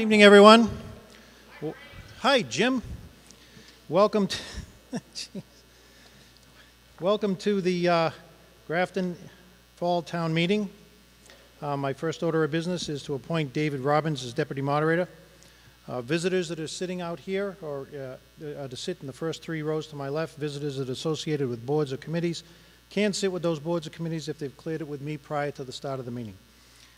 Evening, everyone. Hi, Jim. Welcome to, welcome to the Grafton Fall Town Meeting. My first order of business is to appoint David Robbins as Deputy Moderator. Visitors that are sitting out here or are to sit in the first three rows to my left. Visitors that are associated with boards or committees can sit with those boards or committees if they've cleared it with me prior to the start of the meeting.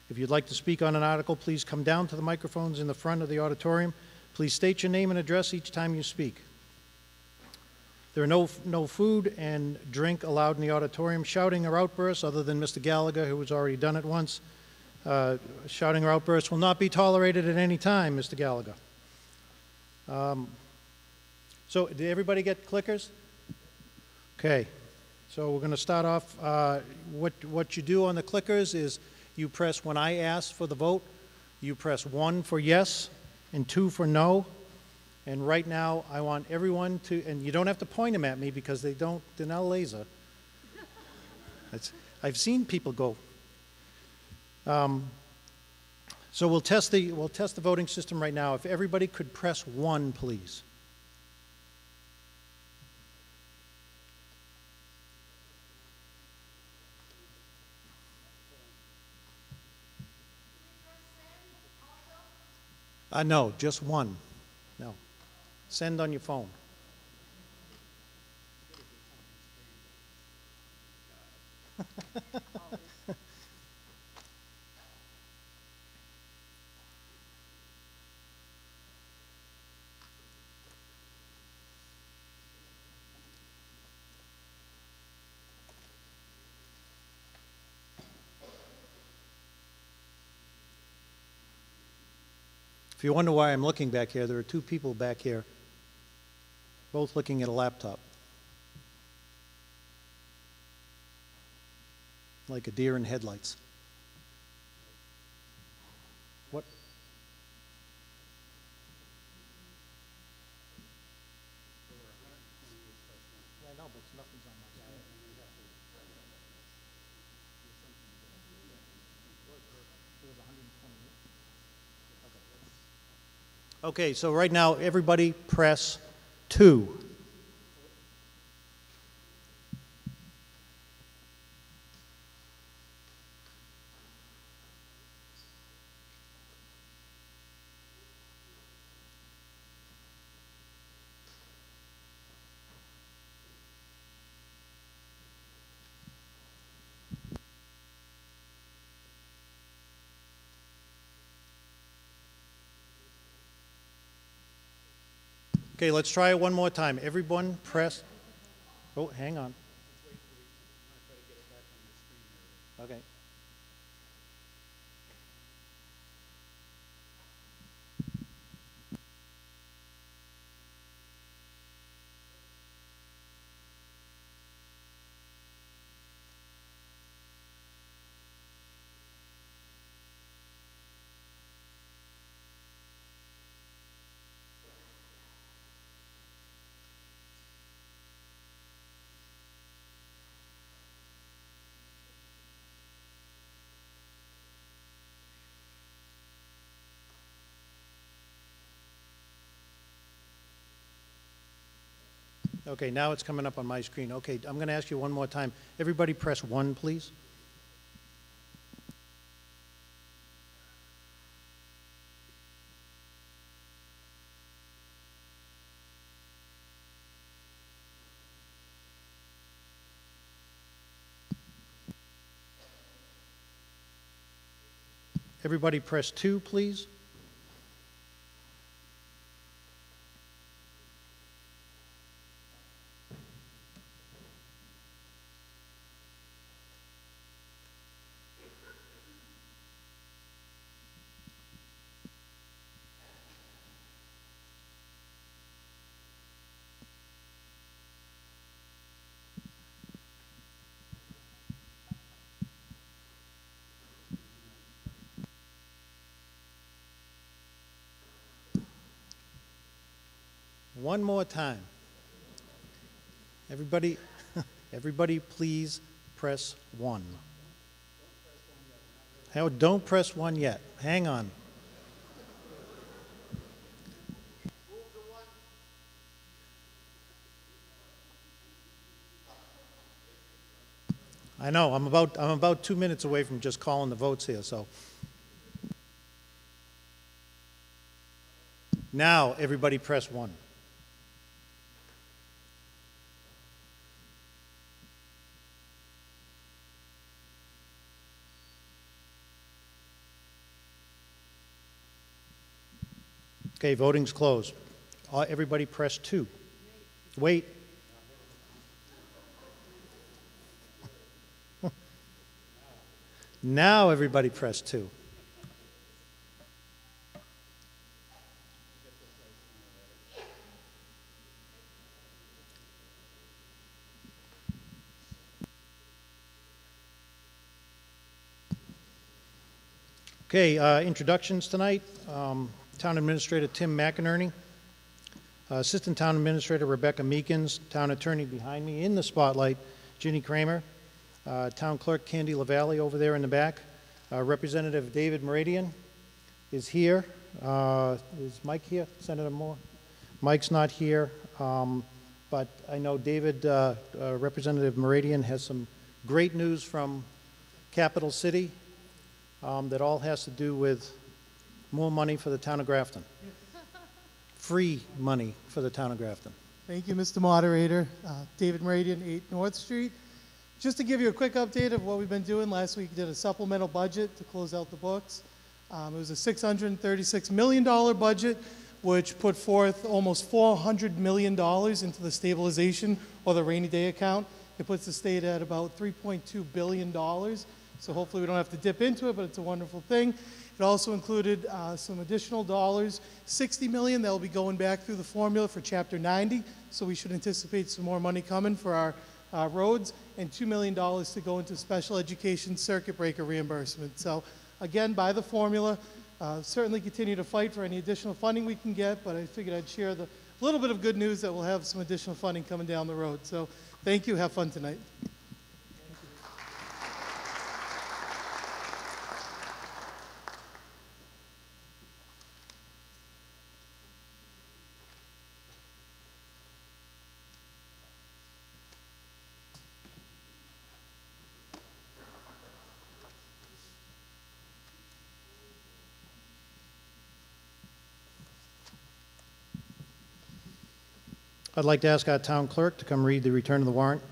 If you'd like to speak on an article, please come down to the microphones in the front of the auditorium. Please state your name and address each time you speak. There are no food and drink allowed in the auditorium. Shouting or outbursts, other than Mr. Gallagher, who has already done it once, shouting or outbursts will not be tolerated at any time, Mr. Gallagher. So, did everybody get clickers? Okay. So we're going to start off. What you do on the clickers is you press, when I ask for the vote, you press 1 for yes and 2 for no. And right now, I want everyone to, and you don't have to point them at me because they're not a laser. I've seen people go. So we'll test the voting system right now. If everybody could press 1, please. No, just 1. No. Send on your phone. If you wonder why I'm looking back here, there are 2 people back here, both looking at a laptop. Like a deer in headlights. What? Yeah, I know, but nothing's on my side. There was 128. Okay, so right now, everybody press 2. Okay, let's try it one more time. Everyone press. Oh, hang on. Okay. Okay, now it's coming up on my screen. Okay, I'm going to ask you one more time. Everybody press 1, please. Everybody press 2, please. One more time. Everybody, everybody please press 1. Don't press 1 yet. Hang on. I know, I'm about 2 minutes away from just calling the votes here, so. Now, everybody press 1. Okay, voting's closed. Everybody press 2. Wait. Now everybody press 2. Okay, introductions tonight. Town Administrator Tim McInerney, Assistant Town Administrator Rebecca Meekins, Town Attorney behind me in the spotlight, Ginny Kramer, Town Clerk Candy LaValle over there in the back, Representative David Meridian is here. Is Mike here, Senator Moore? Mike's not here, but I know David, Representative Meridian has some great news from Capital City that all has to do with more money for the town of Grafton. Free money for the town of Grafton. Thank you, Mr. Moderator. David Meridian, 8 North Street. Just to give you a quick update of what we've been doing, last week we did a supplemental budget to close out the books. It was a $636 million budget, which put forth almost $400 million into the stabilization or the rainy day account. It puts the state at about $3.2 billion. So hopefully we don't have to dip into it, but it's a wonderful thing. It also included some additional dollars, $60 million that will be going back through the formula for Chapter 90. So we should anticipate some more money coming for our roads, and $2 million to go into special education circuit breaker reimbursement. So again, by the formula, certainly continue to fight for any additional funding we can get, but I figured I'd share the little bit of good news that we'll have some additional funding coming down the road. So thank you. Have fun tonight. I'd like to ask our town clerk to come read the return of the warrant.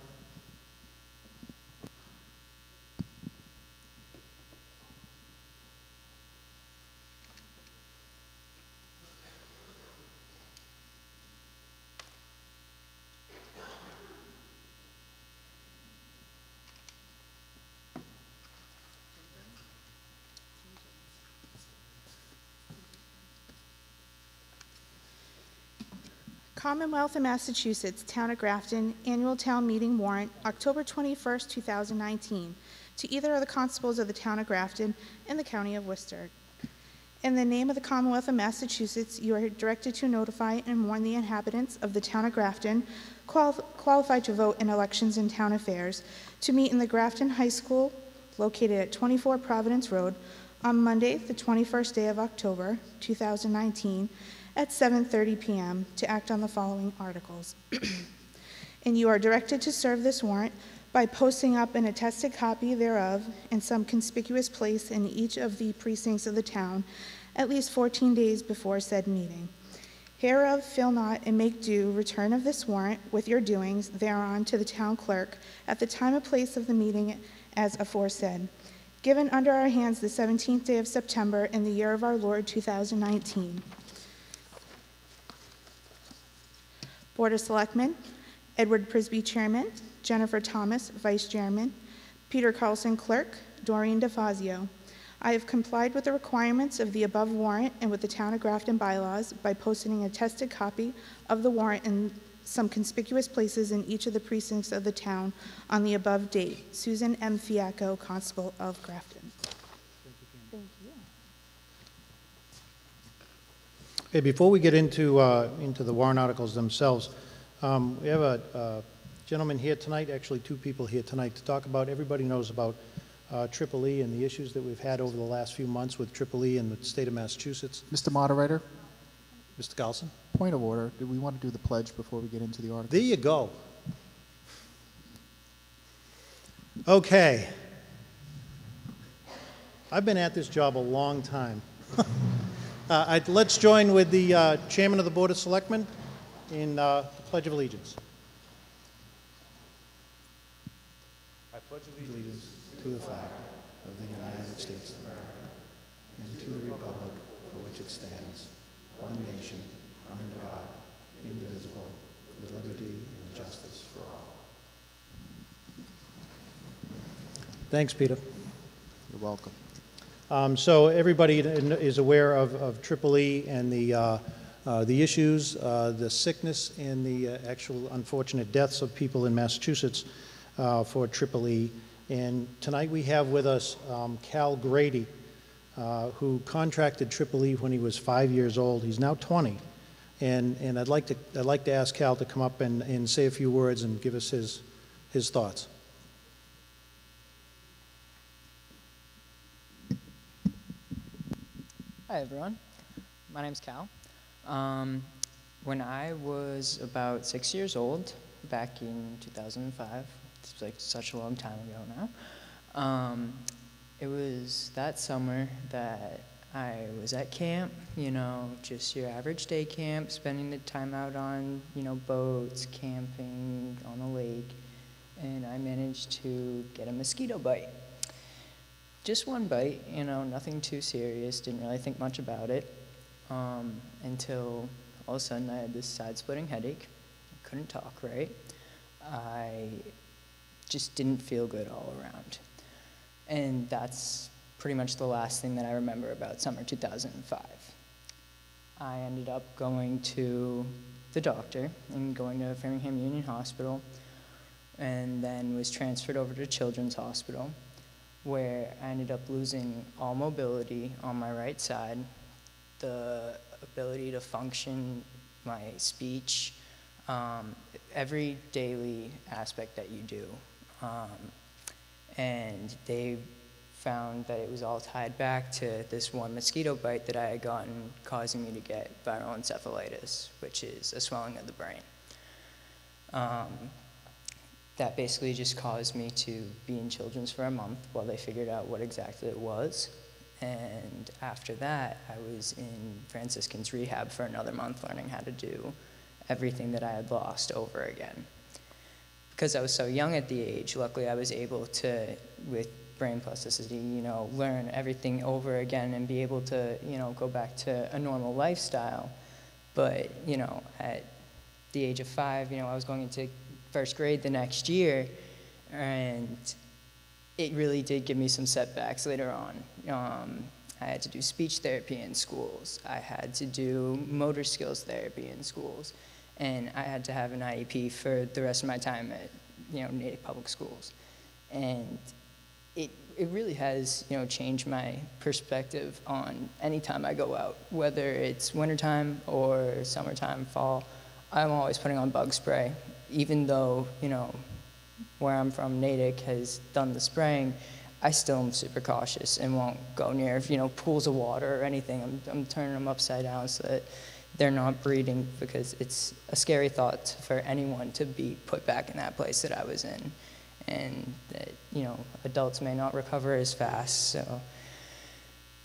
Commonwealth of Massachusetts, Town of Grafton, Annual Town Meeting Warrant, October 21st, 2019, to either of the constables of the Town of Grafton and the County of Worcester. In the name of the Commonwealth of Massachusetts, you are directed to notify and warn the inhabitants of the Town of Grafton, qualified to vote in elections and town affairs, to meet in the Grafton High School, located at 24 Providence Road, on Monday, the 21st day of October, 2019, at 7:30 p.m. to act on the following articles. And you are directed to serve this warrant by posting up an attested copy thereof in some conspicuous place in each of the precincts of the town at least 14 days before said meeting. Hereof fill not and make due return of this warrant with your doings thereon to the town clerk at the time and place of the meeting as aforesaid. Given under our hands the 17th day of September in the year of our Lord 2019. Board of Selectmen, Edward Prisby, Chairman, Jennifer Thomas, Vice Chairman, Peter Carlson, Clerk, Doreen DeFazio. I have complied with the requirements of the above warrant and with the Town of Grafton bylaws by posting an attested copy of the warrant in some conspicuous places in each of the precincts of the town on the above date. Susan M. Fiacco, Constable of Grafton. Thank you. Okay, before we get into the warrant articles themselves, we have a gentleman here tonight, actually 2 people here tonight, to talk about, everybody knows about Triple E and the issues that we've had over the last few months with Triple E and the state of Massachusetts. Mr. Moderator, Mr. Carlson? point of order. Do we want to do the pledge before we get into the article? There you go. Okay. I've been at this job a long time. Let's join with the Chairman of the Board of Selectmen in the Pledge of Allegiance. I pledge allegiance to the flag of the United States of America and to the republic for which it stands, one nation, under God, indivisible, with liberty and justice for all. Thanks, Peter. You're welcome. So everybody is aware of Triple E and the issues, the sickness, and the actual unfortunate deaths of people in Massachusetts for Triple E. And tonight we have with us Cal Grady, who contracted Triple E when he was 5 years old. He's now 20. And I'd like to ask Cal to come up and say a few words and give us his thoughts. Hi everyone, my name's Cal. When I was about 6 years old, back in 2005, it's like such a long time ago now, it was that summer that I was at camp, you know, just your average day camp, spending the time out on, you know, boats, camping, on the lake, and I managed to get a mosquito bite. Just one bite, you know, nothing too serious, didn't really think much about it, until all of a sudden I had this side-splitting headache. I couldn't talk right. I just didn't feel good all around. And that's pretty much the last thing that I remember about summer 2005. I ended up going to the doctor and going to Framingham Union Hospital, and then was transferred over to Children's Hospital, where I ended up losing all mobility on my right side, the ability to function, my speech, every daily aspect that you do. And they found that it was all tied back to this one mosquito bite that I had gotten, causing me to get viral encephalitis, which is a swelling of the brain. That basically just caused me to be in Children's for a month while they figured out what exactly it was. And after that, I was in Franciscan's rehab for another month, learning how to do everything that I had lost over again. Because I was so young at the age, luckily I was able to, with brain plasticity, you know, learn everything over again and be able to, you know, go back to a normal lifestyle. But, you know, at the age of 5, you know, I was going into first grade the next year, and it really did give me some setbacks later on. I had to do speech therapy in schools. I had to do motor skills therapy in schools, and I had to have an IEP for the rest of my time at, you know, Natick Public Schools. And it really has, you know, changed my perspective on any time I go out, whether it's wintertime or summertime, fall. I'm always putting on bug spray. Even though, you know, where I'm from, Natick has done the spraying, I still am super cautious and won't go near, you know, pools of water or anything. I'm turning them upside down so that they're not breeding, because it's a scary thought for anyone to be put back in that place that I was in, and that, you know, adults may not recover as fast. So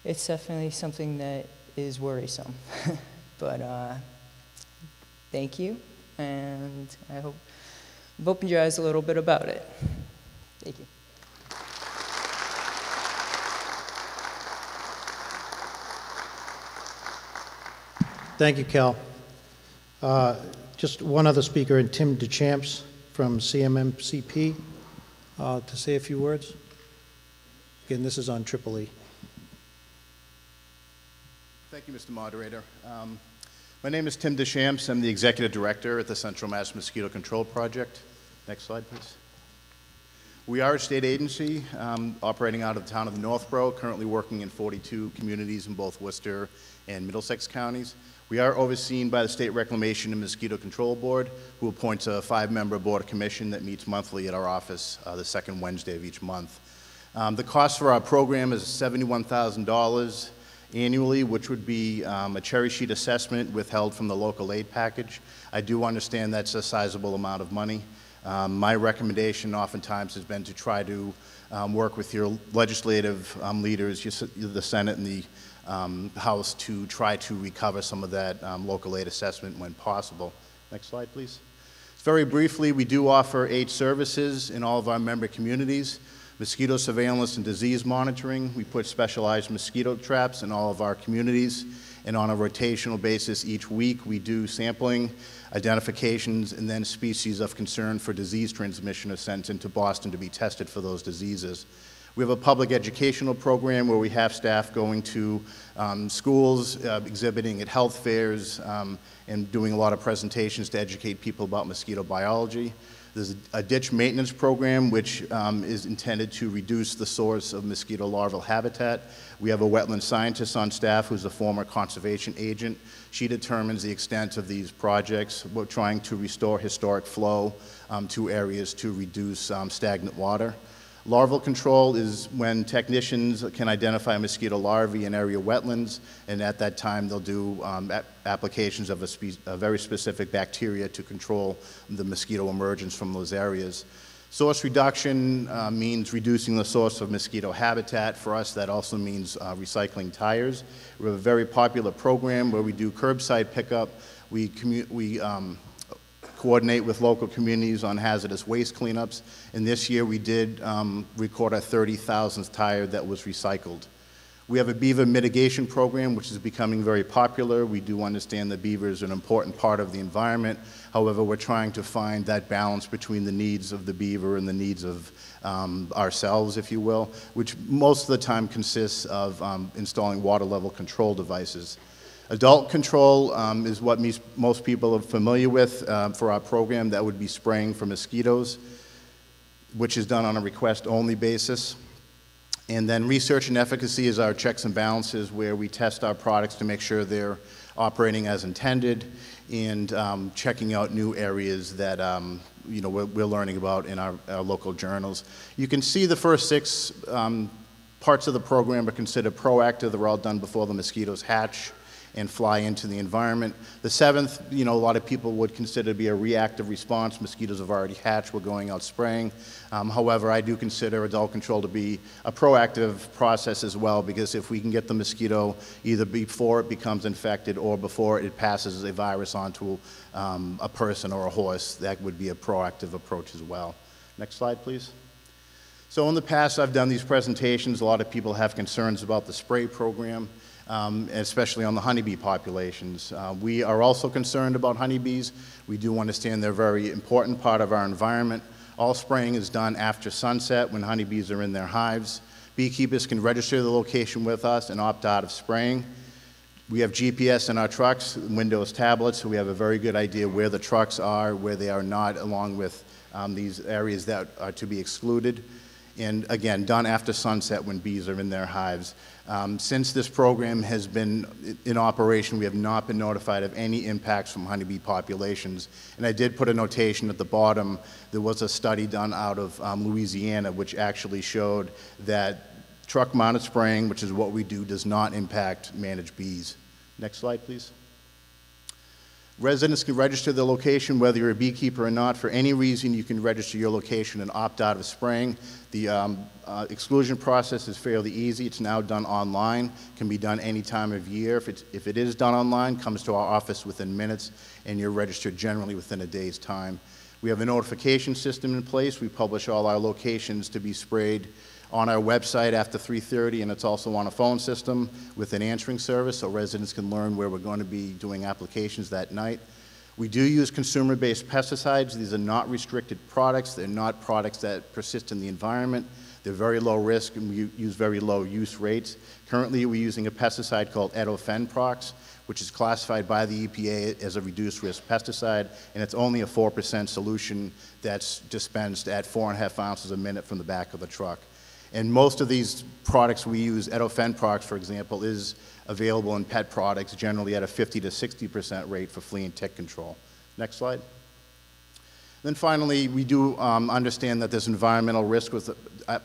it's definitely something that is worrisome. But thank you. And I hope I've opened your eyes a little bit about it. Thank you. Thank you, Cal. Just one other speaker, and Tim DeChamps from CMMCP, to say a few words. Again, this is on Triple E. Thank you, Mr. Moderator. My name is Tim DeChamps. I'm the Executive Director at the Central Mass Mosquito Control Project. Next slide, please. We are a state agency operating out of the town of Northborough, currently working in 42 communities in both Worcester and Middlesex counties. We are overseen by the State Reclamation and Mosquito Control Board, who appoints a 5-member board of commission that meets monthly at our office the second Wednesday of each month. The cost for our program is $71,000 annually, which would be a cherry sheet assessment withheld from the local aid package. I do understand that's a sizable amount of money. My recommendation oftentimes has been to try to work with your legislative leaders, the Senate and the House, to try to recover some of that local aid assessment when possible. Next slide, please. Very briefly, we do offer 8 services in all of our member communities: mosquito surveillance and disease monitoring. We put specialized mosquito traps in all of our communities, and on a rotational basis each week we do sampling, identifications, and then species of concern for disease transmission are sent into Boston to be tested for those diseases. We have a public educational program where we have staff going to schools, exhibiting at health fairs, and doing a lot of presentations to educate people about mosquito biology. There's a ditch maintenance program which is intended to reduce the source of mosquito larval habitat. We have a wetland scientist on staff who's a former conservation agent. She determines the extent of these projects. We're trying to restore historic flow to areas to reduce stagnant water. Larval control is when technicians can identify mosquito larvae in area wetlands, and at that time they'll do applications of a very specific bacteria to control the mosquito emergence from those areas. Source reduction means reducing the source of mosquito habitat. For us, that also means recycling tires. We have a very popular program where we do curbside pickup. We coordinate with local communities on hazardous waste cleanups, and this year we did record our 30,000th tire that was recycled. We have a beaver mitigation program which is becoming very popular. We do understand that beaver is an important part of the environment. However, we're trying to find that balance between the needs of the beaver and the needs of ourselves, if you will, which most of the time consists of installing water level control devices. Adult control is what most people are familiar with for our program. That would be spraying for mosquitoes, which is done on a request-only basis. And then research and efficacy is our checks and balances, where we test our products to make sure they're operating as intended, and checking out new areas that we're learning about in our local journals. You can see the first 6 parts of the program are considered proactive. They're all done before the mosquitoes hatch and fly into the environment. The 7th, a lot of people would consider to be a reactive response. Mosquitoes have already hatched, we're going out spraying. However, I do consider adult control to be a proactive process as well, because if we can get the mosquito either before it becomes infected or before it passes a virus onto a person or a horse, that would be a proactive approach as well. Next slide, please. So in the past, I've done these presentations. A lot of people have concerns about the spray program, especially on the honeybee populations. We are also concerned about honeybees. We do understand they're a very important part of our environment. All spraying is done after sunset when honeybees are in their hives. Beekeepers can register the location with us and opt out of spraying. We have GPS in our trucks, Windows tablets, so we have a very good idea where the trucks are, where they are not, along with these areas that are to be excluded. And again, done after sunset when bees are in their hives. Since this program has been in operation, we have not been notified of any impacts from honeybee populations. And I did put a notation at the bottom. There was a study done out of Louisiana which actually showed that truck-mounted spraying, which is what we do, does not impact managed bees. Next slide, please. Residents can register their location, whether you're a beekeeper or not. For any reason, you can register your location and opt out of spraying. The exclusion process is fairly easy. It's now done online. Can be done any time of year. If it is done online, comes to our office within minutes, and you're registered generally within a day's time. We have a notification system in place. We publish all our locations to be sprayed on our website after 3:30, and it's also on a phone system with an answering service, so residents can learn where we're going to be doing applications that night. We do use consumer-based pesticides. These are not restricted products. They're not products that persist in the environment. They're very low risk, and we use very low use rates. Currently, we're using a pesticide called etofenprox, which is classified by the EPA as a reduced risk pesticide, and it's only a 4% solution that's dispensed at 4.5 ounces a minute from the back of the truck. And most of these products we use, etofenprox, for example, is available in pet products, generally at a 50 to 60% rate for flea and tick control. Next slide. Then finally, we do understand that there's environmental risk with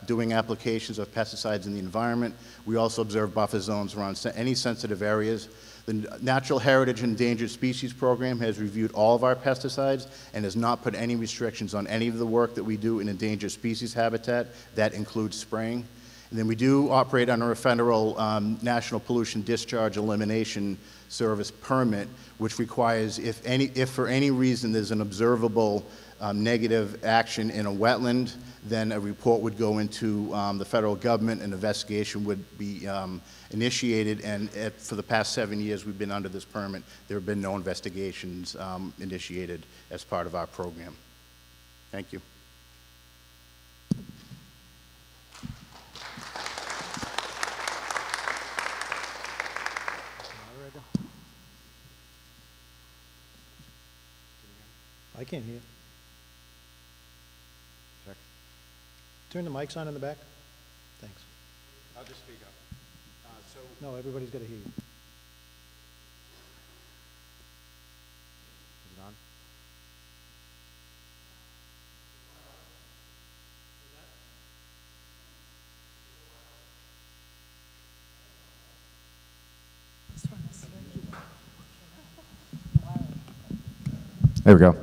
doing applications of pesticides in the environment. We also observe buffer zones around any sensitive areas. The Natural Heritage and Endangered Species Program has reviewed all of our pesticides and has not put any restrictions on any of the work that we do in endangered species habitat. That includes spraying. And then we do operate under a federal National Pollution Discharge Elimination Service permit, which requires if for any reason there's an observable negative action in a wetland, then a report would go into the federal government, an investigation would be initiated, and for the past 7 years we've been under this permit, there have been no investigations initiated as part of our program. Thank you. I can't hear. Check. Turn the mics on in the back. Thanks. I'll just speak up. No, everybody's got to hear you. Is it on? There we go.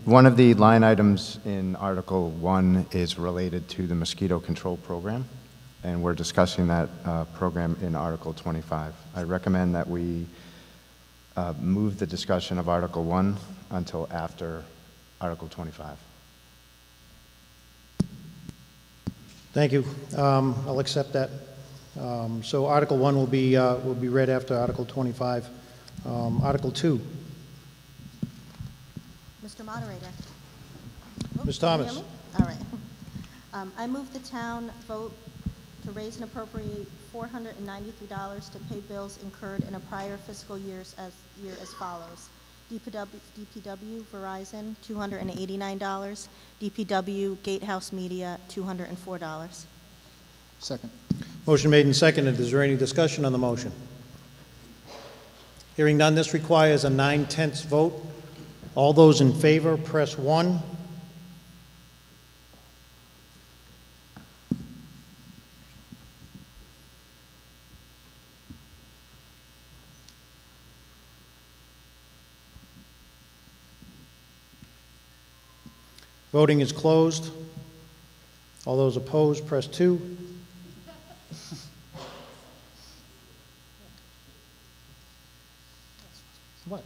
One of the line items in Article 1 is related to the mosquito control program, and we're discussing that program in Article 25. I recommend that we move the discussion of Article 1 until after Article 25. Thank you. I'll accept that. So Article 1 will be read after Article 25. Article 2. Mr. Moderator. Ms. Can you Thomas. hear me? All right. I move the town vote to raise and appropriate $493 to pay bills incurred in a prior fiscal year as follows. DPW Verizon, $289. DPW Gatehouse Media, $204. Second. Motion made and seconded. Is there any discussion on the motion? Hearing none, this requires a 9/10 vote. All those in favor, press 1. Voting is closed. All those opposed, press 2. What?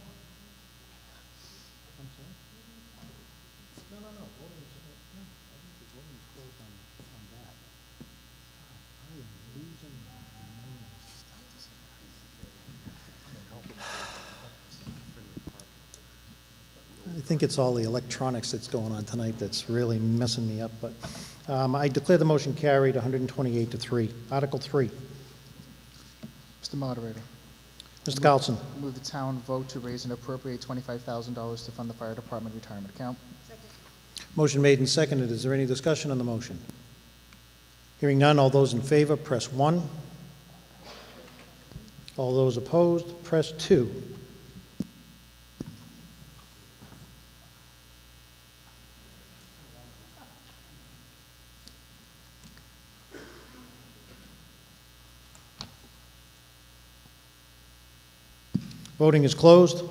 I think it's all the electronics that's going on tonight that's really messing me up, but I declare the motion carried 128-3. Article 3. Mr. Moderator. Mr. Carlson. Move the town vote to raise and appropriate $25,000 to fund the fire department retirement account. Motion made and seconded. Is there any discussion on the motion? Hearing none, all those in favor, press 1. All those opposed, press 2. Voting is closed.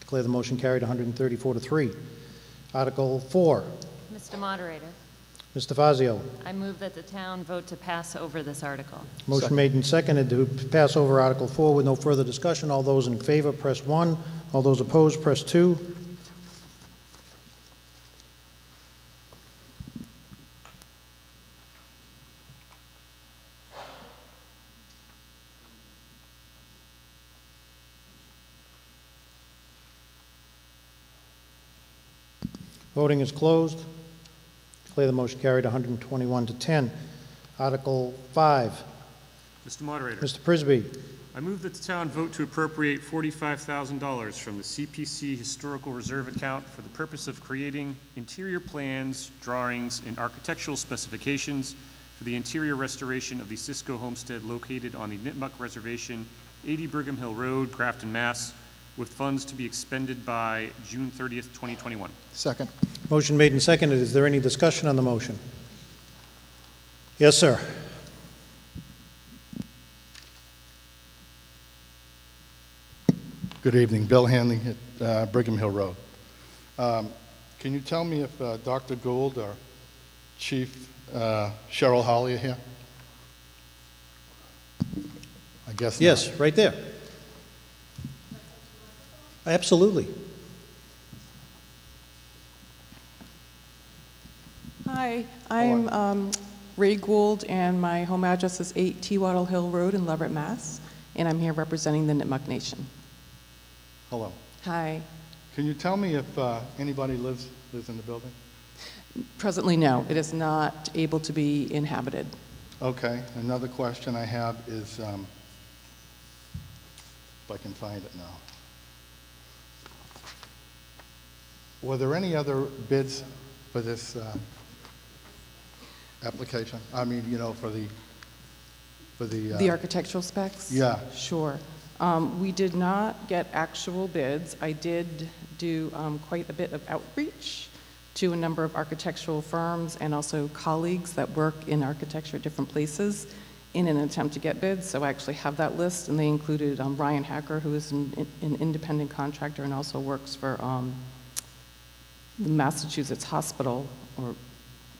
Declare the motion carried 134-3. Article 4. Mr. Moderator, Mr. Fazio. I move that the town vote to pass over this article. Motion made and seconded to pass over Article 4 with no further discussion. All those in favor, press 1. All those opposed, press 2. Voting is closed. Declare the motion carried 121-10. Article 5. Mr. Moderator, Mr. Prisby. I move that the town vote to appropriate $45,000 from the CPC Historical Reserve account for the purpose of creating interior plans, drawings, and architectural specifications for the interior restoration of the Cisco homestead located on the Nipmuc Reservation, 80 Brigham Hill Road, Grafton, Mass., with funds to be expended by June 30th, 2021. Second. Motion made and seconded. Is there any discussion on the motion? Yes, sir. Good evening. Bill Hanley at Brigham Hill Road. Can you tell me if Dr. Gould or Chief Cheryl Holly are here? I guess not. Yes, right there. Absolutely. Hi, I'm Ray Gould, and my home address is 8 Tewaddle Hill Road in Leverett, Mass., and I'm here representing the Nipmuc Nation. Hello. Hi. Can you tell me if anybody lives in the building? Presently, no. It is not able to be inhabited. Okay. Another question I have is, if I can find it now. Were there any other bids for this application? I mean, you know, for the The architectural specs? Yeah. Sure. We did not get actual bids. I did do quite a bit of outreach to a number of architectural firms and also colleagues that work in architecture at different places in an attempt to get bids. So I actually have that list, and they included Ryan Hacker, who is an independent contractor and also works for the Massachusetts Hospital, or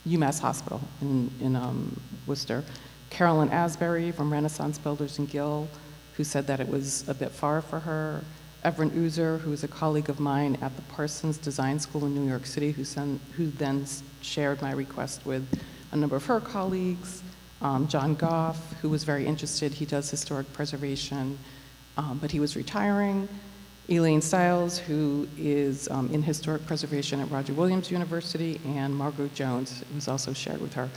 UMass Hospital in Worcester. Carolyn Asbury from Renaissance Builders in Gill, who said that it was a bit far for her. Everett Uzer, who is a colleague of mine at the Parsons Design School in New York City, who then shared my request with a number of her colleagues. John Goff, who was very interested. He does historic preservation, but he was retiring. Elaine Stiles, who is in historic preservation at Roger Williams University, and Margot Jones, who was also shared with her.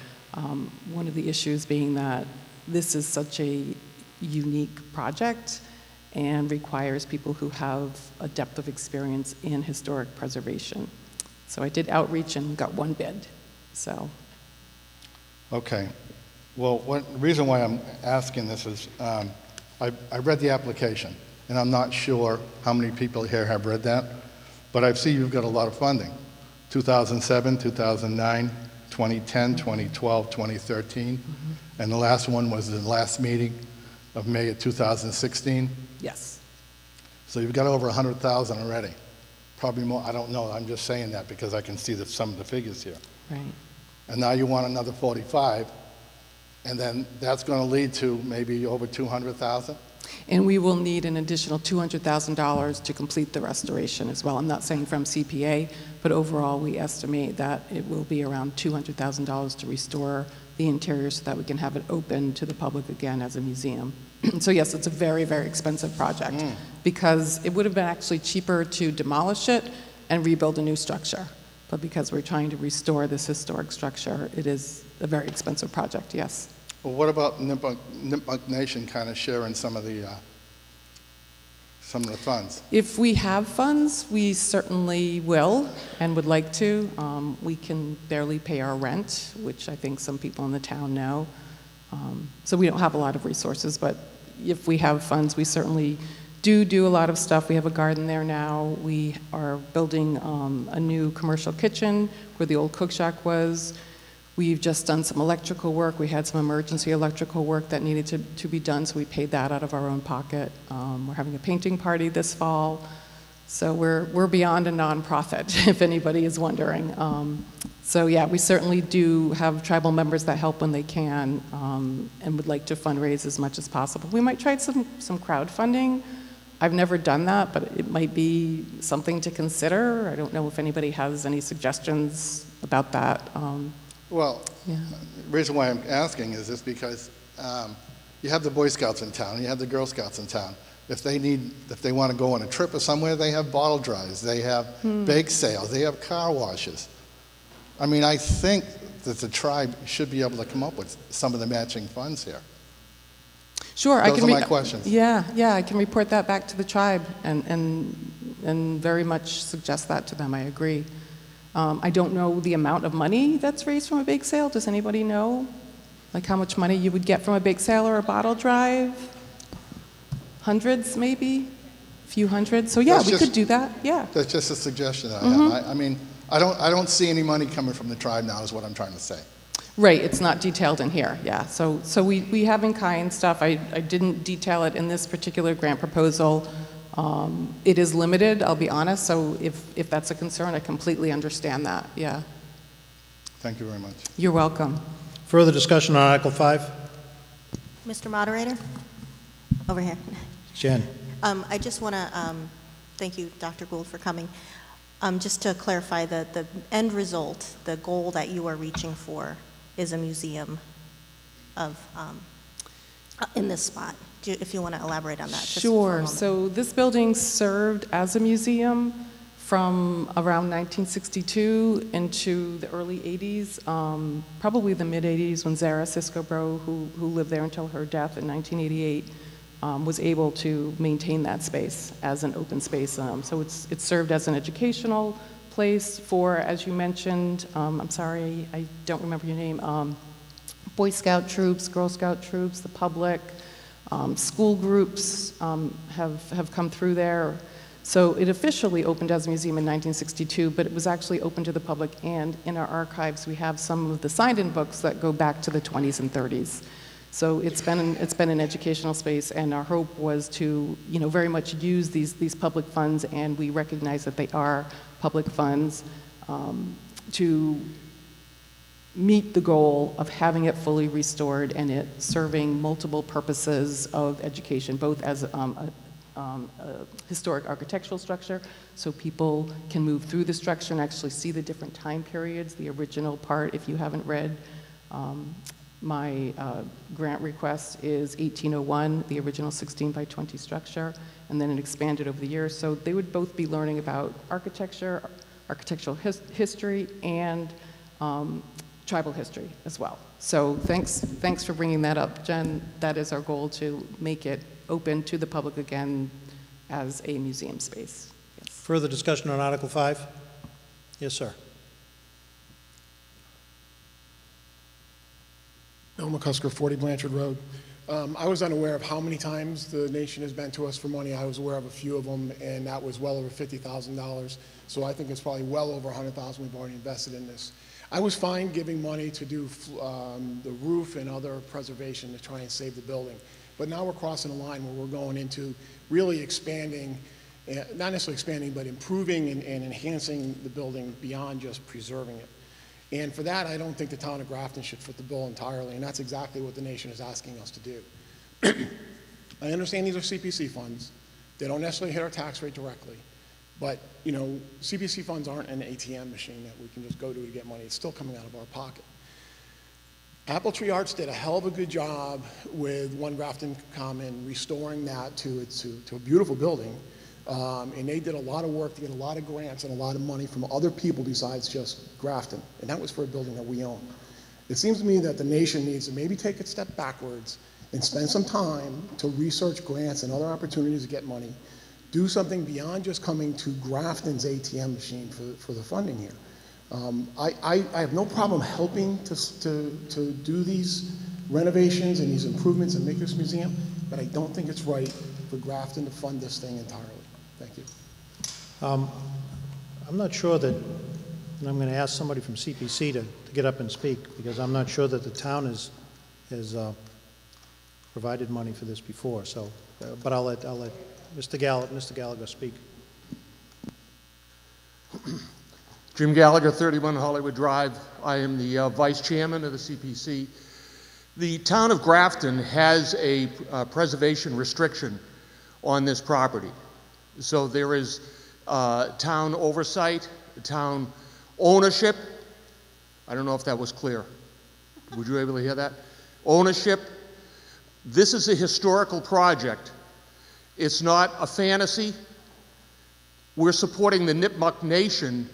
One of the issues being that this is such a unique project and requires people who have a depth of experience in historic preservation. So I did outreach and got one bid, so. Okay. Well, the reason why I'm asking this is I read the application, and I'm not sure how many people here have read that, but I see you've got a lot of funding. 2007, 2009, 2010, 2012, 2013, and the last one was the last meeting of May of 2016. Yes. So you've got over 100,000 already. Probably more, I don't know, I'm just saying that because I can see some of the figures here. Right. And now you want another 45, and then that's going to lead to maybe over 200,000? And we will need an additional $200,000 to complete the restoration as well. I'm not saying from CPA, but overall we estimate that it will be around $200,000 to restore the interior so that we can have it open to the public again as a museum. So yes, it's a very, very expensive project because it would have been actually cheaper to demolish it and rebuild a new structure. But because we're trying to restore this historic structure, it is a very expensive project, yes. Well, what about Nipmuc Nation kind of sharing some of the funds? If we have funds, we certainly will and would like to. We can barely pay our rent, which I think some people in the town know. So we don't have a lot of resources, but if we have funds, we certainly do a lot of stuff. We have a garden there now. We are building a new commercial kitchen where the old cook shack was. We've just done some electrical work. We had some emergency electrical work that needed to be done, so we paid that out of our own pocket. We're having a painting party this fall. So we're beyond a nonprofit, if anybody is wondering. So yeah, we certainly do have tribal members that help when they can and would like to fundraise as much as possible. We might try some crowdfunding. I've never done that, but it might be something to consider. I don't know if anybody has any suggestions about that. Well, Yeah. the reason why I'm asking is this because you have the Boy Scouts in town, you have the Girl Scouts in town. If they want to go on a trip or somewhere, they have bottle dries, they have bake sales, they have car washes. I mean, I think that the tribe should be able to come up with some of the matching funds here. Sure, Those are my questions. Yeah, I can report that back to the tribe and very much suggest that to them. I agree. I don't know the amount of money that's raised from a bake sale. Does anybody know? Like how much money you would get from a bake sale or a bottle drive? Hundreds, maybe? A few hundred? So yeah, we could do that, yeah. That's just a suggestion that I have. I mean, I don't see any money coming from the tribe now is what I'm trying to say. Right, it's not detailed in here, yeah. So we have in-kind stuff. I didn't detail it in this particular grant proposal. It is limited, I'll be honest, so if that's a concern, I completely understand that, yeah. Thank you very much. You're welcome. Further discussion on Article 5? Mr. Moderator? Over here. Jen? I just want to thank you, Dr. Gould, for coming. Just to clarify, the end result, the goal that you are reaching for is a museum of, in this spot. If you want to elaborate on that. Just for a Sure. moment. So this building served as a museum from around 1962 into the early 80s, probably the mid-80s when Zara Siskobro, who lived there until her death in 1988, was able to maintain that space as an open space. So it's served as an educational place for, as you mentioned, I'm sorry, I don't remember your name, Boy Scout troops, Girl Scout troops, the public, school groups have come through there. So it officially opened as a museum in 1962, but it was actually open to the public, and in our archives we have some of the signed-in books that go back to the 20s and 30s. So it's been an educational space, and our hope was to, very much use these public funds, and we recognize that they are public funds, to meet the goal of having it fully restored and it serving multiple purposes of education, both as a historic architectural structure, so people can move through the structure and actually see the different time periods. The original part, if you haven't read my grant request, is 1801, the original 16 by 20 structure, and then it expanded over the years. So they would both be learning about architecture, architectural history, and tribal history as well. So thanks for bringing that up, Jen. That is our goal, to make it open to the public again as a museum space. Yes. Further discussion on Article 5? Yes, sir. Bill McCusker, 40 Blanchard Road. I was unaware of how many times the nation has been to us for money. I was aware of a few of them, and that was well over $50,000. So I think it's probably well over $100,000 we've already invested in this. I was fine giving money to do the roof and other preservation to try and save the building. But now we're crossing a line where we're going into really expanding, not necessarily expanding, but improving and enhancing the building beyond just preserving it. And for that, I don't think the town of Grafton should foot the bill entirely, and that's exactly what the nation is asking us to do. I understand these are CPC funds. They don't necessarily hit our tax rate directly. But, CPC funds aren't an ATM machine that we can just go to get money. It's still coming out of our pocket. Apple Tree Arts did a hell of a good job with One Grafton Common, restoring that to a beautiful building. And they did a lot of work to get a lot of grants and a lot of money from other people besides just Grafton. And that was for a building that we own. It seems to me that the nation needs to maybe take a step backwards and spend some time to research grants and other opportunities to get money. Do something beyond just coming to Grafton's ATM machine for the funding here. I have no problem helping to do these renovations and these improvements and make this museum, but I don't think it's right for Grafton to fund this thing entirely. Thank you. I'm not sure that, and I'm going to ask somebody from CPC to get up and speak, because I'm not sure that the town has provided money for this before. So, but I'll let Mr. Gallagher speak. Jim Gallagher, 31 Hollywood Drive. I am the vice chairman of the CPC. The town of Grafton has a preservation restriction on this property. So there is town oversight, town ownership. I don't know if that was clear. Would you be able to hear that? Ownership. This is a historical project. It's not a fantasy. We're supporting the Nipmuc Nation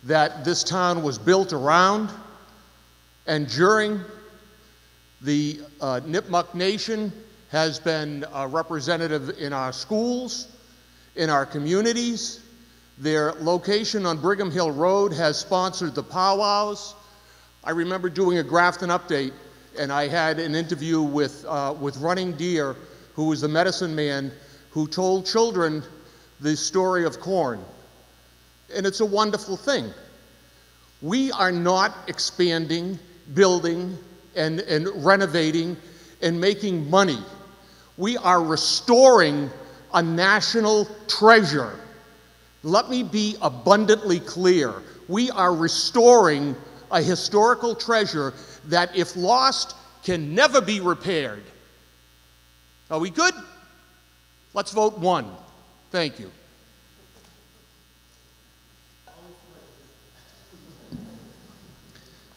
that this town was built around, and during the Nipmuc Nation has been representative in our schools, in our communities. Their location on Brigham Hill Road has sponsored the powwows. I remember doing a Grafton update, and I had an interview with Running Deer, who was the medicine man who told children the story of corn. And it's a wonderful thing. We are not expanding, building, and renovating and making money. We are restoring a national treasure. Let me be abundantly clear. We are restoring a historical treasure that, if lost, can never be repaired. Are we good? Let's vote 1. Thank you.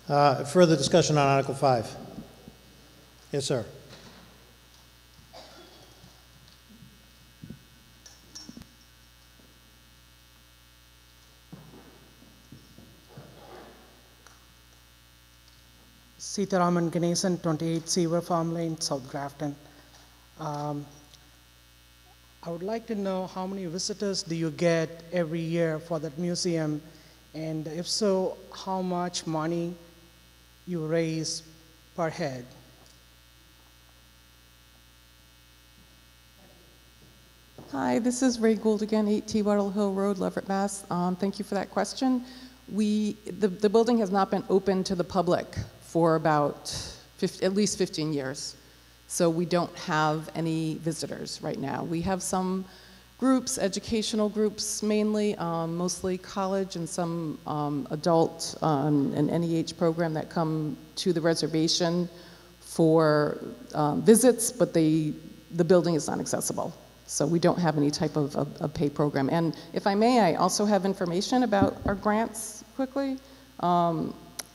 Further discussion on Article 5? Yes, sir. Sitaraman Ganesan, 28 Seaver Farm Lane, South Grafton. I would like to know how many visitors do you get every year for that museum, and if so, how much money you raise per head? Hi, this is Ray Gould again, 8T Wattle Hill Road, Leverett, Mass. Thank you for that question. The building has not been open to the public for about at least 15 years. So we don't have any visitors right now. We have some groups, educational groups mainly, mostly college and some adult and NEH program that come to the reservation for visits, but the building is not accessible. So we don't have any type of a pay program. And if I may, I also have information about our grants quickly.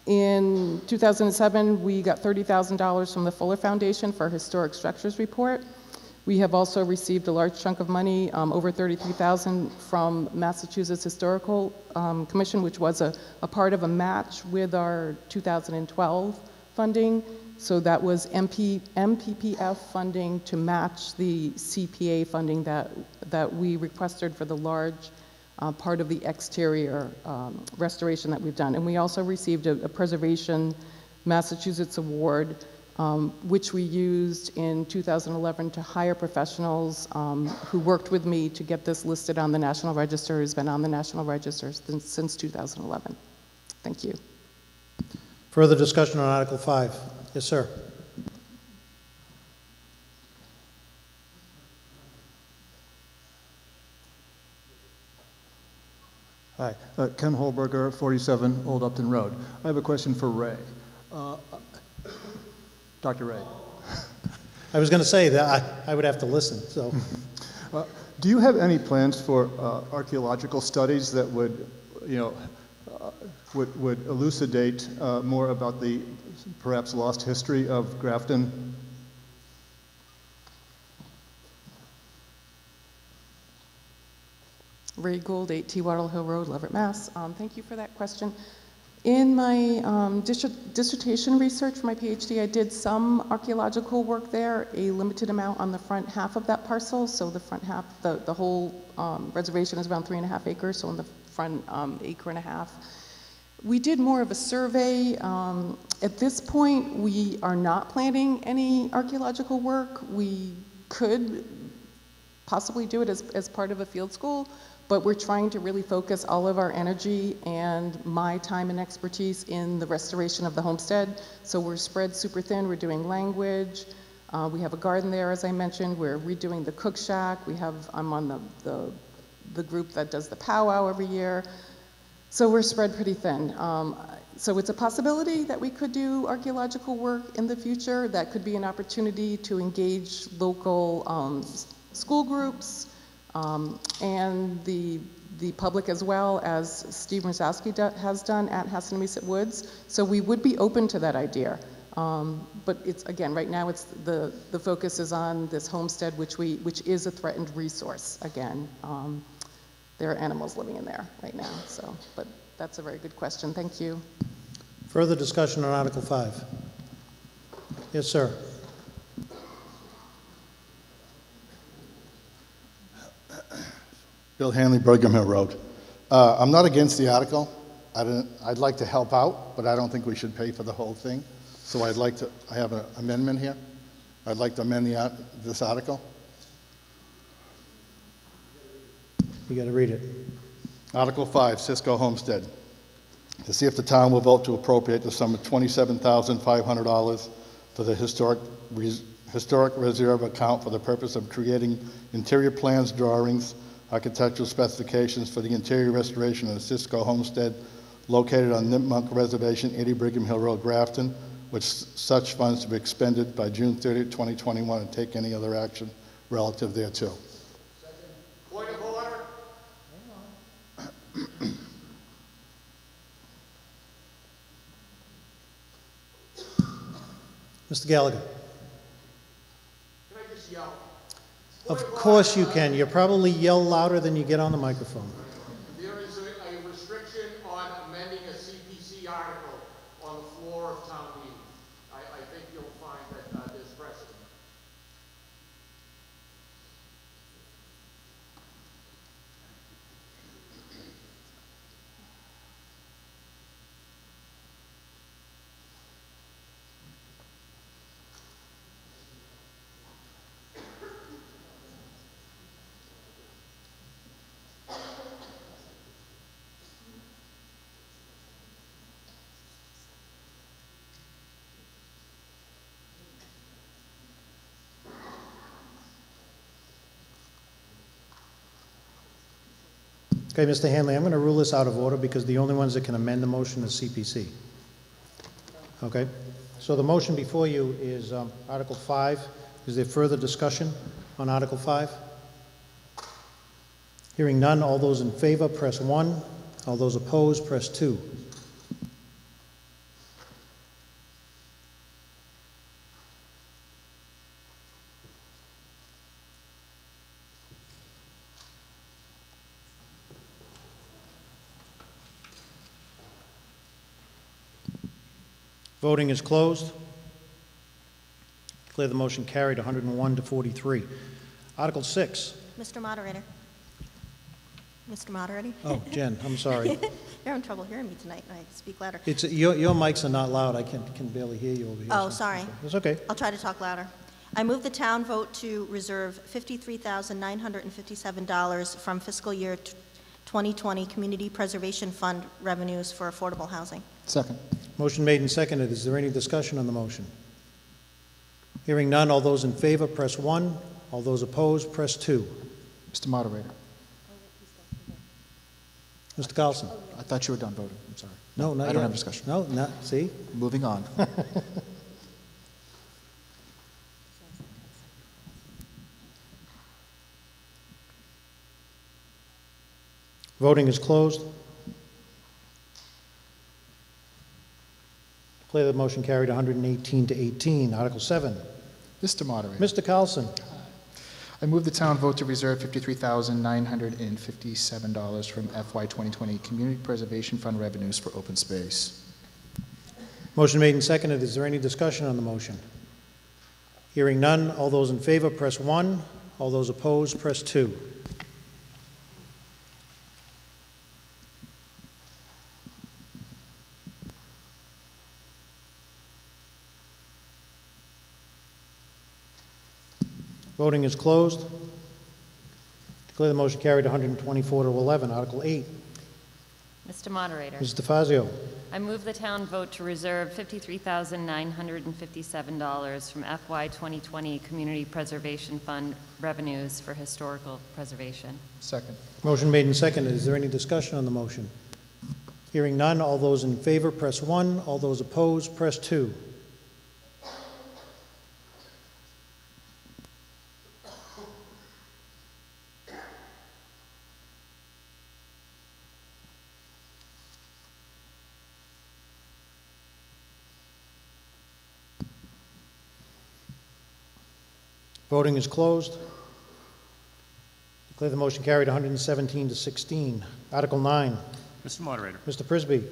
In 2007, we got $30,000 from the Fuller Foundation for a historic structures report. We have also received a large chunk of money, over $33,000 from Massachusetts Historical Commission, which was a part of a match with our 2012 funding. So that was MPPF funding to match the CPA funding that we requested for the large part of the exterior restoration that we've done. And we also received a Preservation Massachusetts Award, which we used in 2011 to hire professionals who worked with me to get this listed on the National Register. It's been on the National Register since 2011. Thank you. Further discussion on Article 5? Yes, sir. Hi, Ken Holberger, 47 Old Upton Road. I have a question for Ray. Dr. Ray. I was going to say that I would have to listen, so. Do you have any plans for archaeological studies that would, would elucidate more about the perhaps lost history of Grafton? Ray Gould, 8T Wattle Hill Road, Leverett, Mass. Thank you for that question. In my dissertation research for my PhD, I did some archaeological work there, a limited amount on the front half of that parcel. So the front half, the whole reservation is around 3.5 acres, so in the front 1.5 acres. We did more of a survey. At this point, we are not planning any archaeological work. We could possibly do it as part of a field school, but we're trying to really focus all of our energy and my time and expertise in the restoration of the homestead. So we're spread super thin. We're doing language. We have a garden there, as I mentioned. We're redoing the cook shack. I'm on the group that does the powwow every year. So we're spread pretty thin. So it's a possibility that we could do archaeological work in the future. That could be an opportunity to engage local school groups, and the public as well, as Steve Mrzowski has done at Hassanemisett Woods. So we would be open to that idea. But it's, again, right now it's the focus is on this homestead, which is a threatened resource. Again, there are animals living in there right now. So, but that's a very good question. Thank you. Further discussion on Article 5? Yes, sir. Bill Hanley, Brigham Hill Road. I'm not against the article. I'd like to help out, but I don't think we should pay for the whole thing. So I have an amendment here. I'd like to amend this article. You got to read it. Article 5, Cisco Homestead. To see if the town will vote to appropriate the sum of $27,500 for the historic reserve account for the purpose of creating interior plans, drawings, architectural specifications for the interior restoration of the Cisco homestead located on Nipmuc Reservation, 80 Brigham Hill Road, Grafton, which such funds to be expended by June 30, 2021, and take any other action relative thereto. Point of order. Mr. Gallagher. Can I just yell? Of course you can. You probably yell louder than you get on the microphone. There is a restriction on amending a CPC article on the floor of town meeting. I think you'll find that there's precedent. Okay, Mr. Hanley, I'm going to rule this out of order because the only ones that can amend the motion is CPC. Okay? So the motion before you is Article 5. Is there further discussion on Article 5? Hearing none, all those in favor, press 1. All those opposed, press 2. Voting is closed. Declare the motion carried, 101 to 43. Article 6. Mr. Moderator. Mr. Moderator. Oh, Jen, I'm sorry. You're having trouble hearing me tonight, and I speak louder. It's your mics are not loud. I can barely hear you over here. Oh, so- sorry. It's okay. I'll try to talk louder. I move the town vote to reserve $53,957 from fiscal year 2020 Community Preservation Fund revenues for affordable housing. Second. Motion made and seconded. Is there any discussion on the motion? Hearing none, all those in favor, press 1. All those opposed, press 2. Mr. Moderator, Mr. Carlson? I thought you were done voting. I'm sorry. No, not I yet. don't have discussion. No, not, see? Moving on. Voting is closed. Declare the motion carried, 118 to 18. Article 7. Mr. Moderator, Mr. Carlson? I move the town vote to reserve $53,957 from FY 2020 Community Preservation Fund revenues for open space. Motion made and seconded. Is there any discussion on the motion? Hearing none, all those in favor, press 1. All those opposed, press 2. Voting is closed. Declare the motion carried, 124 to 11. Article 8. Mr. Moderator, Mrs. DeFazio. I move the town vote to reserve $53,957 from FY 2020 Community Preservation Fund revenues for historical preservation. Second. Motion made and seconded. Is there any discussion on the motion? Hearing none, all those in favor, press 1. All those opposed, press 2. Voting is closed. Declare the motion carried, 117 to 16. Article 9. Mr. Moderator, Mr. Prisby.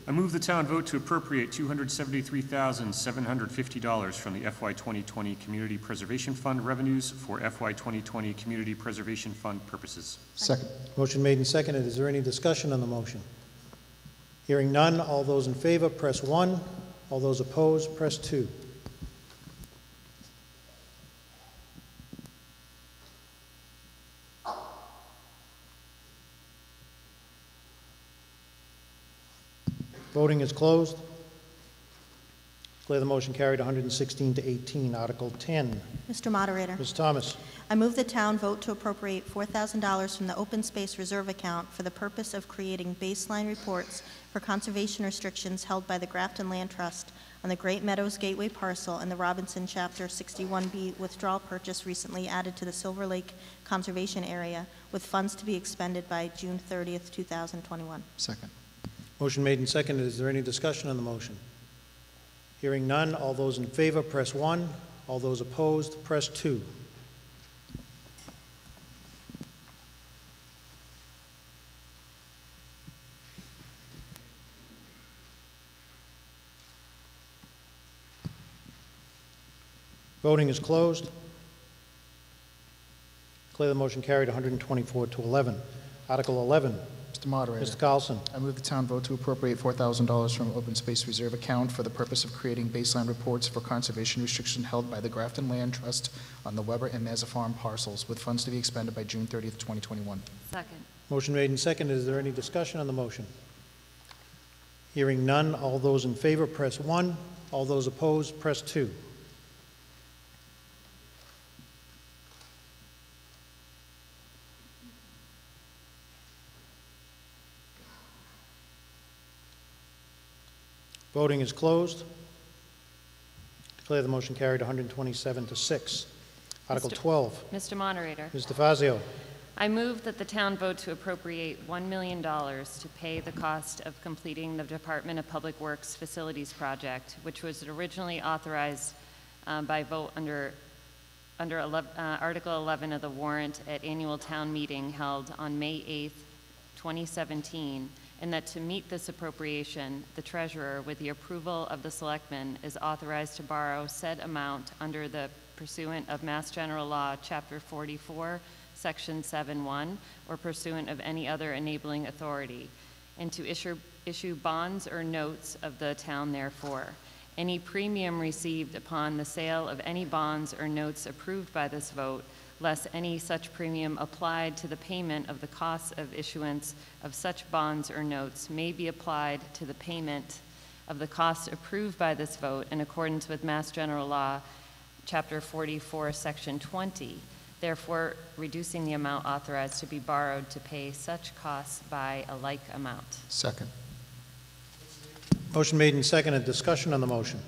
I move the town vote to appropriate $273,750 from the FY 2020 Community Preservation Fund revenues for FY 2020 Community Preservation Fund purposes. Second. Motion made and seconded. Is there any discussion on the motion? Hearing none, all those in favor, press 1. All those opposed, press 2. Voting is closed. Declare the motion carried 116 to 18. Article 10. Mr. Moderator, Ms. Thomas. I move the town vote to appropriate $4,000 from the Open Space Reserve Account for the purpose of creating baseline reports for conservation restrictions held by the Grafton Land Trust on the Great Meadows Gateway parcel and the Robinson Chapter 61B withdrawal purchase recently added to the Silver Lake Conservation Area, with funds to be expended by June 30th, 2021. Second. Motion made and seconded. Is there any discussion on the motion? Hearing none, all those in favor, press 1. All those opposed, press 2. Voting is closed. Declare the motion carried 124 to 11. Article 11. Mr. Moderator. Mr. Carlson. I move the town vote to appropriate $4,000 from Open Space Reserve Account for the purpose of creating baseline reports for conservation restriction held by the Grafton Land Trust on the Weber and Mazza Farm parcels, with funds to be expended by June 30th, 2021. Second. Motion made and seconded. Is there any discussion on the motion? Hearing none, all those in favor, press 1. All those opposed, press 2. Voting is closed. Declare the motion carried 127 to 6. Article 12. Mr. Moderator. Ms. DeFazio. I move that the town vote to appropriate $1 million to pay the cost of completing the Department of Public Works Facilities Project, which was originally authorized by vote under Article 11 of the warrant at annual town meeting held on May 8th, 2017, and that to meet this appropriation, the treasurer, with the approval of the selectmen, is authorized to borrow said amount under the pursuant of Mass General Law, Chapter 44, Section 7-1, or pursuant of any other enabling authority, and to issue bonds or notes of the town therefore. Any premium received upon the sale of any bonds or notes approved by this vote, less any such premium applied to the payment of the costs of issuance of such bonds or notes, may be applied to the payment of the costs approved by this vote in accordance with Mass General Law, Chapter 44, Section 20, therefore reducing the amount authorized to be borrowed to pay such costs by a like amount. Second. Motion made and seconded. Discussion on the motion.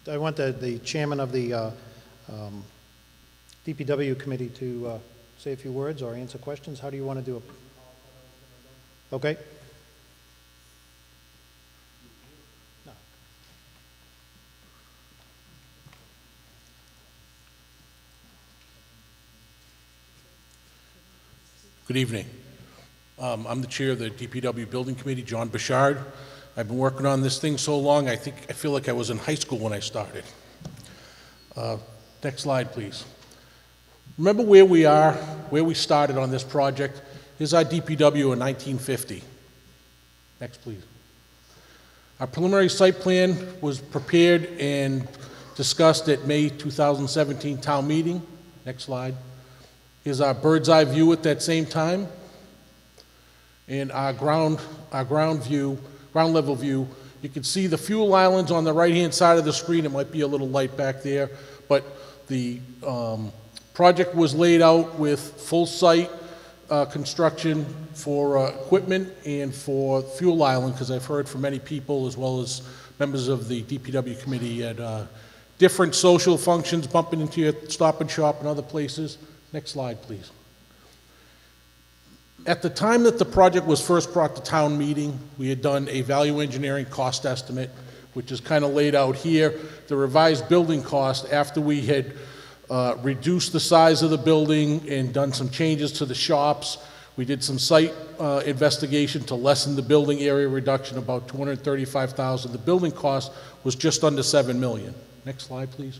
I want the chairman of the DPW committee to say a few words or answer questions. How do you want to do it? Okay. No. Good evening. I'm the chair of the DPW Building Committee, John Bouchard. I've been working on this thing so long, I feel like I was in high school when I started. Next slide, please. Remember where we are, where we started on this project? Here's our DPW in 1950. Next, please. Our preliminary site plan was prepared and discussed at May 2017 town meeting. Next slide. Here's our bird's eye view at that same time. And our ground level view. You can see the fuel islands on the right-hand side of the screen. It might be a little light back there, but the project was laid out with full site construction for equipment and for fuel island, because I've heard from many people as well as members of the DPW committee at different social functions, bumping into your Stop and Shop and other places. Next slide, please. At the time that the project was first brought to town meeting, we had done a value engineering cost estimate, which is kind of laid out here. The revised building cost, after we had reduced the size of the building and done some changes to the shops, we did some site investigation to lessen the building area reduction, about $235,000. The building cost was just under $7 million. Next slide, please.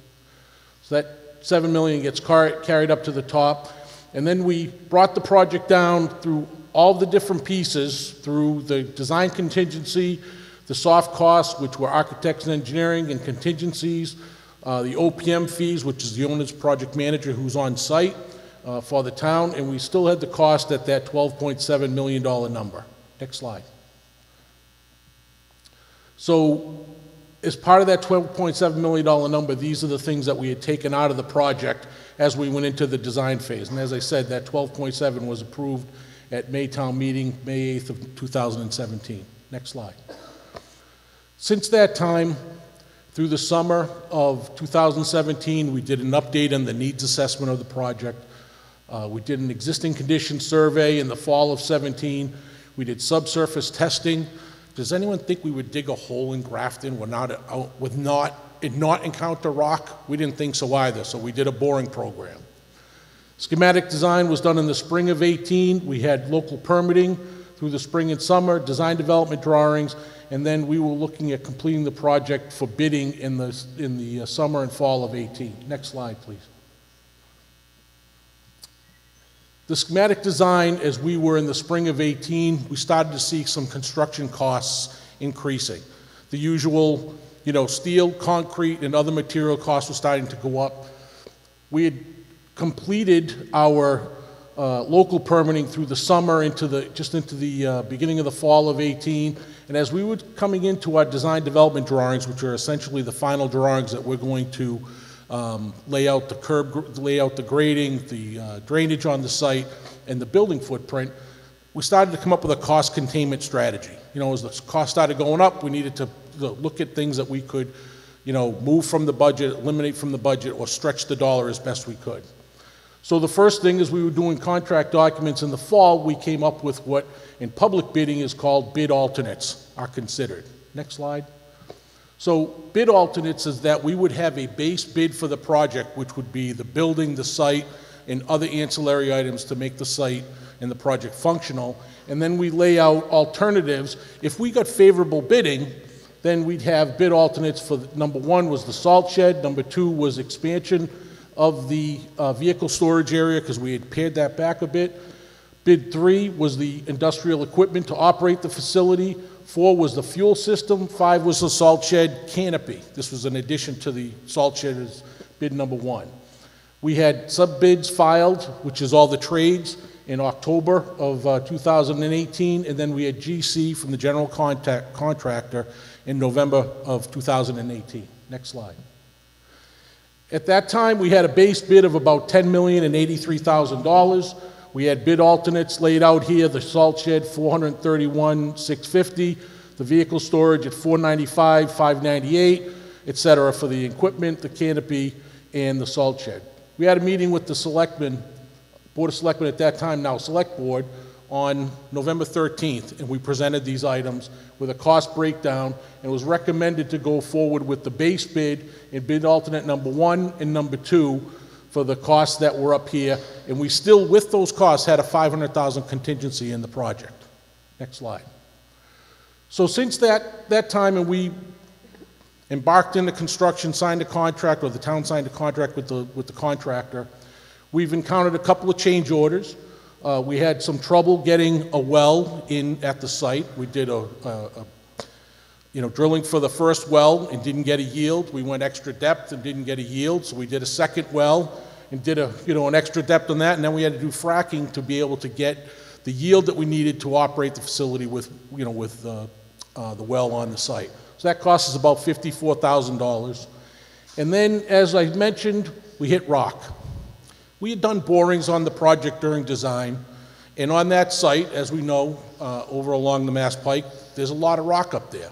So that $7 million gets carried up to the top. And then we brought the project down through all the different pieces, through the design contingency, the soft costs, which were architects and engineering and contingencies, the OPM fees, which is the owner's project manager who's on site, for the town, and we still had the cost at that $12.7 million number. Next slide. So as part of that $12.7 million number, these are the things that we had taken out of the project as we went into the design phase. And as I said, that 12.7 was approved at May town meeting, May 8th of 2017. Next slide. Since that time, through the summer of 2017, we did an update on the needs assessment of the project. We did an existing condition survey in the fall of 17. We did subsurface testing. Does anyone think we would dig a hole in Grafton with not encounter rock? We didn't think so either, so we did a boring program. Schematic design was done in the spring of 18. We had local permitting through the spring and summer, design development drawings, and then we were looking at completing the project for bidding in the summer and fall of 18. Next slide, please. The schematic design, as we were in the spring of 18, we started to see some construction costs increasing. The usual, steel, concrete, and other material costs were starting to go up. We had completed our local permitting through the summer into the beginning of the fall of 18, and as we were coming into our design development drawings, which are essentially the final drawings that we're going to lay out the curb, lay out the grading, the drainage on the site, and the building footprint, we started to come up with a cost containment strategy. As the cost started going up, we needed to look at things that we could, move from the budget, eliminate from the budget, or stretch the dollar as best we could. So the first thing is we were doing contract documents in the fall. We came up with what in public bidding is called bid alternates are considered. Next slide. So bid alternates is that we would have a base bid for the project, which would be the building, the site, and other ancillary items to make the site and the project functional. And then we lay out alternatives. If we got favorable bidding, then we'd have bid alternates for number one was the salt shed, number two was expansion of the vehicle storage area because we had pared that back a bit. Bid three was the industrial equipment to operate the facility. 4 was the fuel system. 5 was the salt shed canopy. This was an addition to the salt shed as bid number 1. We had sub-bids filed, which is all the trades, in October of 2018, and then we had GC from the general contractor in November of 2018. Next slide. At that time, we had a base bid of about $10,083,000. We had bid alternates laid out here, the salt shed, $431,650, the vehicle storage at $495,000, $598,000, et cetera, for the equipment, the canopy, and the salt shed. We had a meeting with the selectmen, Board of Selectmen at that time, now Select Board, on November 13th, and we presented these items with a cost breakdown, and it was recommended to go forward with the base bid and bid alternate number 1 and number 2 for the costs that were up here, and we still, with those costs, had a $500,000 contingency in the project. Next slide. So since that time, and we embarked into construction, signed a contract, or the town signed a contract with the contractor, we've encountered a couple of change orders. We had some trouble getting a well in at the site. We did drilling for the first well and didn't get a yield. We went extra depth and didn't get a yield, so we did a second well and did an extra depth on that, and then we had to do fracking to be able to get the yield that we needed to operate the facility with the well on the site. So that cost us about $54,000. And then, as I mentioned, we hit rock. We had done borings on the project during design, and on that site, as we know, over along the Mass Pike, there's a lot of rock up there.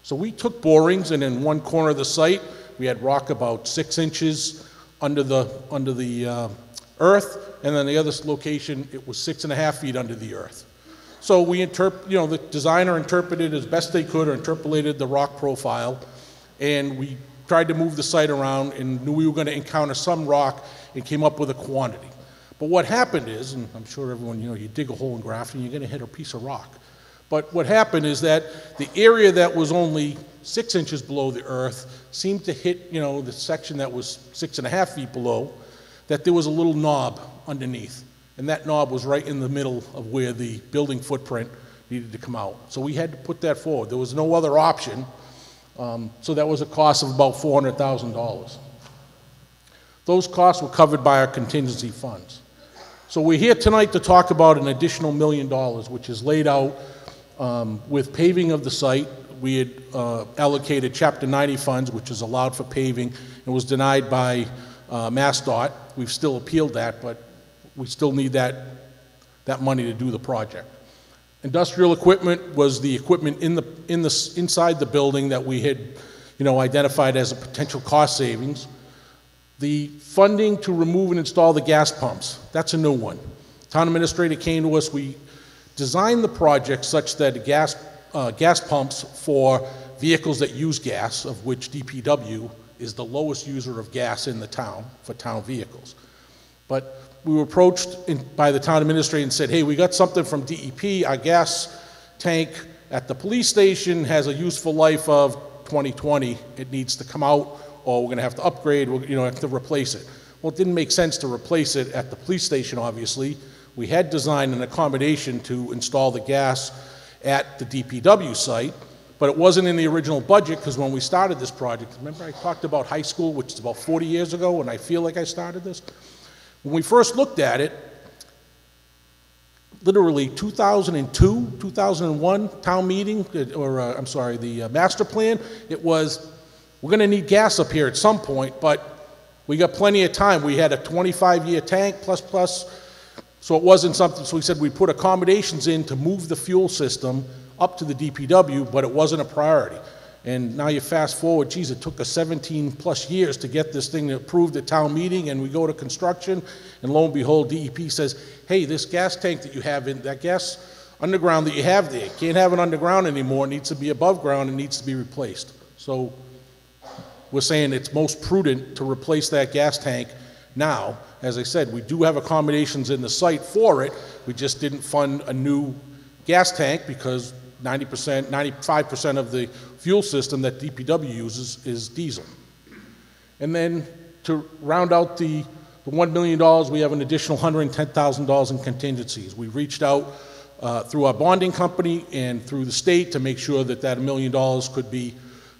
So we took borings, and in one corner of the site, we had rock about 6 inches under the earth, and then the other location, it was 6.5 feet under the earth. So we the designer interpreted as best they could, or interpolated the rock profile, and we tried to move the site around and knew we were going to encounter some rock and came up with a quantity. But what happened is, and I'm sure everyone, you dig a hole in Grafton, you're going to hit a piece of rock. But what happened is that the area that was only 6 inches below the earth seemed to hit, the section that was 6.5 feet below, that there was a little knob underneath. And that knob was right in the middle of where the building footprint needed to come out. So we had to put that forward. There was no other option. So that was a cost of about $400,000. Those costs were covered by our contingency funds. So we're here tonight to talk about an additional $1 million, which is laid out with paving of the site. We had allocated Chapter 90 funds, which is allowed for paving, and was denied by MassDOT. We've still appealed that, but we still need that money to do the project. Industrial equipment was the equipment inside the building that we had, identified as a potential cost savings. The funding to remove and install the gas pumps, that's a new one. Town administrator came to us. We designed the project such that the gas pumps for vehicles that use gas, of which DPW is the lowest user of gas in the town for town vehicles. But we were approached by the town administrator and said, hey, we got something from DEP. Our gas tank at the police station has a useful life of 2020. It needs to come out, or we're going to have to upgrade, have to replace it. Well, it didn't make sense to replace it at the police station, obviously. We had designed an accommodation to install the gas at the DPW site, but it wasn't in the original budget, because when we started this project, remember I talked about high school, which is about 40 years ago, and I feel like I started this? When we first looked at it, literally 2002, 2001 town meeting, the master plan, it was, we're going to need gas up here at some point, but we got plenty of time. We had a 25-year tank plus, so it wasn't something, so we said we put accommodations in to move the fuel system up to the DPW, but it wasn't a priority. And now you fast forward, geez, it took us 17 plus years to get this thing approved at town meeting, and we go to construction, and lo and behold, DEP says, hey, this gas tank that you have in, that gas underground that you have there, can't have it underground anymore, it needs to be above ground, it needs to be replaced. So we're saying it's most prudent to replace that gas tank now. As I said, we do have accommodations in the site for it, we just didn't fund a new gas tank because 90%, 95% of the fuel system that DPW uses is diesel. And then to round out the $1 million, we have an additional $110,000 in contingencies. We reached out through our bonding company and through the state to make sure that $1 million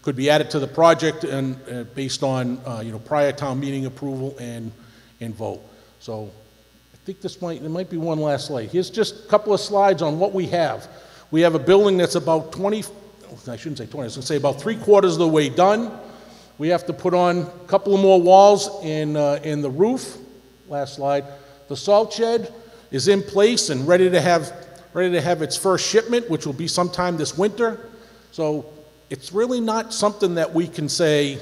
could be added to the project, and based on prior town meeting approval and vote. So I think there might be one last slide. Here's just a couple of slides on what we have. We have a building that's about 20, I shouldn't say 20, I was going to say about 3/4 of the way done. We have to put on a couple of more walls in the roof. Last slide. The salt shed is in place and ready to have its first shipment, which will be sometime this winter. So it's really not something that we can say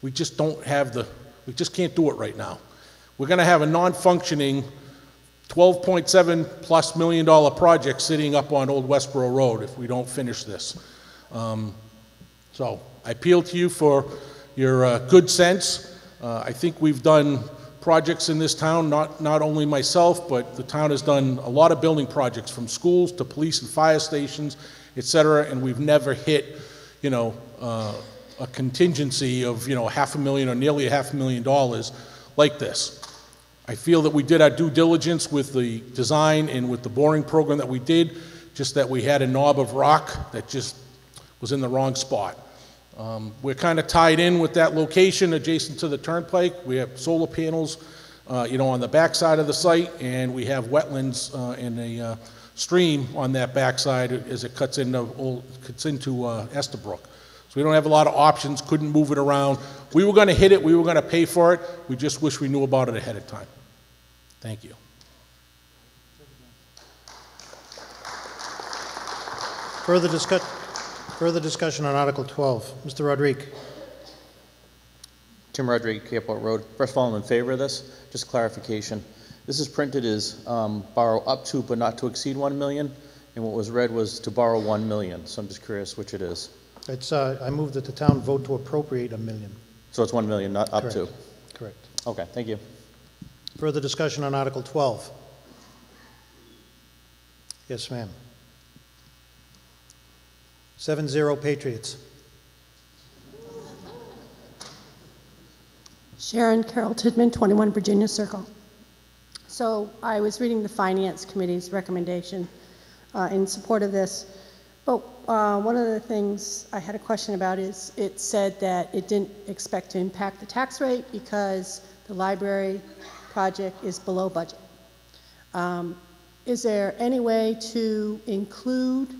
we just can't do it right now. We're going to have a non-functioning $12.7+ million project sitting up on Old Westboro Road if we don't finish this. So I appeal to you for your good sense. I think we've done projects in this town, not only myself, but the town has done a lot of building projects from schools to police and fire stations, et cetera, and we've never hit, a contingency of, $500,000 or nearly $500,000 like this. I feel that we did our due diligence with the design and with the boring program that we did, just that we had a knob of rock that just was in the wrong spot. We're kind of tied in with that location adjacent to the turnpike. We have solar panels, on the backside of the site, and we have wetlands and a stream on that backside as it cuts into Estabrook. So we don't have a lot of options, couldn't move it around. We were going to hit it, we were going to pay for it. We just wish we knew about it ahead of time. Thank you. Further discussion on Article 12. Mr. Rodriguez. Tim Rodriguez, Airport Road. First of all, I'm in favor of this. Just clarification. This is printed as borrow up to but not to exceed $1 million, and what was read was to borrow $1 million. So I'm just curious which it is. It's, I move that the town vote to appropriate $1 million. So it's $1 million, not up Correct. to? Correct. Okay, thank you. Further discussion on Article 12. Yes, ma'am. 7-0 Patriots. Sharon Carol Tidman, 21 Virginia Circle. So I was reading the Finance Committee's recommendation in support of this, but one of the things I had a question about is it said that it didn't expect to impact the tax rate because the library project is below budget. Is there any way to include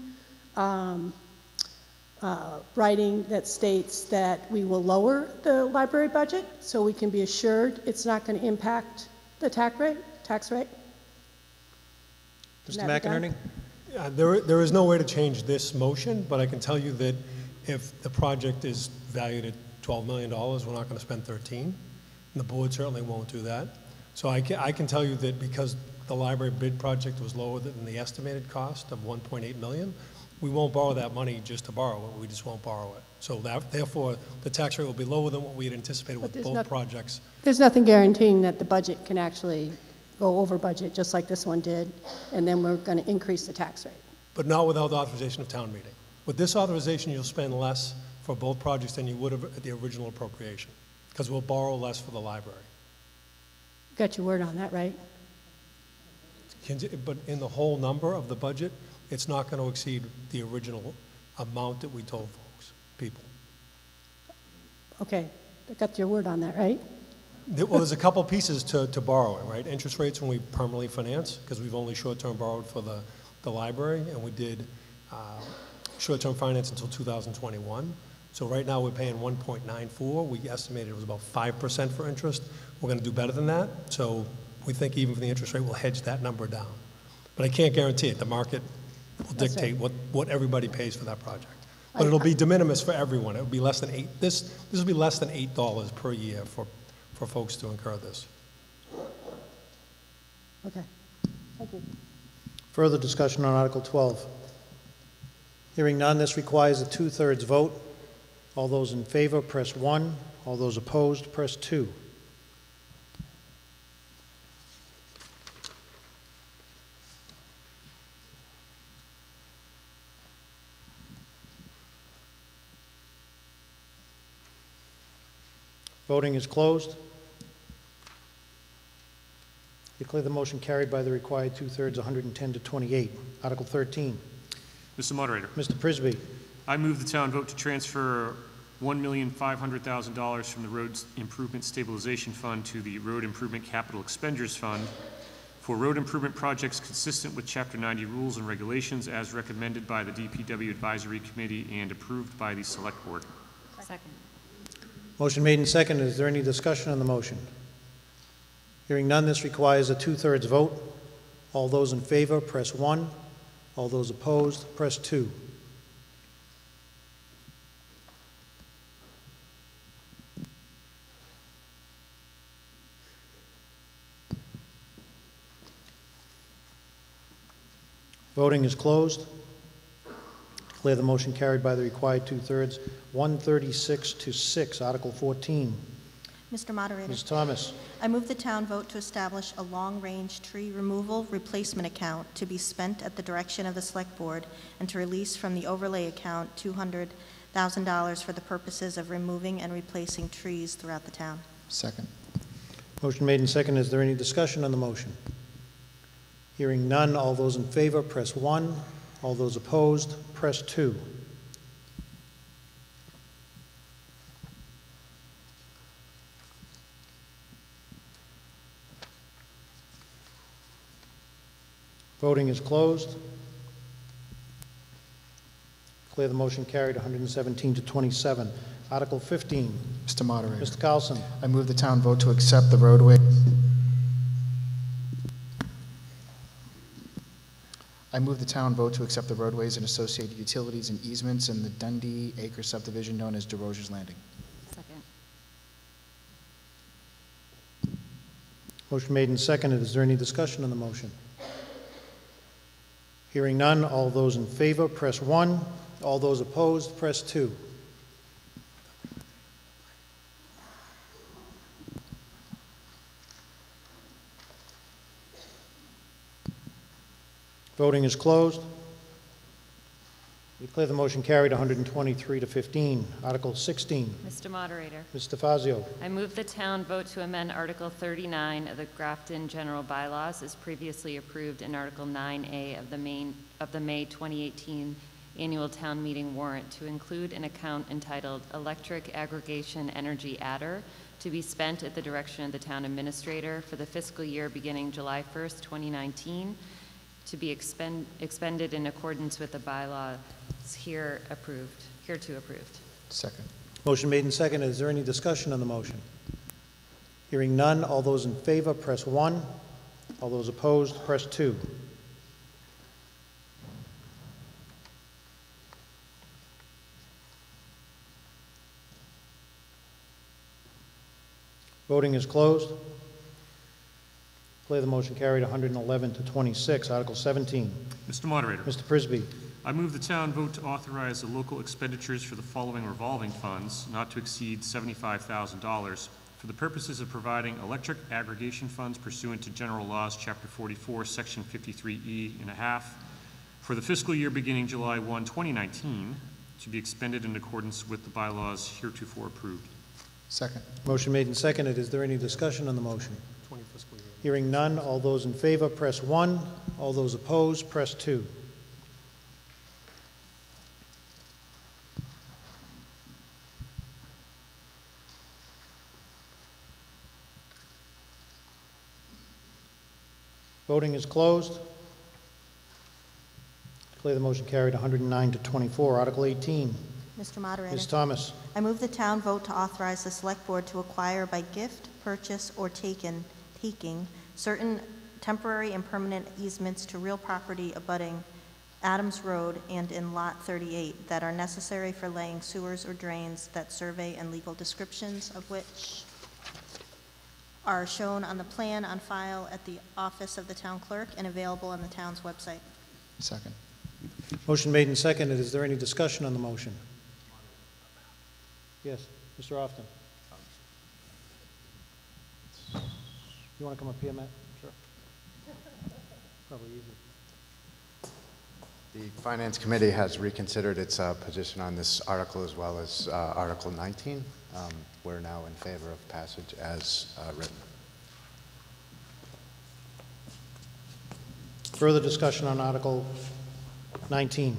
writing that states that we will lower the library budget so we can be assured it's not going to impact the tax rate? Mr. Can that be done? McInerney? There is no way to change this motion, but I can tell you that if the project is valued at $12 million, we're not going to spend 13. And the board certainly won't do that. So I can tell you that because the library bid project was lower than the estimated cost of $1.8 million, we won't borrow that money just to borrow it. We just won't borrow it. So therefore, the tax rate will be lower than what we had anticipated with both projects. There's nothing guaranteeing that the budget can actually go over budget, just like this one did, and then we're going to increase the tax rate. But not without the authorization of town meeting. With this authorization, you'll spend less for both projects than you would have at the original appropriation, because we'll borrow less for the library. Got your word on that, right? But in the whole number of the budget, it's not going to exceed the original amount that we told people. Okay, I got your word on that, right? Well, there's a couple pieces to borrow it, right? Interest rates when we permanently finance, because we've only short-term borrowed for the library, and we did short-term finance until 2021. So right now we're paying 1.94. We estimated it was about 5% for interest. We're going to do better than that. So we think even for the interest rate, we'll hedge that number down. But I can't guarantee it. The market will dictate what everybody pays for that project. But it'll be de minimis for everyone. It will be less than this will be less than $8 per year for folks to incur this. Okay, thank you. Further discussion on Article 12. Hearing none, this requires a 2/3 vote. All those in favor, press 1. All those opposed, press 2. Voting is closed. Declare the motion carried by the required 2/3, 110 to 28. Article 13. Mr. Moderator. Mr. Prisby. I move the town vote to transfer $1,500,000 from the Roads Improvement Stabilization Fund to the Road Improvement Capital Expenditures Fund for road improvement projects consistent with Chapter 90 rules and regulations as recommended by the DPW Advisory Committee and approved by the Select Board. Second. Motion made and seconded. Is there any discussion on the motion? Hearing none, this requires a 2/3 vote. All those in favor, press 1. All those opposed, press 2. Voting is closed. Declare the motion carried by the required 2/3, 136 to 6. Article 14. Mr. Moderator. Ms. Thomas. I move the town vote to establish a long-range tree removal replacement account to be spent at the direction of the Select Board and to release from the overlay account $200,000 for the purposes of removing and replacing trees throughout the town. Second. Motion made and seconded. Is there any discussion on the motion? Hearing none, all those in favor, press 1. All those opposed, press 2. Voting is closed. Declare the motion carried, 117 to 27. Article 15. Mr. Moderator. Mr. Carlson. I move the town vote to accept the roadway. I move the town vote to accept the roadways and associated utilities and easements in the Dundee Acre subdivision known as DeRocher's Landing. Second. Motion made and seconded. Is there any discussion on the motion? Hearing none, all those in favor, press 1. All those opposed, press 2. Voting is closed. Declare the motion carried, 123 to 15. Article 16. Mr. Moderator. Ms. DeFazio. I move the town vote to amend Article 39 of the Grafton General Bylaws as previously approved in Article 9A of the May 2018 Annual Town Meeting warrant to include an account entitled Electric Aggregation Energy Adder to be spent at the direction of the town administrator for the fiscal year beginning July 1st, 2019, to be expended in accordance with the bylaws hereto approved. Second. Motion made and seconded. Is there any discussion on the motion? Hearing none, all those in favor, press 1. All those opposed, press 2. Voting is closed. Declare the motion carried 111 to 26. Article 17. Mr. Moderator. Mr. Prisby. I move the town vote to authorize the local expenditures for the following revolving funds not to exceed $75,000 for the purposes of providing electric aggregation funds pursuant to General Laws, Chapter 44, Section 53E and a half, for the fiscal year beginning July 1, 2019, to be expended in accordance with the bylaws heretofore approved. Second. Motion made and seconded. Is there any discussion on the motion? Hearing none, all those in favor, press 1. All those opposed, press 2. Voting is closed. Declare the motion carried 109 to 24. Article 18. Mr. Moderator. Ms. Thomas. I move the town vote to authorize the select board to acquire by gift, purchase, or taking certain temporary and permanent easements to real property abutting Adams Road and in Lot 38 that are necessary for laying sewers or drains, that survey and legal descriptions of which are shown on the plan on file at the office of the town clerk and available on the town's website. Second. Motion made and seconded. Is there any discussion on the motion? Yes, Mr. Often. You want to come up here, Matt? Sure. Probably easy. The Finance Committee has reconsidered its position on this article as well as Article 19. We're now in favor of passage as written. Further discussion on Article 19.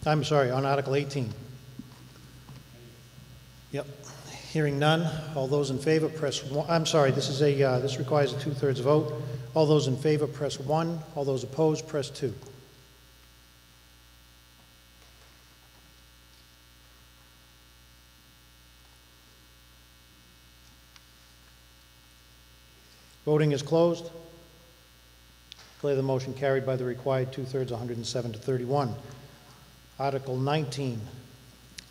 I'm sorry, on Article 18. Yep. Hearing none, all those in favor press 1. I'm sorry, this requires a 2/3 vote. All those in favor press 1. All those opposed press 2. Voting is closed. Declare the motion carried by the required 2/3, 107 to 31. Article 19.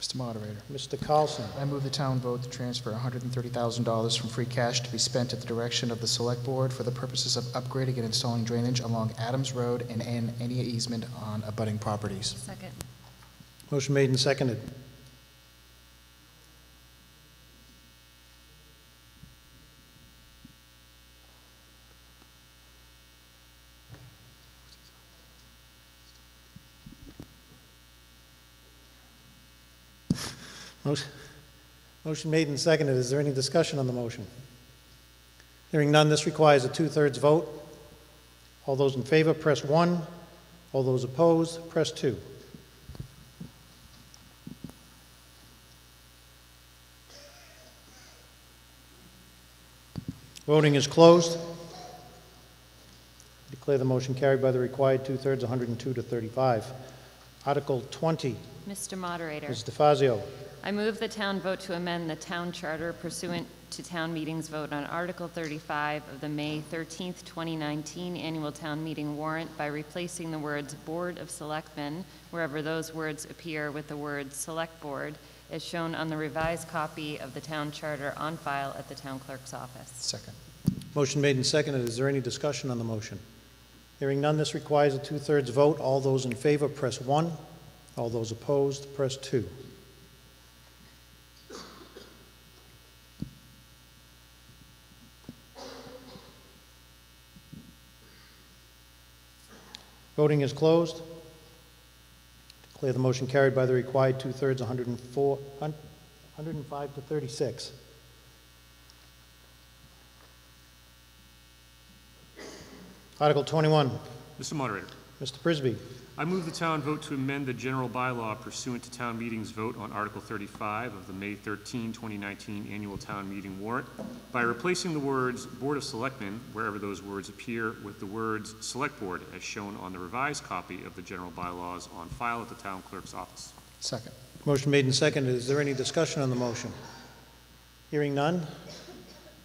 Mr. Moderator. Mr. Carlson. I move the town vote to transfer $130,000 from free cash to be spent at the direction of the Select Board for the purposes of upgrading and installing drainage along Adams Road and any easement on abutting properties. Second. Motion made and seconded. Motion made and seconded. Is there any discussion on the motion? Hearing none, this requires a 2/3 vote. All those in favor, press 1. All those opposed, press 2. Voting is closed. Declare the motion carried by the required 2/3, 102 to 35. Article 20. Mr. Moderator. Ms. DeFazio. I move the town vote to amend the town charter pursuant to town meeting's vote on Article 35 of the May 13th, 2019 annual town meeting warrant by replacing the words Board of Selectmen, wherever those words appear, with the words Select Board, as shown on the revised copy of the town charter on file at the town clerk's office. Second. Motion made and seconded. Is there any discussion on the motion? Hearing none, this requires a 2/3 vote. All those in favor, press 1. All those opposed, press 2. Voting is closed. Declare the motion carried by the required 2/3, 105 to 36. Article 21. Mr. Moderator. Mr. Prisby. I move the town vote to amend the general bylaw pursuant to town meeting's vote on Article 35 of the May 13, 2019 annual town meeting warrant by replacing the words Board of Selectmen, wherever those words appear, with the words Select Board as shown on the revised copy of the general bylaws on file at the town clerk's office. Second. Motion made and seconded. Is there any discussion on the motion? Hearing none.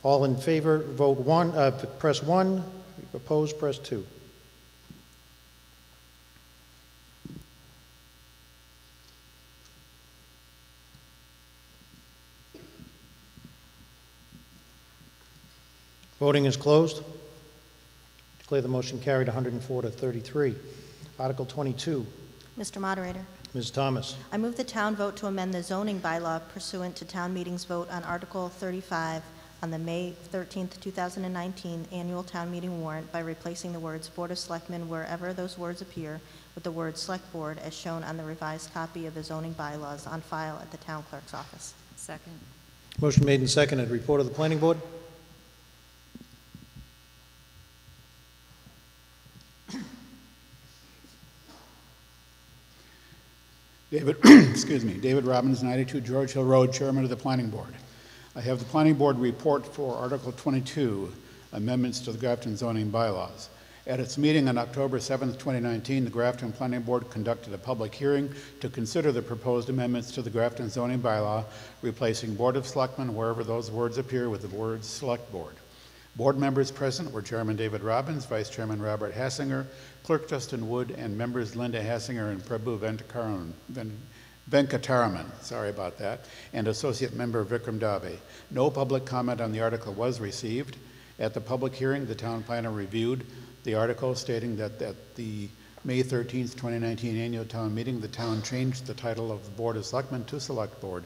All in favor, vote one, press 1. Opposed, press 2. Voting is closed. Declare the motion carried 104 to 33. Article 22. Mr. Moderator, Ms. Thomas. I move the town vote to amend the zoning bylaw pursuant to town meeting's vote on Article 35 on the May 13th, 2019 annual town meeting warrant by replacing the words Board of Selectmen wherever those words appear with the word Select Board as shown on the revised copy of the zoning bylaws on file at the town clerk's office. Second. Motion made and seconded. Report of the planning board. David, excuse me, David Robbins, 92 George Hill Road, Chairman of the Planning Board. I have the Planning Board report for Article 22, amendments to the Grafton zoning bylaws. At its meeting on October 7, 2019, the Grafton Planning Board conducted a public hearing to consider the proposed amendments to the Grafton zoning bylaw, replacing Board of Selectmen wherever those words appear with the words Select Board. Board members present were Chairman David Robbins, Vice Chairman Robert Hassinger, Clerk Justin Wood, and members Linda Hassinger and Prabhu Venkataraman, sorry about that, and Associate Member Vikram Dave. No public comment on the article was received. At the public hearing, the town planner reviewed the article, stating that at the May 13th, 2019 annual town meeting, the town changed the title of the Board of Selectmen to Select Board.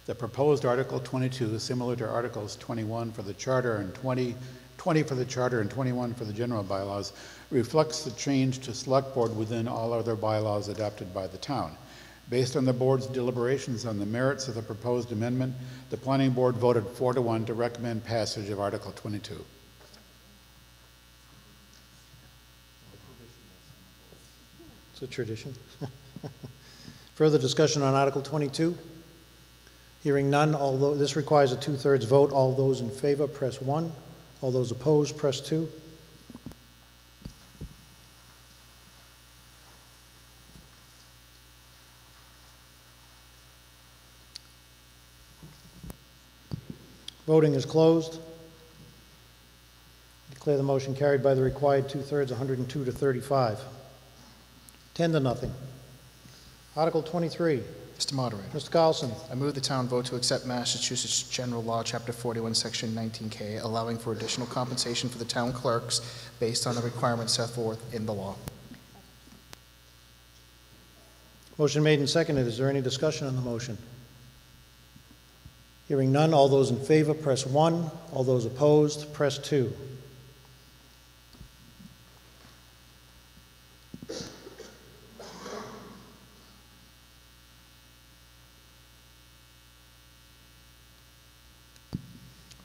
The proposed Article 22, similar to Articles 21 for the Charter and 20 for the Charter and 21 for the general bylaws, reflects the change to Select Board within all other bylaws adopted by the town. Based on the board's deliberations on the merits of the proposed amendment, the Planning Board voted 4-1 to recommend passage of Article 22. It's a tradition. Further discussion on Article 22? Hearing none, although this requires a 2/3 vote. All those in favor, press 1. All those opposed, press 2. Voting is closed. Declare the motion carried by the required 2/3, 102 to 35. 10 to nothing. Article 23. Mr. Moderator. Mr. Carlson. I move the town vote to accept Massachusetts General Law, Chapter 41, Section 19K, allowing for additional compensation for the town clerks based on the requirements set forth in the law. Motion made and seconded. Is there any discussion on the motion? Hearing none, all those in favor, press 1. All those opposed, press 2.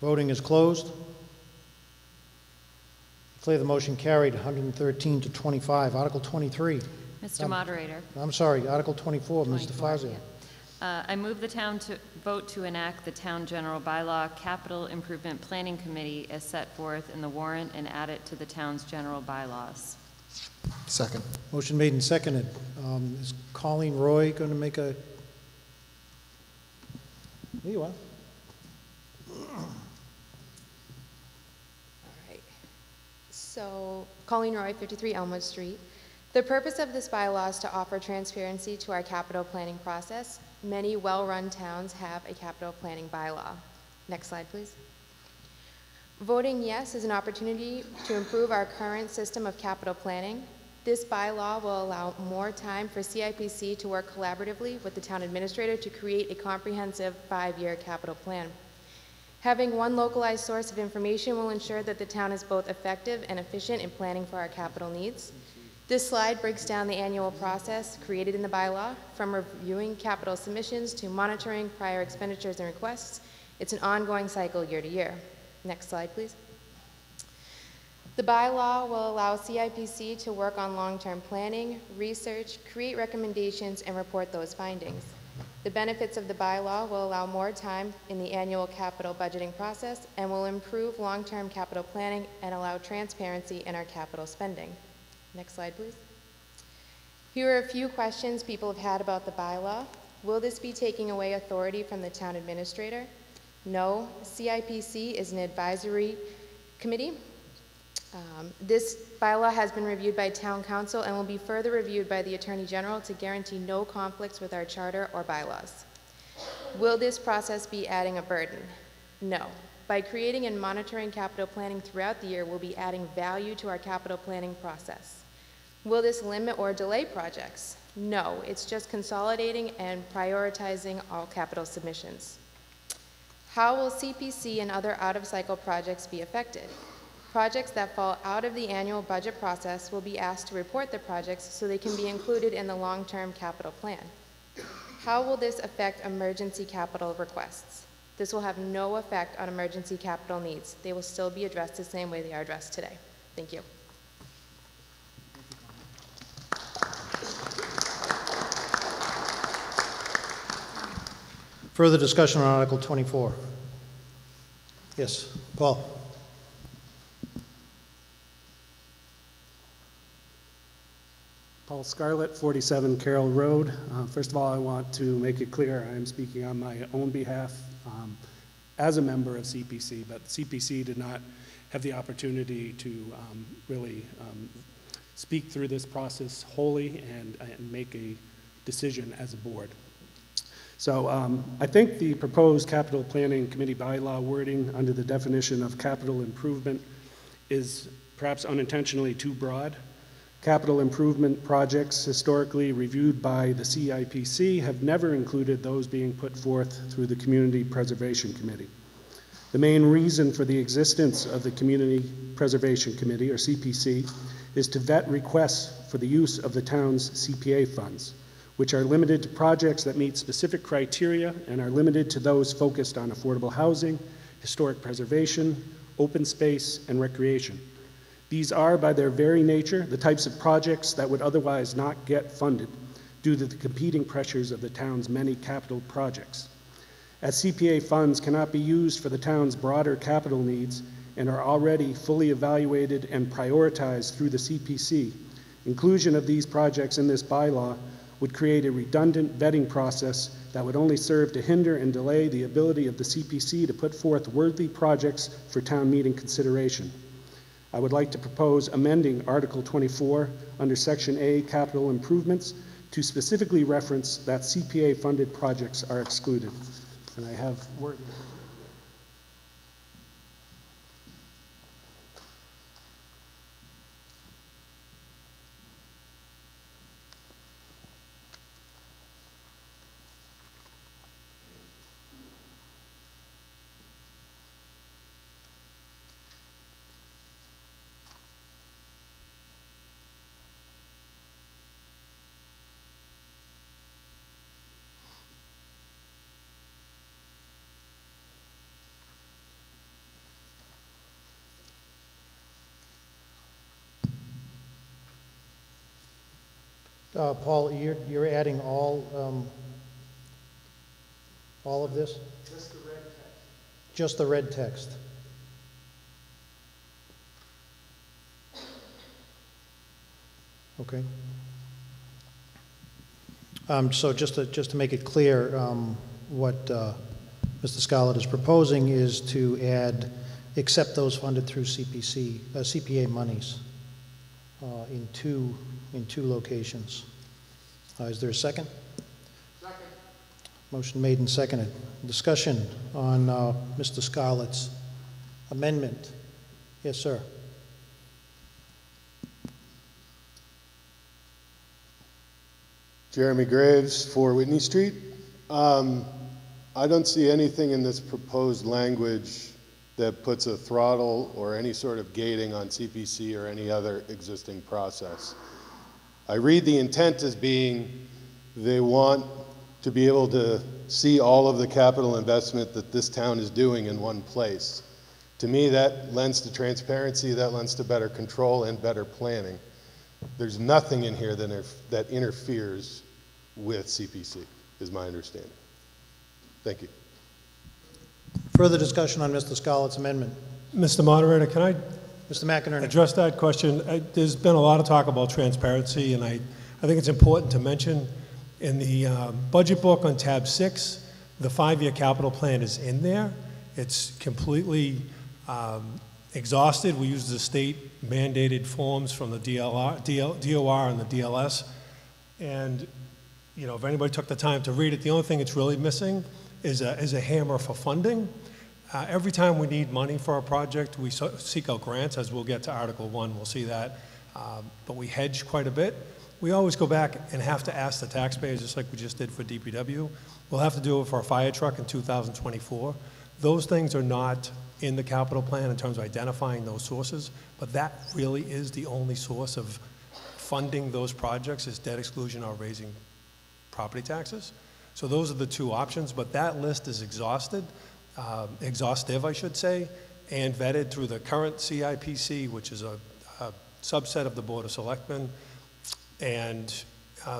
Voting is closed. Declare the motion carried, 113 to 25. Article 23. Mr. Moderator. I'm sorry, Article 24, Ms. 24, DeFazio. yeah. I move the town to vote to enact the town general bylaw capital improvement planning committee as set forth in the warrant and add it to the town's general bylaws. Second. Motion made and seconded. Is Colleen Roy going to make a... There you are. So, Colleen Roy, 53 Elmwood Street. The purpose of this bylaw is to offer transparency to our capital planning process. Many well-run towns have a capital planning bylaw. Next slide, please. Voting yes is an opportunity to improve our current system of capital planning. This bylaw will allow more time for CIPC to work collaboratively with the town administrator to create a comprehensive 5-year capital plan. Having one localized source of information will ensure that the town is both effective and efficient in planning for our capital needs. This slide breaks down the annual process created in the bylaw, from reviewing capital submissions to monitoring prior expenditures and requests. It's an ongoing cycle year to year. Next slide, please. The bylaw will allow CIPC to work on long-term planning, research, create recommendations, and report those findings. The benefits of the bylaw will allow more time in the annual capital budgeting process and will improve long-term capital planning and allow transparency in our capital spending. Next slide, please. Here are a few questions people have had about the bylaw. Will this be taking away authority from the town administrator? No. CIPC is an advisory committee. This bylaw has been reviewed by town council and will be further reviewed by the Attorney General to guarantee no conflicts with our charter or bylaws. Will this process be adding a burden? No. By creating and monitoring capital planning throughout the year, we'll be adding value to our capital planning process. Will this limit or delay projects? No. It's just consolidating and prioritizing all capital submissions. How will CPC and other out-of-cycle projects be affected? Projects that fall out of the annual budget process will be asked to report the projects so they can be included in the long-term capital plan. How will this affect emergency capital requests? This will have no effect on emergency capital needs. They will still be addressed the same way they are addressed today. Thank you. Further discussion on Article 24? Yes, Paul. Paul Scarlett, 47 Carroll Road. First of all, I want to make it clear I am speaking on my own behalf as a member of CPC, but CPC did not have the opportunity to really speak through this process wholly and make a decision as a board. So I think the proposed capital planning committee bylaw wording under the definition of capital improvement is perhaps unintentionally too broad. Capital improvement projects historically reviewed by the CIPC have never included those being put forth through the Community Preservation Committee. The main reason for the existence of the Community Preservation Committee, or CPC, is to vet requests for the use of the town's CPA funds, which are limited to projects that meet specific criteria and are limited to those focused on affordable housing, historic preservation, open space, and recreation. These are, by their very nature, the types of projects that would otherwise not get funded due to the competing pressures of the town's many capital projects. As CPA funds cannot be used for the town's broader capital needs and are already fully evaluated and prioritized through the CPC, inclusion of these projects in this bylaw would create a redundant vetting process that would only serve to hinder and delay the ability of the CPC to put forth worthy projects for town meeting consideration. I would like to propose amending Article 24 under Section A, Capital Improvements, to specifically reference that CPA-funded projects are excluded. And I have word. Paul, you're adding all of this? Just the red text. Just the red text. Okay. So just to make it clear, what Mr. Scarlett is proposing is to add, except those funded through CPA monies in two locations. Is there a second? Second. Motion made and seconded. Discussion on Mr. Scarlett's amendment. Yes, sir. Jeremy Graves, 4 Whitney Street. I don't see anything in this proposed language that puts a throttle or any sort of gating on CPC or any other existing process. I read the intent as being they want to be able to see all of the capital investment that this town is doing in one place. To me, that lends to transparency, that lends to better control and better planning. There's nothing in here that interferes with CPC, is my understanding. Thank you. Further discussion on Mr. Scarlett's amendment? Mr. Moderator, can I Mr. McInerney. address that question? There's been a lot of talk about transparency, and I think it's important to mention in the budget book on tab 6, the 5-year capital plan is in there. It's completely exhausted. We use the state mandated forms from the DOR and the DLS. And, you know, if anybody took the time to read it, the only thing it's really missing is a hammer for funding. Every time we need money for a project, we seek out grants, as we'll get to Article 1, we'll see that. But we hedge quite a bit. We always go back and have to ask the taxpayers, just like we just did for DPW. We'll have to do it for a fire truck in 2024. Those things are not in the capital plan in terms of identifying those sources, but that really is the only source of funding those projects, is debt exclusion or raising property taxes. So those are the two options, but that list is exhaustive, I should say, and vetted through the current CIPC, which is a subset of the Board of Selectmen. And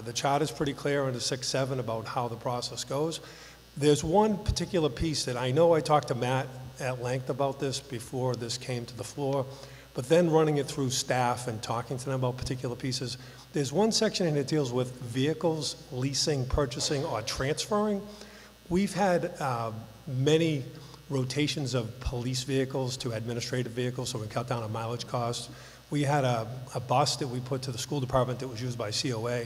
the charter's pretty clear under 6.7 about how the process goes. There's one particular piece that I know I talked to Matt at length about this before this came to the floor, but then running it through staff and talking to them about particular pieces, there's one section in it that deals with vehicles, leasing, purchasing, or transferring. We've had many rotations of police vehicles to administrative vehicles, so we cut down on mileage costs. We had a bus that we put to the school department that was used by COA.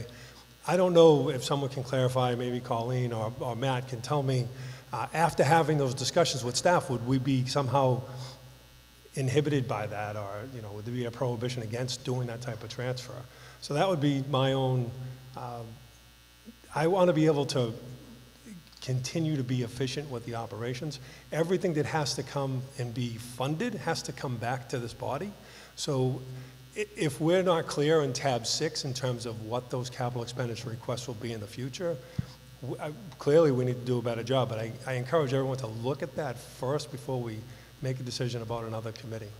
I don't know if someone can clarify, maybe Colleen or Matt can tell me, after having those discussions with staff, would we be somehow inhibited by that, or, you know, would there be a prohibition against doing that type of transfer? So that would be my own, I want to be able to continue to be efficient with the operations. Everything that has to come and be funded has to come back to this body. So if we're not clear in tab 6 in terms of what those capital expenditure requests will be in the future, clearly we need to do a better job, but I encourage everyone to look at that first before we make a decision about another committee.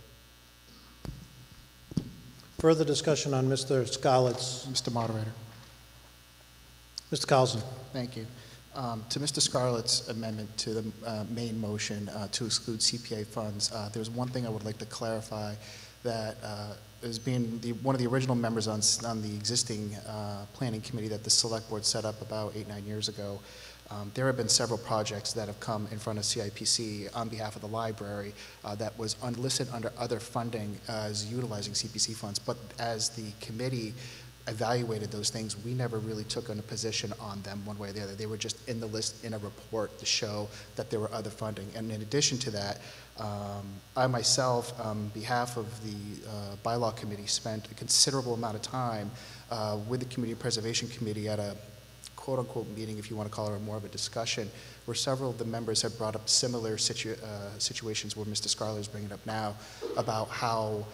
Further discussion on Mr. Scarlett's? Mr. Moderator. Mr. Carlson. Thank you. To Mr. Scarlett's amendment to the main motion to exclude CPA funds, there's one thing I would like to clarify, that as being one of the original members on the existing planning committee that the select board set up about 8-9 years ago, there have been several projects that have come in front of CIPC on behalf of the library that was listed under other funding as utilizing CPC funds, but as the committee evaluated those things, we never really took a position on them one way or the other. They were just in the list in a report to show that there were other funding. And in addition to that, I myself, on behalf of the bylaw committee, spent a considerable amount of time with the Community Preservation Committee at a quote-unquote meeting, if you want to call it, or more of a discussion, where several of the members have brought up similar situations where Mr. Scarlett is bringing up now about how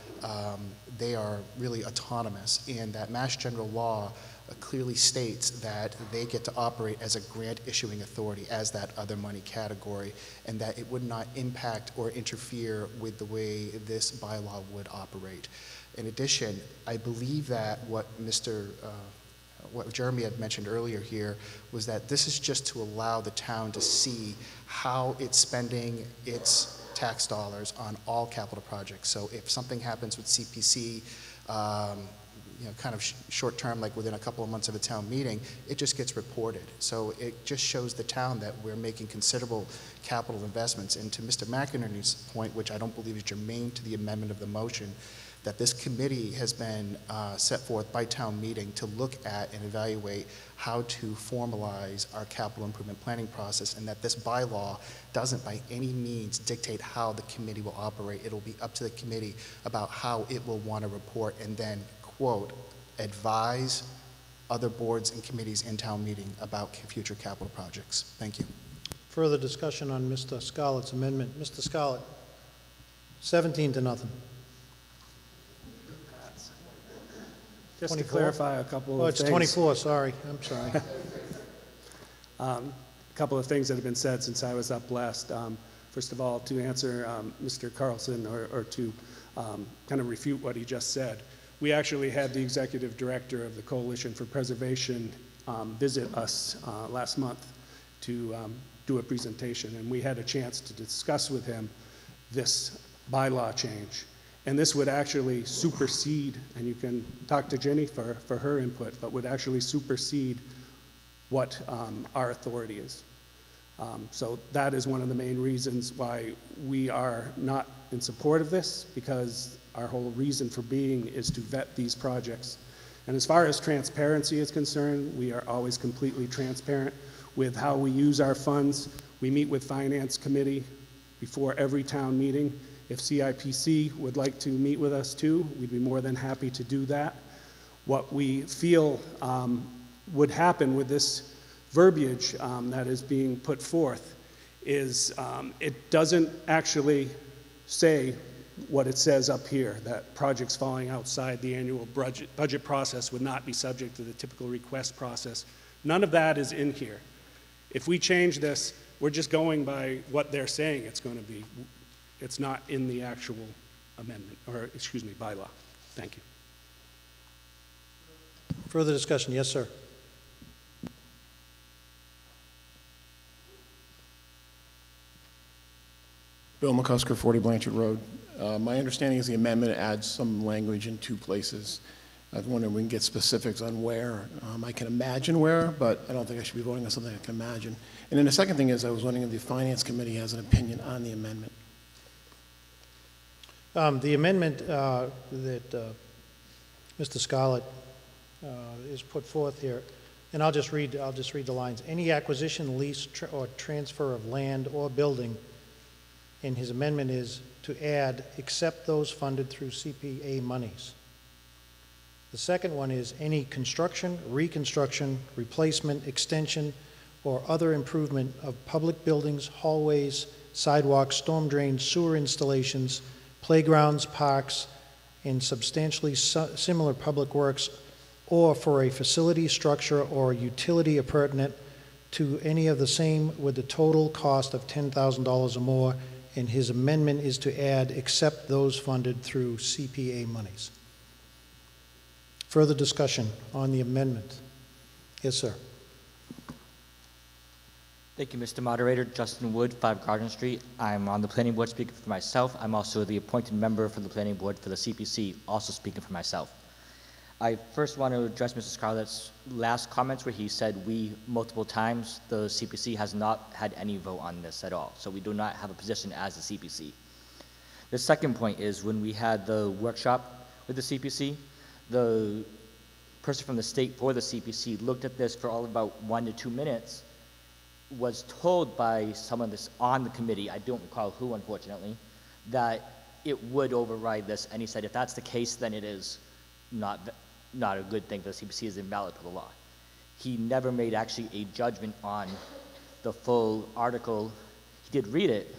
they are really autonomous, and that Mass General Law clearly states that they get to operate as a grant issuing authority as that other money category, and that it would not impact or interfere with the way this bylaw would operate. In addition, I believe that what Jeremy had mentioned earlier here was that this is just to allow the town to see how it's spending its tax dollars on all capital projects. So if something happens with CPC, kind of short term, like within a couple of months of a town meeting, it just gets reported. So it just shows the town that we're making considerable capital investments. And to Mr. McInerney's point, which I don't believe is germane to the amendment of the motion, that this committee has been set forth by town meeting to look at and evaluate how to formalize our capital improvement planning process, and that this bylaw doesn't by any means dictate how the committee will operate. It'll be up to the committee about how it will want to report and then, quote, advise other boards and committees in town meeting about future capital projects. Thank you. Further discussion on Mr. Scarlett's amendment. Mr. Scarlett, 17-0. Just 24? to clarify a couple of things. Oh, it's 24, sorry. I'm sorry. A couple of things that have been said since I was up last. First of all, to answer Mr. Carlson, or to kind of refute what he just said, we actually had the executive director of the Coalition for Preservation visit us last month to do a presentation, and we had a chance to discuss with him this bylaw change. And this would actually supersede, and you can talk to Jenny for her input, but would actually supersede what our authority is. So that is one of the main reasons why we are not in support of this, because our whole reason for being is to vet these projects. And as far as transparency is concerned, we are always completely transparent with how we use our funds. We meet with Finance Committee before every town meeting. If CIPC would like to meet with us too, we'd be more than happy to do that. What we feel would happen with this verbiage that is being put forth is it doesn't actually say what it says up here, that projects falling outside the annual budget process would not be subject to the typical request process. None of that is in here. If we change this, we're just going by what they're saying it's going to be. It's not in the actual amendment, or excuse me, bylaw. Thank you. Further discussion? Yes, sir. Bill McCusker, 40 Blanchard Road. My understanding is the amendment adds some language in two places. I was wondering if we can get specifics on where. I can imagine where, but I don't think I should be voting on something I can imagine. And then the second thing is I was wondering if the Finance Committee has an opinion on the amendment. The amendment that Mr. Scarlett is put forth here, and I'll just read the lines. Any acquisition, lease, or transfer of land or building, and his amendment is to add, except those funded through CPA monies. The second one is any construction, reconstruction, replacement, extension, or other improvement of public buildings, hallways, sidewalks, storm drains, sewer installations, playgrounds, parks, and substantially similar public works, or for a facility, structure, or utility appurtenant to any of the same with the total cost of $10,000 or more, and his amendment is to add, except those funded through CPA monies. Further discussion on the amendment? Yes, sir. Thank you, Mr. Moderator. Justin Wood, 5 Garden Street. I'm on the planning board speaking for myself. I'm also the appointed member for the planning board for the CPC, also speaking for myself. I first want to address Mr. Scarlett's last comments where he said we multiple times. The CPC has not had any vote on this at all, so we do not have a position as the CPC. The second point is when we had the workshop with the CPC, the person from the state for the CPC looked at this for all about 1 to 2 minutes, was told by someone that's on the committee, I don't recall who unfortunately, that it would override this, and he said if that's the case then it is not a good thing for the CPC, is invalid for the law. He never made actually a judgment on the full article. He did read it,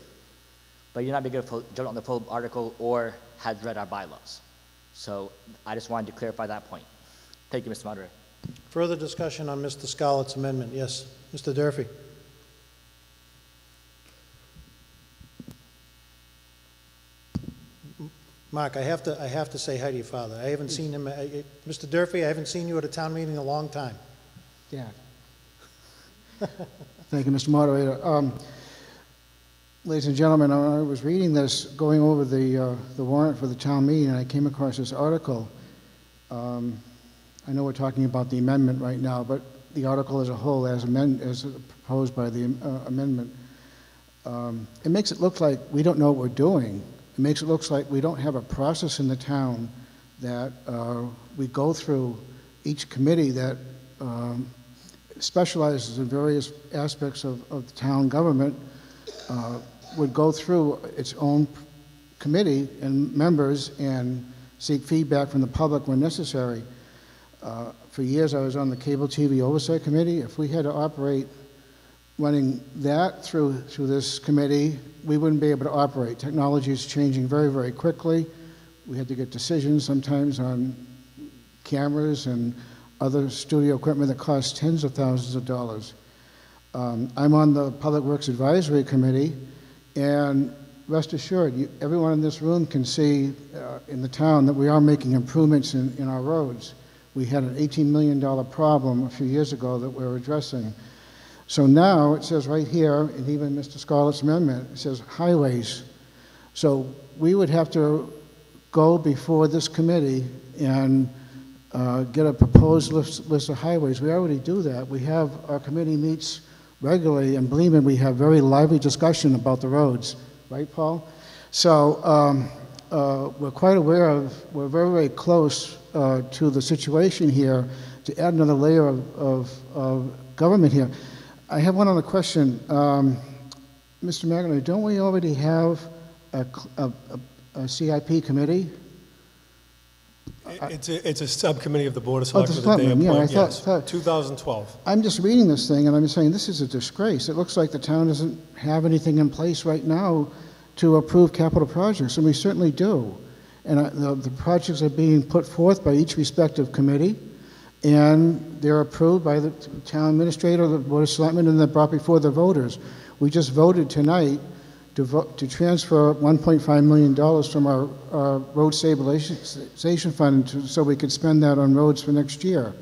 but you're not making a judgment on the full article or has read our bylaws. So I just wanted to clarify that point. Thank you, Mr. Moderator. Further discussion on Mr. Scarlett's amendment? Yes, Mr. Durfee. Mark, I have to say hi to your father. I haven't seen him, Mr. Durfee, I haven't seen you at a town meeting in a long time. Yeah. Thank you, Mr. Moderator. Ladies and gentlemen, I was reading this, going over the warrant for the town meeting, and I came across this article. I know we're talking about the amendment right now, but the article as a whole, as proposed by the amendment, it makes it look like we don't know what we're doing. It makes it look like we don't have a process in the town that we go through each committee that specializes in various aspects of the town government would go through its own committee and members and seek feedback from the public when necessary. For years I was on the Cable TV Oversight Committee. If we had to operate running that through this committee, we wouldn't be able to operate. Technology is changing very, very quickly. We had to get decisions sometimes on cameras and other studio equipment that costs tens of thousands of dollars. I'm on the Public Works Advisory Committee, And rest assured, everyone in this room can see in the town that we are making improvements in our roads. We had an $18 million problem a few years ago that we're addressing. So now it says right here, and even Mr. Scarlett's amendment, it says highways. So we would have to go before this committee and get a proposed list of highways. We already do that. Our committee meets regularly, and believe me, we have very lively discussion about the roads. Right, Paul? So we're quite aware we're very, very close to the situation here to add another layer of government here. I have one other question. Mr. McInerney, don't we already have a CIP committee? It's a subcommittee of the Board of Selectmen that they Selectmen, yeah, appoint, I yes, thought- 2012. I'm just reading this thing, and I'm saying this is a disgrace. It looks like the town doesn't have anything in place right now to approve capital projects, and we certainly do. And the projects are being put forth by each respective committee, and they're approved by the town administrator, the Board of Selectmen, and they're brought before the voters. We just voted tonight to transfer $1.5 million from our road stabilization fund so we could spend that on roads for next year.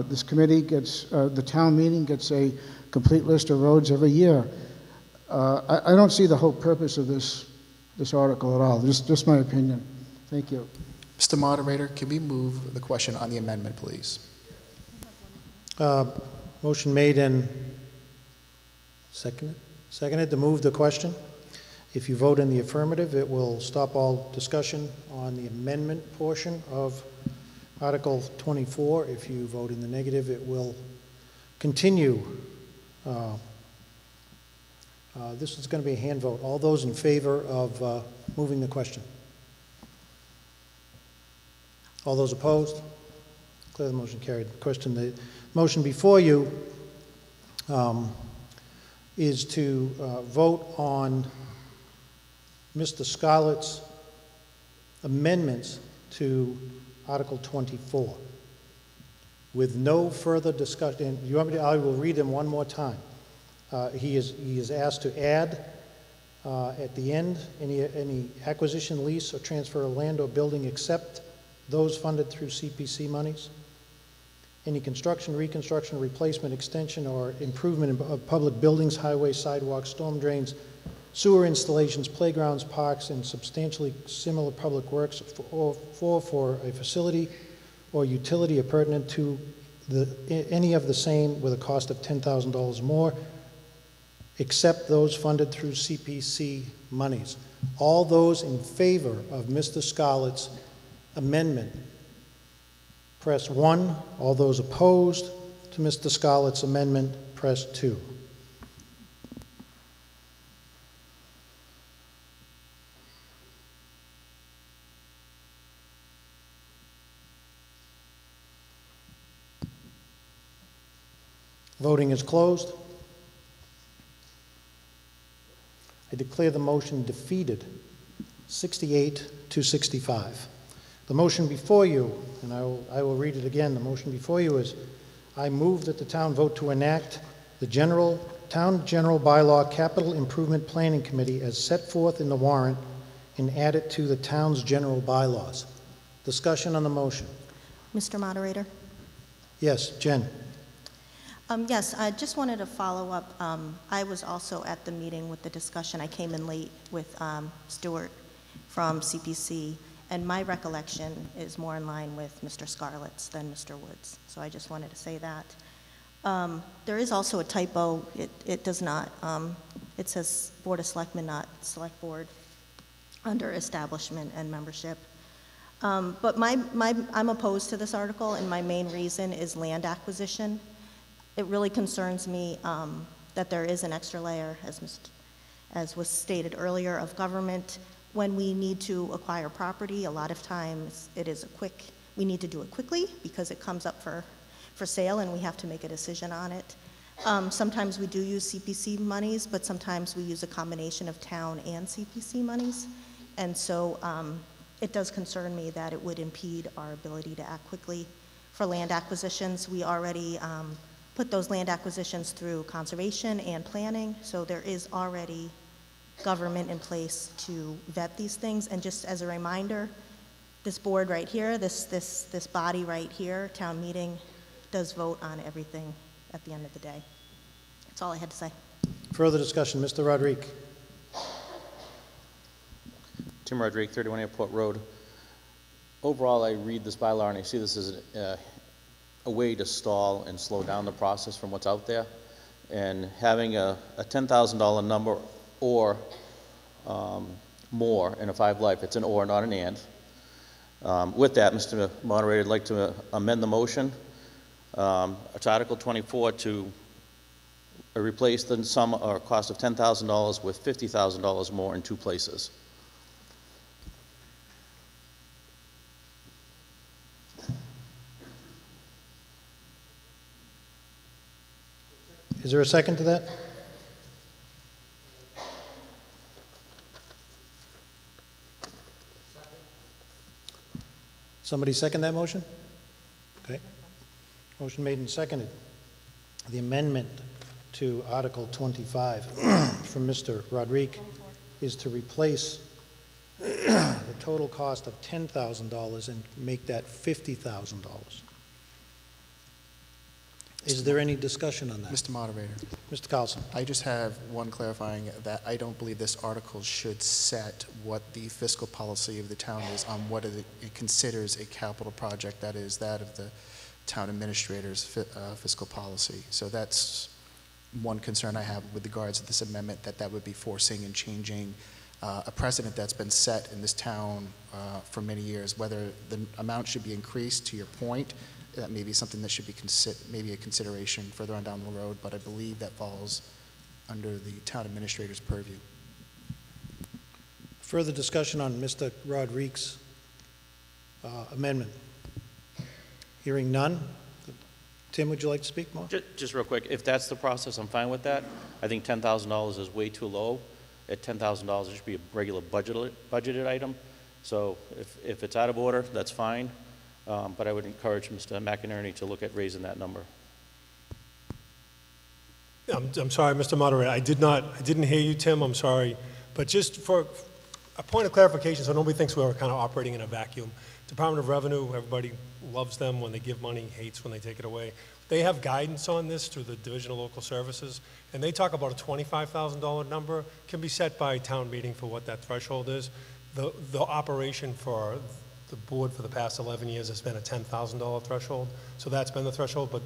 This committee gets, the town meeting gets a complete list of roads every year. I don't see the whole purpose of this article at all. Just my opinion. Thank you. Mr. Moderator, can we move the question on the amendment, please? Motion made and seconded to move the question. If you vote in the affirmative, it will stop all discussion on the amendment portion of Article 24. If you vote in the negative, it will continue. This is going to be a hand vote. All those in favor of moving the question? All those opposed? Declare the motion carried. The motion before you is to vote on Mr. Scarlett's amendments to Article 24 with no further discussion. And you want me to? I will read them one more time. He is asked to add at the end any acquisition, lease, or transfer of land or building except those funded through CPC monies. Any construction, reconstruction, replacement, extension, or improvement of public buildings, highways, sidewalks, storm drains, sewer installations, playgrounds, parks, and substantially similar public works for a facility or utility appurtenant to any of the same with a cost of $10,000 more, except those funded through CPC monies. All those in favor of Mr. Scarlett's amendment, press 1. All those opposed to Mr. Scarlett's amendment, press 2. Voting is closed. I declare the motion defeated, 68 to 65. The motion before you, and I will read it again, the motion before you is, I move that the town vote to enact the Town General Bylaw Capital Improvement Planning Committee as set forth in the warrant and add it to the town's general bylaws. Discussion on the motion. Mr. Moderator? Yes, Jen. Yes, I just wanted to follow up. I was also at the meeting with the discussion. I came in late with Stuart from CPC, and my recollection is more in line with Mr. Scarlett's than Mr. Wood's. So I just wanted to say that. There is also a typo. It does not. It says Board of Selectmen, not Select Board, under establishment and membership. But I'm opposed to this article, and my main reason is land acquisition. It really concerns me that there is an extra layer, as was stated earlier, of government. When we need to acquire property, a lot of times we need to do it quickly because it comes up for sale and we have to make a decision on it. Sometimes we do use CPC monies, but sometimes we use a combination of town and CPC monies. And so it does concern me that it would impede our ability to act quickly for land acquisitions. We already put those land acquisitions through conservation and planning, so there is already government in place to vet these things. And just as a reminder, this board right here, this body right here, town meeting, does vote on everything at the end of the day. That's all I had to say. Further discussion, Mr. Rodrigue. Tim Rodrigue, 31 Airport Road. Overall, I read this bylaw and I see this as a way to stall and slow down the process from what's out there. And having a $10,000 number or more in a 5 life, it's an or, not an and. With that, Mr. Moderator, I'd like to amend the motion. It's Article 24 to replace the sum or cost of $10,000 with $50,000 more in 2 places. Is there a second to that? Somebody second that motion? Okay. Motion made and seconded. The amendment to Article 25 from Mr. Rodrigue is to replace the total cost of $10,000 and make that $50,000. Is there any discussion on that? Mr. Moderator. Mr. Carlson. I just have one clarifying that I don't believe this article should set what the fiscal policy of the town is on what it considers a capital project, that is that of the town administrator's fiscal policy. So that's one concern I have with regards to this amendment, that would be forcing and changing a precedent that's been set in this town for many years. Whether the amount should be increased, to your point, that may be something that should be maybe a consideration further on down the road, but I believe that falls under the town administrator's purview. Further discussion on Mr. Rodrigue's amendment? Hearing none. Tim, would you like to speak more? Just real quick, if that's the process, I'm fine with that. I think $10,000 is way too low. At $10,000, it should be a regular budgeted item. So if it's out of order, that's fine. But I would encourage Mr. McInerney to look at raising that number. I'm sorry, Mr. Moderator, I didn't hear you, Tim, I'm sorry. But just for a point of clarification, so nobody thinks we're kind of operating in a vacuum. Department of Revenue, everybody loves them when they give money, hates when they take it away. They have guidance on this through the Division of Local Services, and they talk about a $25,000 number can be set by town meeting for what that threshold is. The operation for the board for the past 11 years has been a $10,000 threshold, so that's been the threshold. But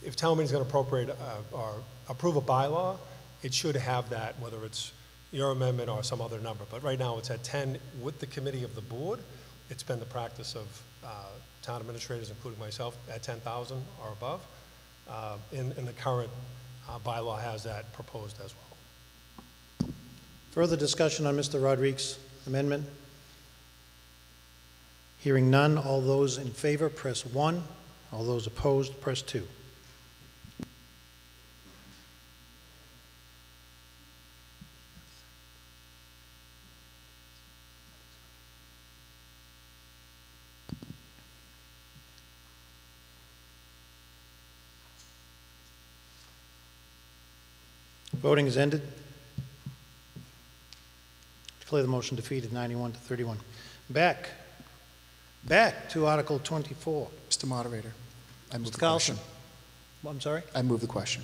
if town meeting is going to appropriate or approve a bylaw, it should have that, whether it's your amendment or some other number. But right now it's at 10 with the committee of the board. It's been the practice of town administrators, including myself, at 10,000 or above. In the current bylaw has that proposed as well. Further discussion on Mr. Rodrigue's amendment? Hearing none, all those in favor, press 1. All those opposed, press 2. Voting is ended. Declare the motion defeated, 91 to 31. Back to Article 24. Mr. Moderator, I move Mr. the Carlson. question. I'm sorry? I move the question.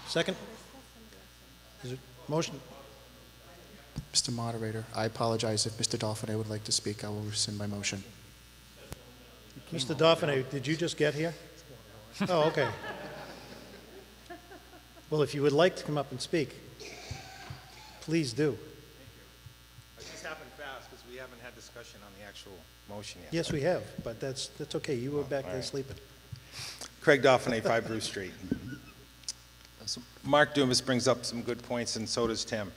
Second? Is it motion? Mr. Moderator, I apologize. If Mr. Dauphiné would like to speak, I will rescind my motion. Mr. Dauphiné, did you just get here? Oh, okay. Well, if you would like to come up and speak, please do. It just happened fast because we haven't had discussion on the actual motion yet. Yes, we have, but that's okay. You were back there sleeping. Craig Dauphiné, 5 Bruce Street. So Mark Dumas brings up some good points, and so does Tim.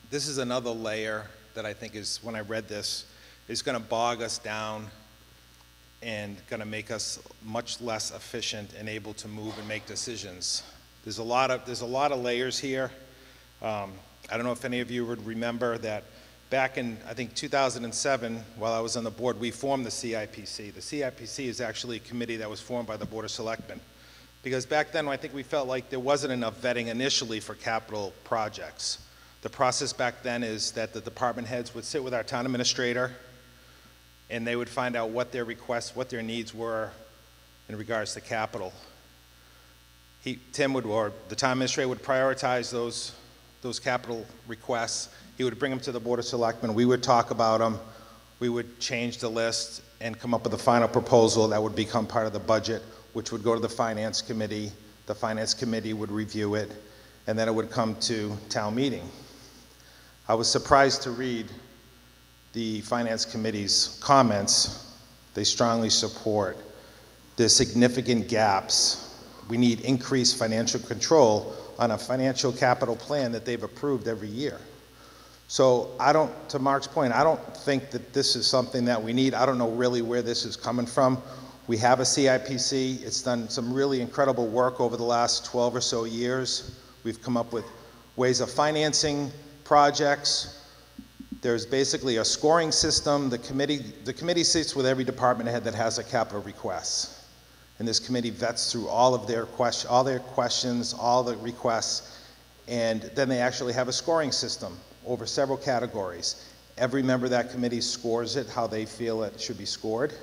This is another layer that I think is, when I read this, is going to bog us down and going to make us much less efficient and able to move and make decisions. There's a lot of layers here. I don't know if any of you would remember that back in, I think, 2007, while I was on the board, we formed the CIPC. The CIPC is actually a committee that was formed by the Board of Selectmen Because back then, I think we felt like there wasn't enough vetting initially for capital projects. The process back then is that the department heads would sit with our town administrator, and they would find out what their requests, what their needs were in regards to capital. Tim would, or the town administrator would prioritize those capital requests. He would bring them to the Board of Selectmen. We would talk about them. We would change the list and come up with a final proposal that would become part of the budget, which would go to the Finance Committee. The Finance Committee would review it, and then it would come to town meeting. I was surprised to read the Finance Committee's comments. They strongly support the significant gaps. We need increased financial control on a financial capital plan that they've approved every year. So to Mark's point, I don't think that this is something that we need. I don't know really where this is coming from. We have a CIPC. It's done some really incredible work over the last 12 or so years. We've come up with ways of financing projects. There's basically a scoring system. The committee sits with every department head that has a capital request. And this committee vets through all their questions, all the requests, and then they actually have a scoring system over several categories. Every member of that committee scores it how they feel it should be scored.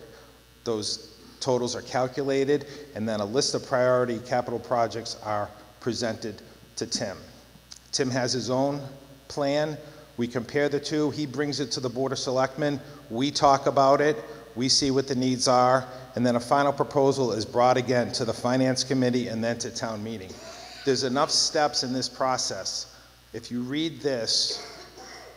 Those totals are calculated, and then a list of priority capital projects are presented to Tim. Tim has his own plan. We compare the two. He brings it to the Board of Selectmen. We talk about it. We see what the needs are, and then a final proposal is brought again to the Finance Committee and then to town meeting. There's enough steps in this process. If you read this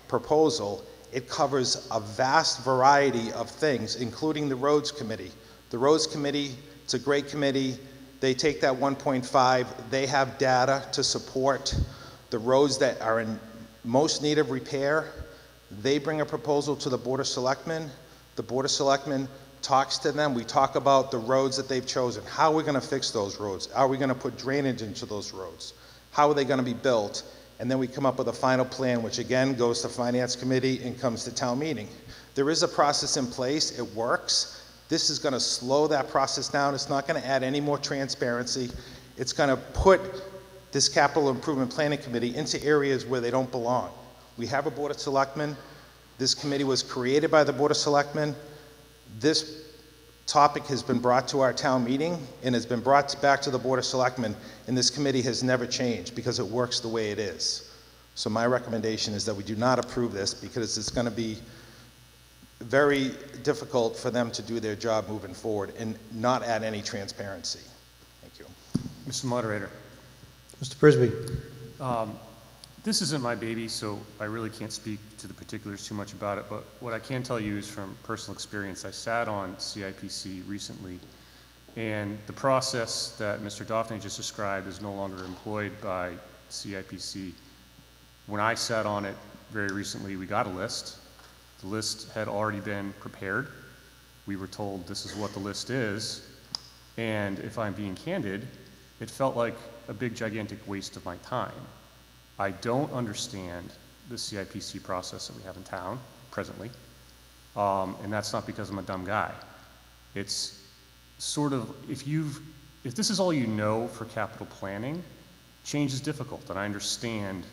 proposal, it covers a vast variety of things, including the Roads Committee. The Roads Committee, it's a great committee. They take that 1.5, they have data to support the roads that are in most need of repair. They bring a proposal to the Board of Selectmen. The Board of Selectmen talks to them. We talk about the roads that they've chosen. How are we going to fix those roads? Are we going to put drainage into those roads? How are they going to be built? And then we come up with a final plan, which again goes to Finance Committee and comes to town meeting. There is a process in place. It works. This is going to slow that process down. It's not going to add any more transparency. It's going to put this Capital Improvement Planning Committee into areas where they don't belong. We have a Board of Selectmen. This committee was created by the Board of Selectmen. This topic has been brought to our town meeting and has been brought back to the Board of Selectmen, and this committee has never changed because it works the way it is. So my recommendation is that we do not approve this because it's going to be very difficult for them to do their job moving forward and not add any transparency. Thank you. Mr. Moderator. Mr. Frisbee. This isn't my baby, so I really can't speak to the particulars too much about it, but what I can tell you is from personal experience. I sat on CIPC recently, and the process that Mr. Daphne just described is no longer employed by CIPC. When I sat on it very recently, we got a list. The list had already been prepared. We were told this is what the list is, and if I'm being candid, it felt like a big, gigantic waste of my time. I don't understand the CIPC process that we have in town presently, and that's not because I'm a dumb guy. It's sort of, if this is all you know for capital planning, change is difficult, and I understand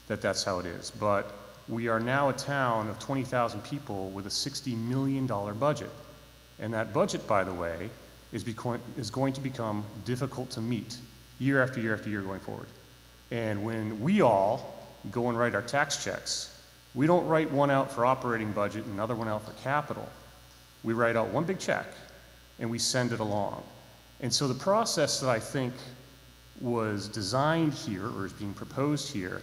that that's how it is, but we are now a town of 20,000 people with a $60 million budget, and that budget, by the way, is going to become difficult to meet year after year after year going forward. And when we all go and write our tax checks, we don't write one out for operating budget and another one out for capital. We write out one big check and we send it along. And so the process that I think was designed here or is being proposed here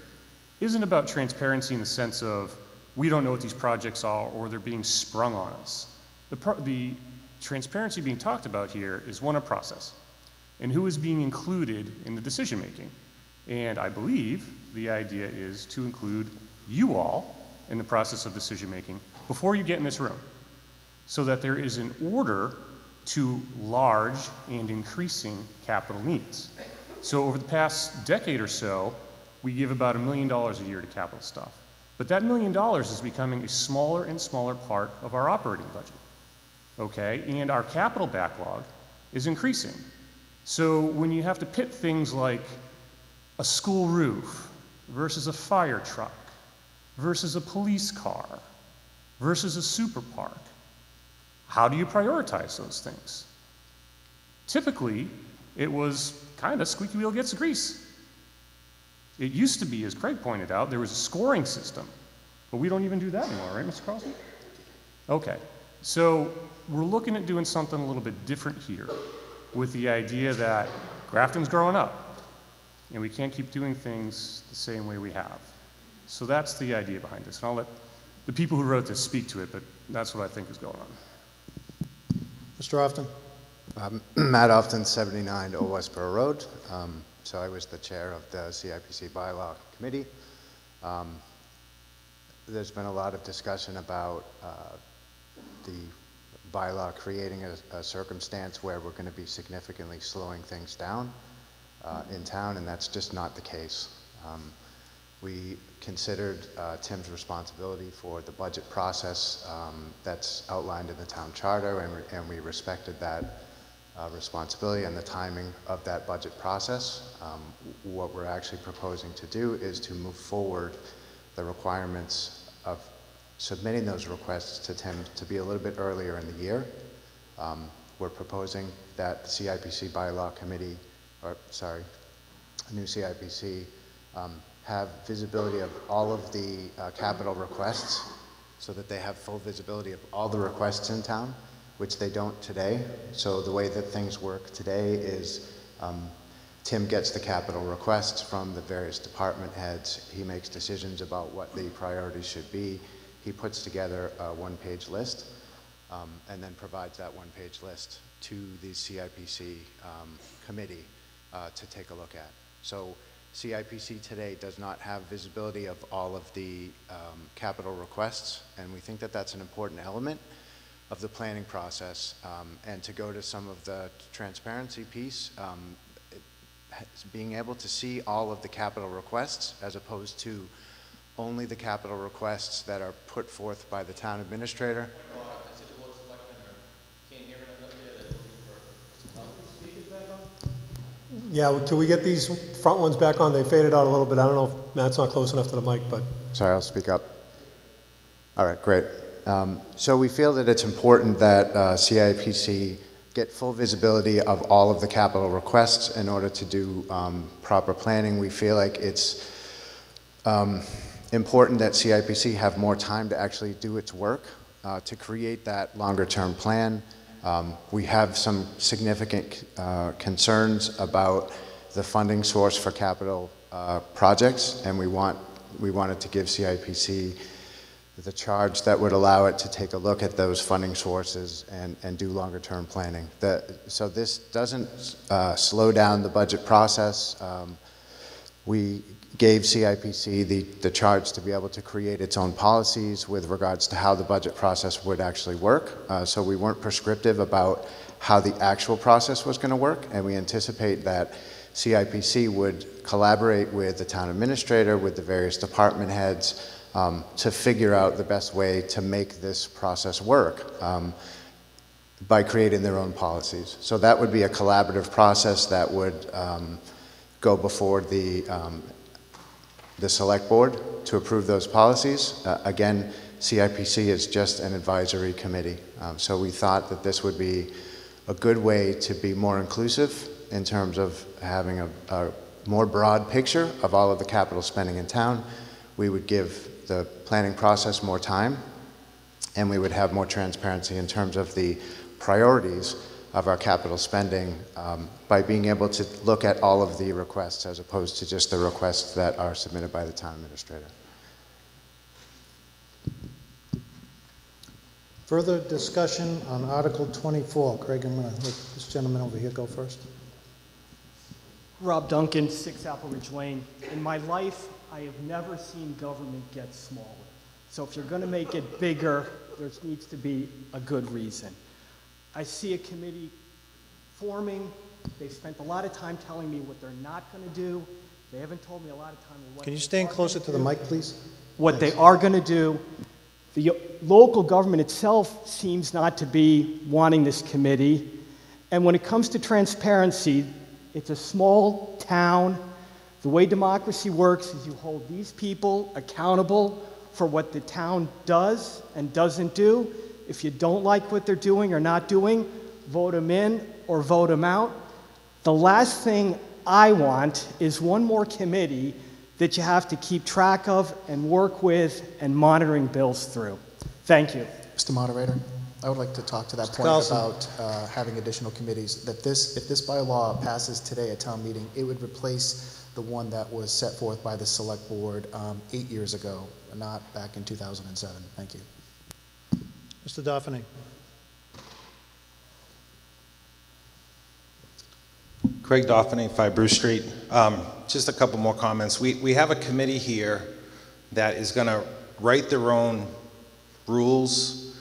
isn't about transparency in the sense of we don't know what these projects are or they're being sprung on us. The transparency being talked about here is one, a process and who is being included in the decision making. And I believe the idea is to include you all in the process of decision making before you get in this room, so that there is an order to large and increasing capital needs. So over the past decade or so, we give about $1 million a year to capital stuff. But that $1 million is becoming a smaller and smaller part of our operating budget, okay? And our capital backlog is increasing. So when you have to pit things like a school roof versus a fire truck versus a police car versus a super park, how do you prioritize those things? Typically, it was kind of squeaky wheel gets the grease. It used to be, as Craig pointed out, there was a scoring system, but we don't even do that anymore, right, Mr. Carlson? Okay, so we're looking at doing something a little bit different here with the idea that Grafton's growing up and we can't keep doing things the same way we have. So that's the idea behind this. And I'll let the people who wrote this speak to it, but that's what I think is going on. Mr. Often? Matt Often, 79 Old Westboro Road. So I was the chair of the CIPC bylaw committee. There's been a lot of discussion about the bylaw creating a circumstance where we're going to be significantly slowing things down in town, and that's just not the case. We considered Tim's responsibility for the budget process that's outlined in the town charter, and we respected that responsibility and the timing of that budget process. What we're actually proposing to do is to move forward the requirements of submitting those requests to Tim to be a little bit earlier in the year. We're proposing that the CIPC bylaw committee, new CIPC, have visibility of all of the capital requests so that they have full visibility of all the requests in town, which they don't today. So the way that things work today is Tim gets the capital requests from the various department heads. He makes decisions about what the priorities should be. He puts together a one-page list and then provides that one-page list to the CIPC committee to take a look at. So CIPC today does not have visibility of all of the capital requests, and we think that that's an important element of the planning process. And to go to some of the transparency piece, being able to see all of the capital requests as opposed to only the capital requests that are put forth by the town administrator. Yeah, can we get these front ones back on? They faded out a little bit. I don't know if Matt's not close enough to the mic, but. Sorry, I'll speak up. All right, great. So we feel that it's important that CIPC get full visibility of all of the capital requests in order to do proper planning. We feel like it's important that CIPC have more time to actually do its work to create that longer term plan. We have some significant concerns about the funding source for capital projects, and we wanted to give CIPC the charge that would allow it to take a look at those funding sources and do longer term planning. So this doesn't slow down the budget process. We gave CIPC the charge to be able to create its own policies with regards to how the budget process would actually work. So we weren't prescriptive about how the actual process was going to work, and we anticipate that CIPC would collaborate with the town administrator, with the various department heads, to figure out the best way to make this process work by creating their own policies. So that would be a collaborative process that would go before the select board to approve those policies. Again, CIPC is just an advisory committee. So we thought that this would be a good way to be more inclusive in terms of having a more broad picture of all of the capital spending in town. We would give the planning process more time, and we would have more transparency in terms of the priorities of our capital spending by being able to look at all of the requests as opposed to just the requests that are submitted by the town administrator. Further discussion on Article 24. Craig, I'm going to let this gentleman over here go first. Rob Duncan, 6 Apple Ridge Lane. In my life, I have never seen government get smaller. So if you're going to make it bigger, there needs to be a good reason. I see a committee forming. They've spent a lot of time telling me what they're not going to do. They haven't told me a lot of time what Can you stand closer to the mic, please? What they are going to do. The local government itself seems not to be wanting this committee. And when it comes to transparency, it's a small town. The way democracy works is you hold these people accountable for what the town does and doesn't do. If you don't like what they're doing or not doing, vote them in or vote them out. The last thing I want is one more committee that you have to keep track of and work with and monitoring bills through. Thank you. Mr. Moderator, I would like to talk to that Mr. point Carlson. about having additional committees. That if this bylaw passes today at town meeting, it would replace the one that was set forth by the select board 8 years ago, not back in 2007. Thank you. Mr. Dauphiné. Craig Dauphiné, 5 Bruce Street. Just a couple more comments. We have a committee here that is going to write their own rules.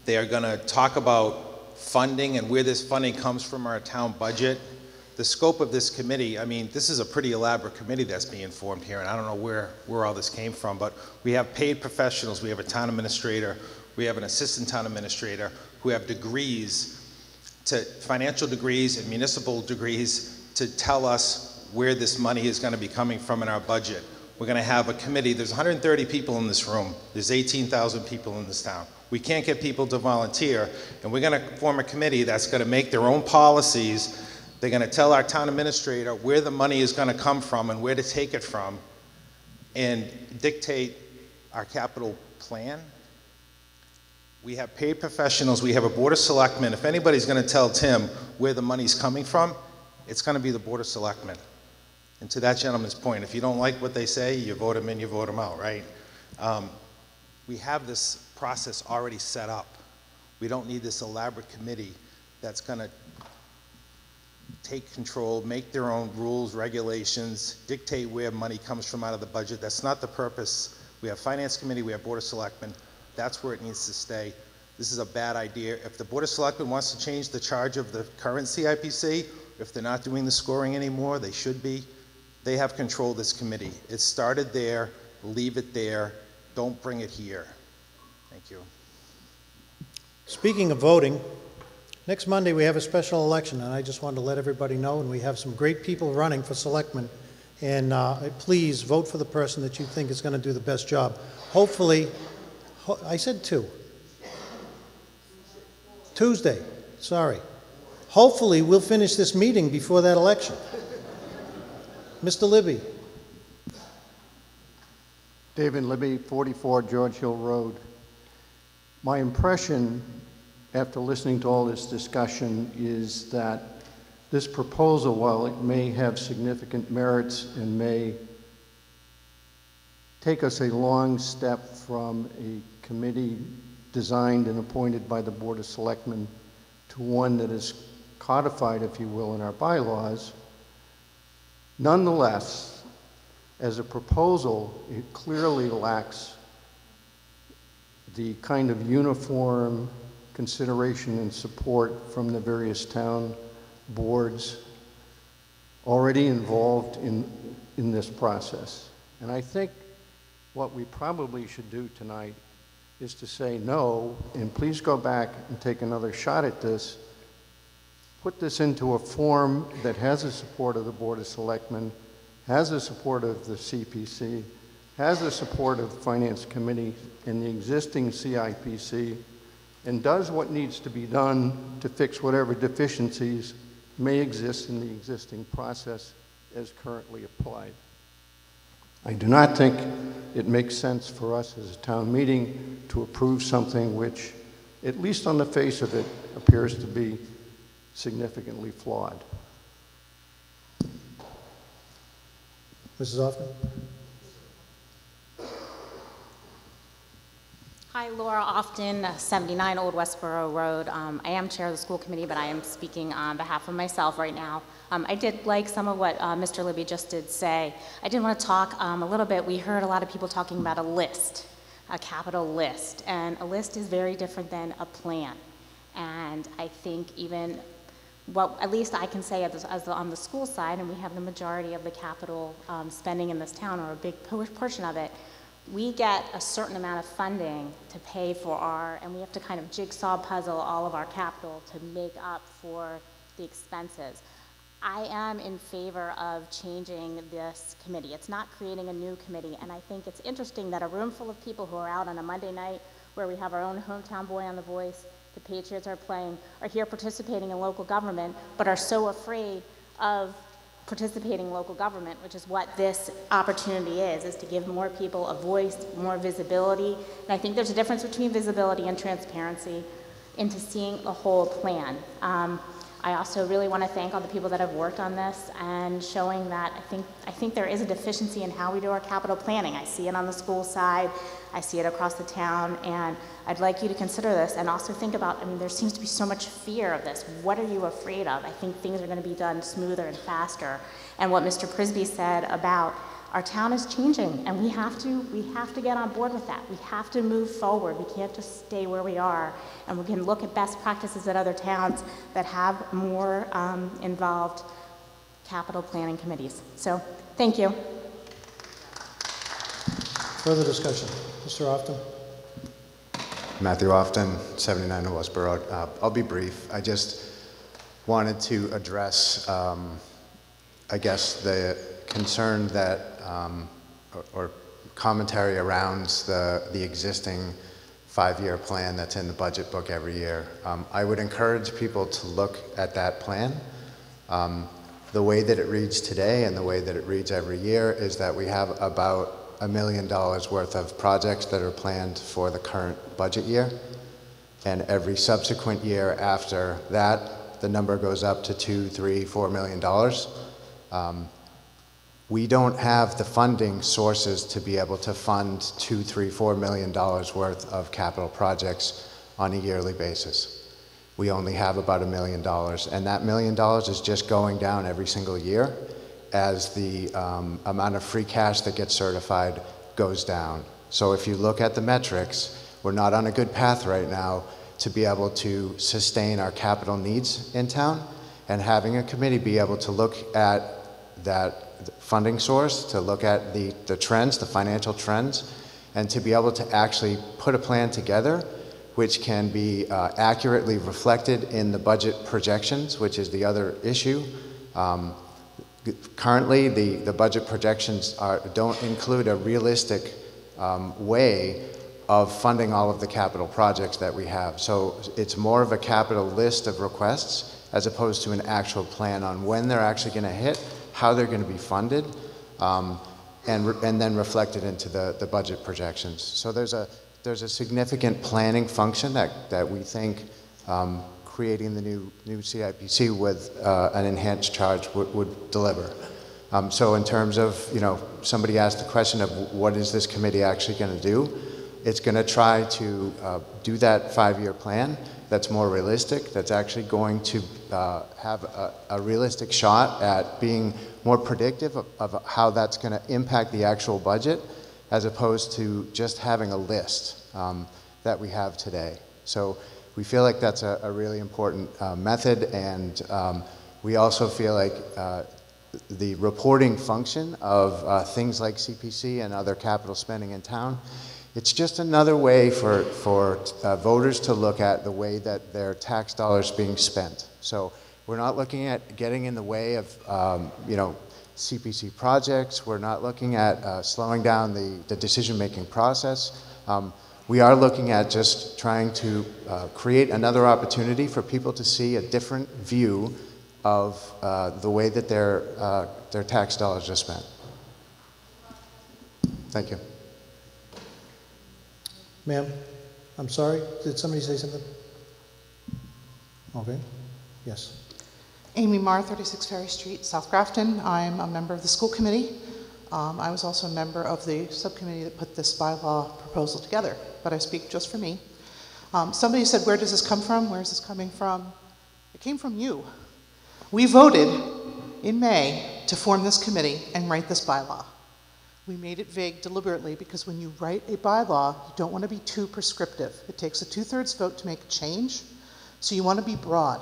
They are going to talk about funding and where this funding comes from our town budget. The scope of this committee, I mean, this is a pretty elaborate committee that's being formed here, and I don't know where all this came from, but we have paid professionals. We have a town administrator. We have an assistant town administrator who have degrees, financial degrees and municipal degrees, to tell us where this money is going to be coming from in our budget. We're going to have a committee. There's 130 people in this room. There's 18,000 people in this town. We can't get people to volunteer, and we're going to form a committee that's going to make their own policies. They're going to tell our town administrator where the money is going to come from and where to take it from, and dictate our capital plan. We have paid professionals. We have a board of selectmen. If anybody's going to tell Tim where the money's coming from, it's going to be the board of selectmen. And to that gentleman's point, if you don't like what they say, you vote them in, you vote them out, right? We have this process already set up. We don't need this elaborate committee that's going to take control, make their own rules, regulations, dictate where money comes from out of the budget. That's not the purpose. We have finance committee, we have board of selectmen. That's where it needs to stay. This is a bad idea. If the board of selectmen wants to change the charge of the current CIPC, if they're not doing the scoring anymore, they should be. They have control of this committee. It started there, leave it there, don't bring it here. Thank you. Speaking of voting, next Monday we have a special election, and I just wanted to let everybody know, and we have some great people running for selectmen, and please vote for the person that you think is going to do the best job. Hopefully, I said Tuesday, sorry. Hopefully we'll finish this meeting before that election. Mr. Libby. David Libby, 44 George Hill Road. My impression, after listening to all this discussion, is that this proposal, while it may have significant merits and may take us a long step from a committee designed and appointed by the Board of Selectmen to one that is codified, if you will, in our bylaws, nonetheless, as a proposal, it clearly lacks the kind of uniform consideration and support from the various town boards already involved in this process. And I think what we probably should do tonight is to say no, and please go back and take another shot at this. Put this into a form that has the support of the Board of Selectmen, has the support of the CPC, has the support of the Finance Committee and the existing CIPC, and does what needs to be done to fix whatever deficiencies may exist in the existing process as currently applied. I do not think it makes sense for us as a town meeting to approve something which, at least on the face of it, appears to be significantly flawed. Mrs. Hoffman? Hi, Laura Often, 79 Old Westboro Road. I am chair of the school committee, but I am speaking on behalf of myself right now. I did like some of what Mr. Libby just did say. I did want to talk a little bit. We heard a lot of people talking about a list, a capital list, and a list is very different than a plan. And I think even, well, at least I can say on the school side, and we have the majority of the capital spending in this town, or a big portion of it, we get a certain amount of funding to pay for and we have to kind of jigsaw puzzle all of our capital to make up for the expenses. I am in favor of changing this committee. It's not creating a new committee, and I think it's interesting that a room full of people who are out on a Monday night where we have our own hometown boy on The Voice, the Patriots are playing, are here participating in local government, but are so afraid of participating in local government, which is what this opportunity is to give more people a voice, more visibility. And I think there's a difference between visibility and transparency into seeing a whole plan. I also really want to thank all the people that have worked on this and showing that I think there is a deficiency in how we do our capital planning. I see it on the school side, I see it across the town, and I'd like you to consider this and also think about, I mean, there seems to be so much fear of this. What are you afraid of? I think things are going to be done smoother and faster. And what Mr. Prisby said about our town is changing, and we have to get on board with that. We have to move forward. We can't just stay where we are, and we can look at best practices at other towns that have more involved capital planning committees. So, thank you. Further discussion. Mr. Often. Matthew Often, 79 Westboro Road. I'll be brief. I just wanted to address, I guess, the concern that, or commentary around the existing 5-year plan that's in the budget book every year. I would encourage people to look at that plan. The way that it reads today and the way that it reads every year is that we have about $1 million worth of projects that are planned for the current budget year. And every subsequent year after that, the number goes up to $2, $3, $4 million. We don't have the funding sources to be able to fund $2, $3, $4 million worth of capital projects on a yearly basis. We only have about $1 million, and that $1 million is just going down every single year as the amount of free cash that gets certified goes down. So if you look at the metrics, we're not on a good path right now to be able to sustain our capital needs in town, and having a committee be able to look at that funding source, to look at the trends, the financial trends, and to be able to actually put a plan together which can be accurately reflected in the budget projections, which is the other issue. Currently, the budget projections don't include a realistic way of funding all of the capital projects that we have. So it's more of a capital list of requests as opposed to an actual plan on when they're actually going to hit, how they're going to be funded, and then reflected into the budget projections. So there's a significant planning function that we think creating the new CIPC with an enhanced charge would deliver. So in terms of, somebody asked the question of what is this committee actually going to do? It's going to try to do that 5-year plan that's more realistic, that's actually going to have a realistic shot at being more predictive of how that's going to impact the actual budget, as opposed to just having a list that we have today. So we feel like that's a really important method, and we also feel like the reporting function of things like CPC and other capital spending in town, it's just another way for voters to look at the way that their tax dollars being spent. So we're not looking at getting in the way of CPC projects. We're not looking at slowing down the decision-making process. We are looking at just trying to create another opportunity for people to see a different view of the way that their tax dollars are spent. Thank you. Ma'am, I'm sorry, did somebody say something? Okay, yes. Amy Marr, 36 Ferry Street, South Grafton. I'm a member of the school committee. I was also a member of the subcommittee that put this bylaw proposal together, but I speak just for me. Somebody said, where does this come from? Where is this coming from? It came from you. We voted in May to form this committee and write this bylaw. We made it vague deliberately because when you write a bylaw, you don't want to be too prescriptive. It takes a 2/3 vote to make a change, so you want to be broad.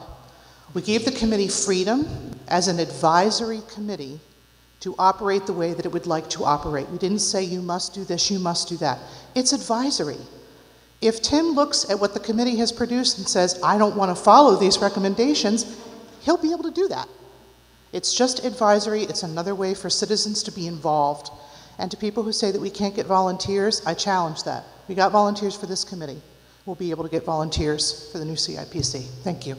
We gave the committee freedom as an advisory committee to operate the way that it would like to operate. We didn't say you must do this, you must do that. It's advisory. If Tim looks at what the committee has produced and says, I don't want to follow these recommendations, he'll be able to do that. It's just advisory. It's another way for citizens to be involved. And to people who say that we can't get volunteers, I challenge that. We got volunteers for this committee. We'll be able to get volunteers for the new CIPC. Thank you.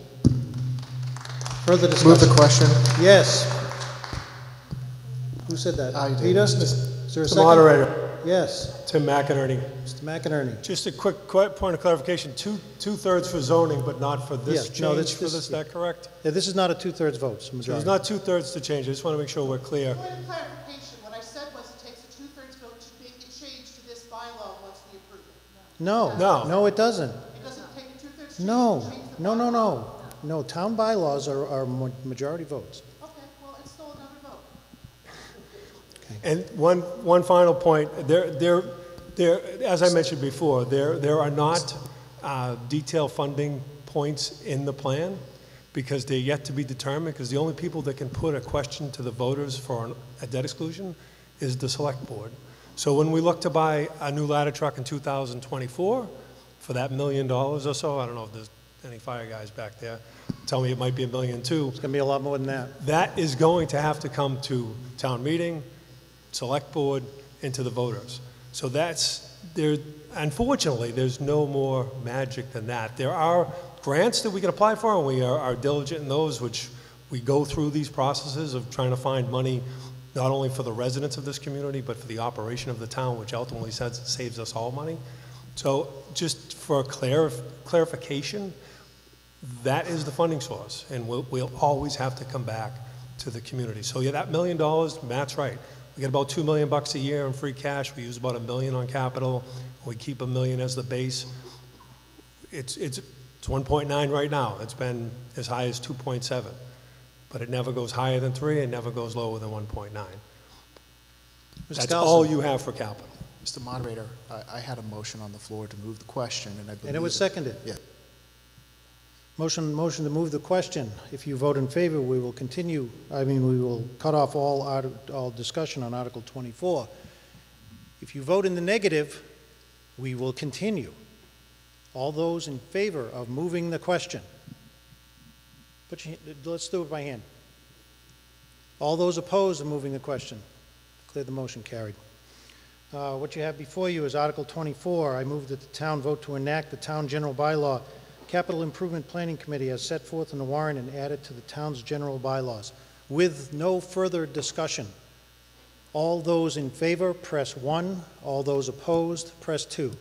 Further discussion? Move the question. Yes. Who said that? I did. Peter? Is there a Mr. second? Moderator. Yes. Tim McInerney. Mr. McInerney. Just a quick point of clarification. Two-thirds for zoning, but not for this Yeah, change no, for this- this, is that correct? Yeah, this is not a two-thirds vote, it's a So majority. there's not two-thirds to change. I just want to make sure we're clear. Point of clarification, what I said was it takes a two-thirds vote to make a change to this bylaw once we approve it. No. No. No, it doesn't. It doesn't take a two-thirds change No. to change the No, no, bylaw. no. No, town bylaws are majority votes. Okay, well, it's still another vote. And one final point, as I mentioned before, there are not detailed funding points in the plan because they're yet to be determined, because the only people that can put a question to the voters for a debt exclusion is the select board. So when we look to buy a new ladder truck in 2024 for that $1 million or so, I don't know if there's any fire guys back there, tell me it might be $1.2 million. It's going to be a lot more than that. That is going to have to come to town meeting, select board, and to the voters. So unfortunately, there's no more magic than that. There are grants that we can apply for, and we are diligent in those, which we go through these processes of trying to find money not only for the residents of this community, but for the operation of the town, which ultimately saves us all money. So just for clarification, that is the funding source, and we'll always have to come back to the community. So yeah, that $1 million, Matt's right. We get about $2 million a year in free cash. We use about $1 million on capital. We keep $1 million as the base. It's 1.9 right now. It's been as high as 2.7, but it never goes higher than 3. It never goes lower than 1.9. That's Skousen. all you have for capital. Mr. Moderator, I had a motion on the floor to move the question, and I believe... And it was seconded. Yeah. Motion to move the question. If you vote in favor, we will continue, we will cut off all discussion on Article 24. If you vote in the negative, we will continue. All those in favor of moving the question, let's do it by hand. All those opposed of moving the question, declare the motion carried. What you have before you is Article 24. I move that the town vote to enact the town general bylaw Capital Improvement Planning Committee as set forth in the warrant and added to the town's general bylaws with no further discussion. All those in favor, press 1. All those opposed, press 2.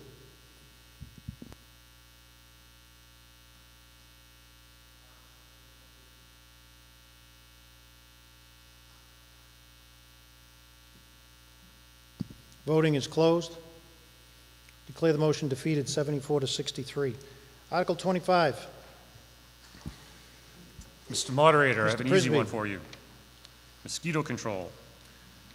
Voting is closed. Declare the motion defeated, 74-63. Article 25. Mr. Moderator, I have Mr. an easy Prisby. one for you. Mosquito control.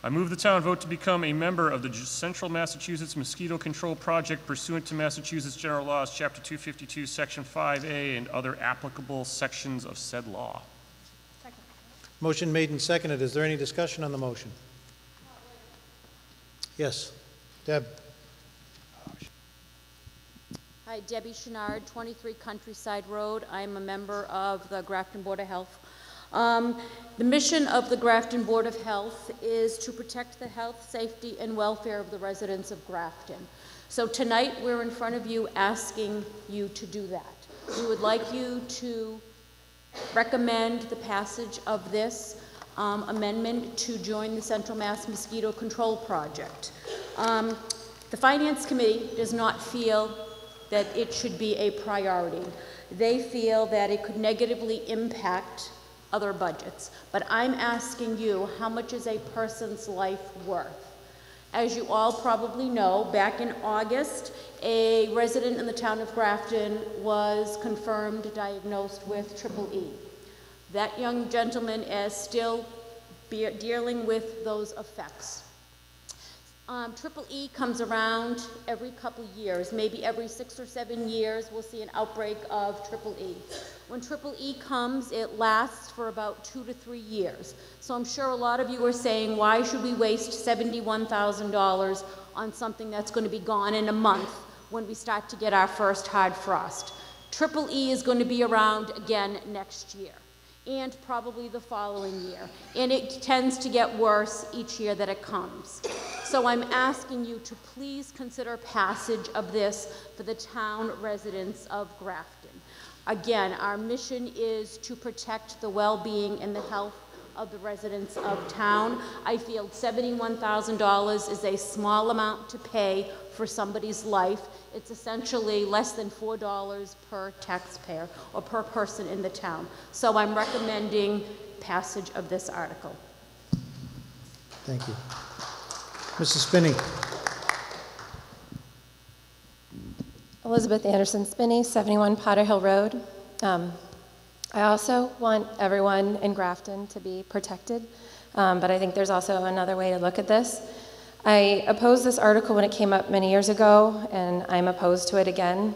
I move the town vote to become a member of the Central Massachusetts Mosquito Control Project pursuant to Massachusetts General Laws, Chapter 252, Section 5A, and other applicable sections of said law. Motion made and seconded. Is there any discussion on the motion? Yes. Deb? Hi, Debbie Chenard, 23 Countryside Road. I'm a member of the Grafton Board of Health. The mission of the Grafton Board of Health is to protect the health, safety, and welfare of the residents of Grafton. So tonight, we're in front of you asking you to do that. We would like you to recommend the passage of this amendment to join the Central Mass Mosquito Control Project. The Finance Committee does not feel that it should be a priority. They feel that it could negatively impact other budgets. But I'm asking you, how much is a person's life worth? As you all probably know, back in August, a resident in the town of Grafton was confirmed diagnosed with EEE. That young gentleman is still dealing with those effects. EEE comes around every couple years, maybe every 6 or 7 years we'll see an outbreak of EEE. When EEE comes, it lasts for about 2 to 3 years. So I'm sure a lot of you are saying, why should we waste $71,000 on something that's going to be gone in a month when we start to get our first hard frost? EEE is going to be around again next year. and probably the following year. And it tends to get worse each year that it comes. So I'm asking you to please consider passage of this for the town residents of Grafton. Again, our mission is to protect the well-being and the health of the residents of town. I feel $71,000 is a small amount to pay for somebody's life. It's essentially less than $4 per taxpayer or per person in the town. So I'm recommending passage of this article. Thank you. Mrs. Spinney. Elizabeth Anderson Spinney, 71 Potter Hill Road. I also want everyone in Grafton to be protected, but I think there's also another way to look at this. I opposed this article when it came up many years ago, and I'm opposed to it again.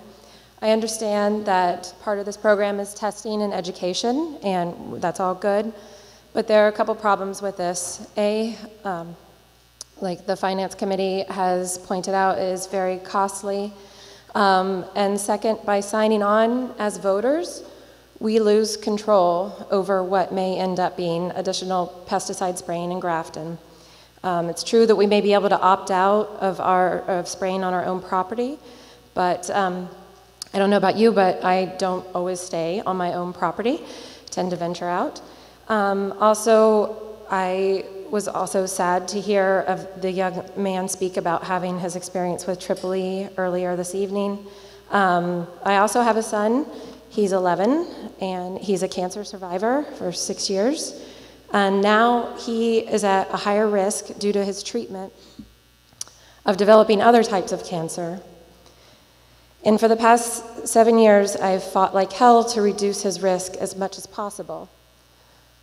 I understand that part of this program is testing and education, and that's all good, but there are a couple problems with this. Like the Finance Committee has pointed out, is very costly. And second, by signing on as voters, we lose control over what may end up being additional pesticide spraying in Grafton. It's true that we may be able to opt out of spraying on our own property, but I don't know about you, but I don't always stay on my own property, tend to venture out. Also, I was also sad to hear of the young man speak about having his experience with Tripoli earlier this evening. I also have a son. He's 11, and he's a cancer survivor for 6 years. And now he is at a higher risk due to his treatment of developing other types of cancer. And for the past 7 years, I've fought like hell to reduce his risk as much as possible.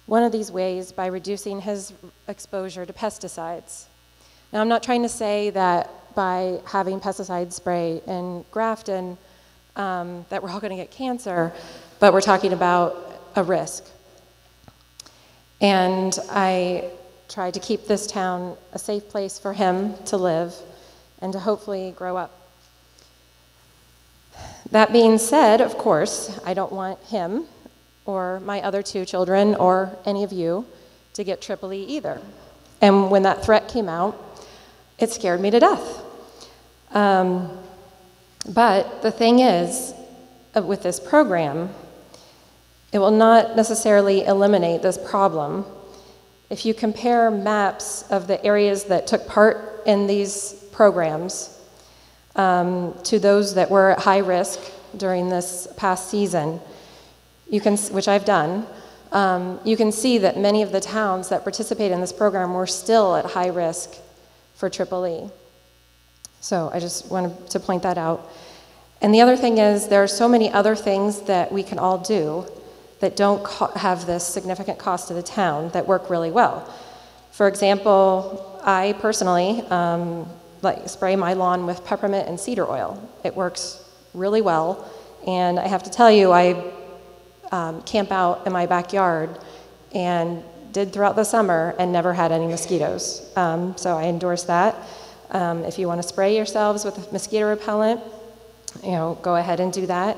One of these ways by reducing his exposure to pesticides. Now, I'm not trying to say that by having pesticide spray in Grafton that we're all going to get cancer, but we're talking about a risk. And I tried to keep this town a safe place for him to live and to hopefully grow up. That being said, of course, I don't want him or my other 2 children or any of you to get Tripoli either. And when that threat came out, it scared me to death. But the thing is, with this program, it will not necessarily eliminate this problem. If you compare maps of the areas that took part in these programs to those that were at high risk during this past season, you can, which I've done, you can see that many of the towns that participate in this program were still at high risk for Tripoli. So I just wanted to point that out. And the other thing is, there are so many other things that we can all do that don't have this significant cost to the town that work really well. For example, I personally spray my lawn with peppermint and cedar oil. It works really well, and I have to tell you, I camp out in my backyard and did throughout the summer and never had any mosquitoes. So I endorse that. If you want to spray yourselves with mosquito repellent, go ahead and do that.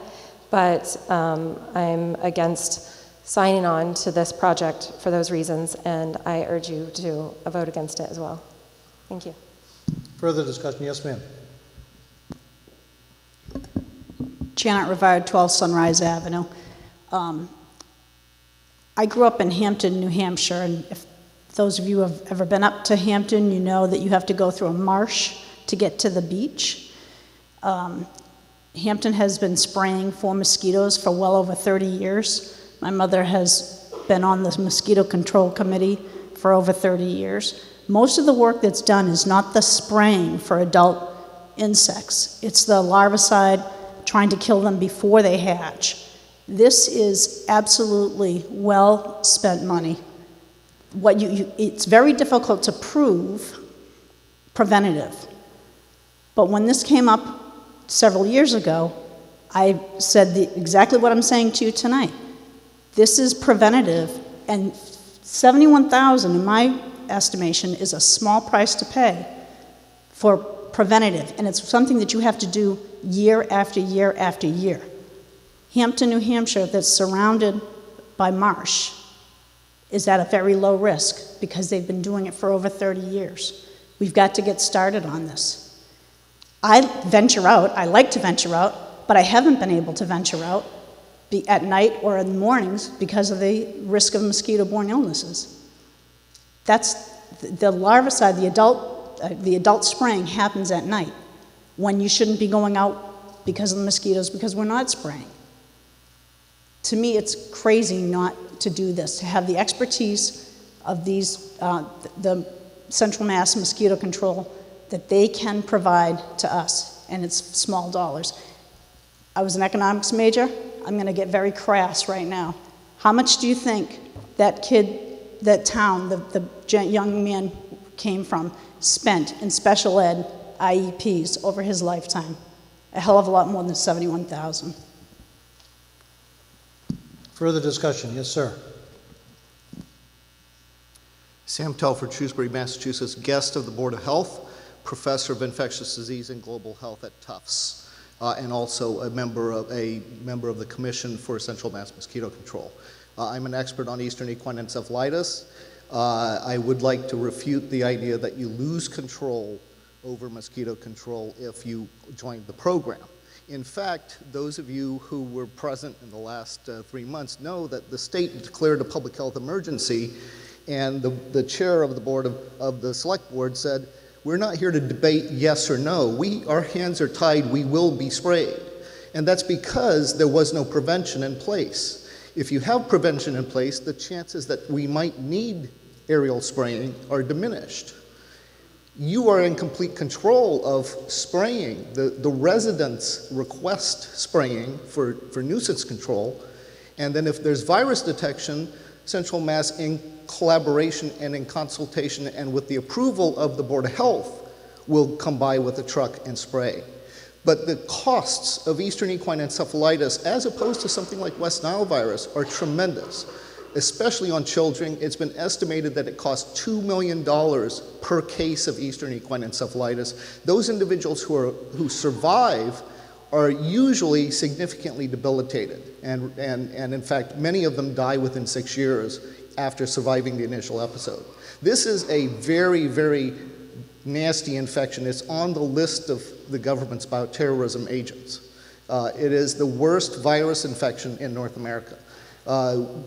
But I'm against signing on to this project for those reasons, and I urge you to vote against it as well. Thank you. Further discussion? Yes, ma'am. Janet Rivard, 12 Sunrise Avenue. I grew up in Hampton, New Hampshire, and if those of you who have ever been up to Hampton, you know that you have to go through a marsh to get to the beach. Hampton has been spraying for mosquitoes for well over 30 years. My mother has been on the mosquito control committee for over 30 years. Most of the work that's done is not the spraying for adult insects. It's the larvicide, trying to kill them before they hatch. This is absolutely well spent money. It's very difficult to prove preventative. But when this came up several years ago, I said exactly what I'm saying to you tonight. This is preventative, and $71,000 in my estimation is a small price to pay for preventative, and it's something that you have to do year after year after year. Hampton, New Hampshire, that's surrounded by marsh is at a very low risk because they've been doing it for over 30 years. We've got to get started on this. I venture out, I like to venture out, but I haven't been able to venture out at night or in the mornings because of the risk of mosquito-borne illnesses. That's the larvicide, the adult spraying happens at night when you shouldn't be going out because of the mosquitoes, because we're not spraying. To me, it's crazy not to do this, to have the expertise of these, the Central Mass Mosquito Control that they can provide to us, and it's small dollars. I was an economics major. I'm going to get very crass right now. How much do you think that kid, that town, the young man came from, spent in special ed IEPs over his lifetime? A hell of a lot more than $71,000. Further discussion? Yes, sir. Sam Telford, Shrewsbury, Massachusetts, guest of the Board of Health, professor of infectious disease and global health at Tufts, and also a member of the Commission for Central Mass Mosquito Control. I'm an expert on Eastern equine encephalitis. I would like to refute the idea that you lose control over mosquito control if you join the program. In fact, those of you who were present in the last 3 months know that the state declared a public health emergency, and the chair of the board of the select board said, we're not here to debate yes or no. Our hands are tied, we will be sprayed. And that's because there was no prevention in place. If you have prevention in place, the chances that we might need aerial spraying are diminished. You are in complete control of spraying. The residents request spraying for nuisance control, and then if there's virus detection, Central Mass, in collaboration and in consultation and with the approval of the Board of Health, will come by with a truck and spray. But the costs of Eastern equine encephalitis, as opposed to something like West Nile virus, are tremendous, especially on children. It's been estimated that it costs $2 million per case of Eastern equine encephalitis. Those individuals who survive are usually significantly debilitated, and in fact, many of them die within 6 years after surviving the initial episode. This is a very, very nasty infection. It's on the list of the government's bioterrorism agents. It is the worst virus infection in North America.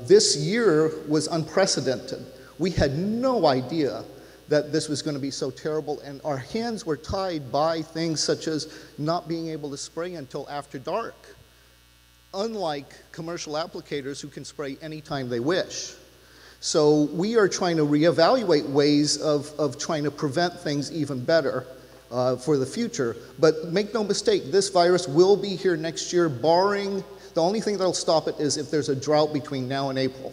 This year was unprecedented. We had no idea that this was going to be so terrible, and our hands were tied by things such as not being able to spray until after dark, unlike commercial applicators who can spray anytime they wish. So we are trying to reevaluate ways of trying to prevent things even better for the future. But make no mistake, this virus will be here next year, barring, the only thing that'll stop it is if there's a drought between now and April.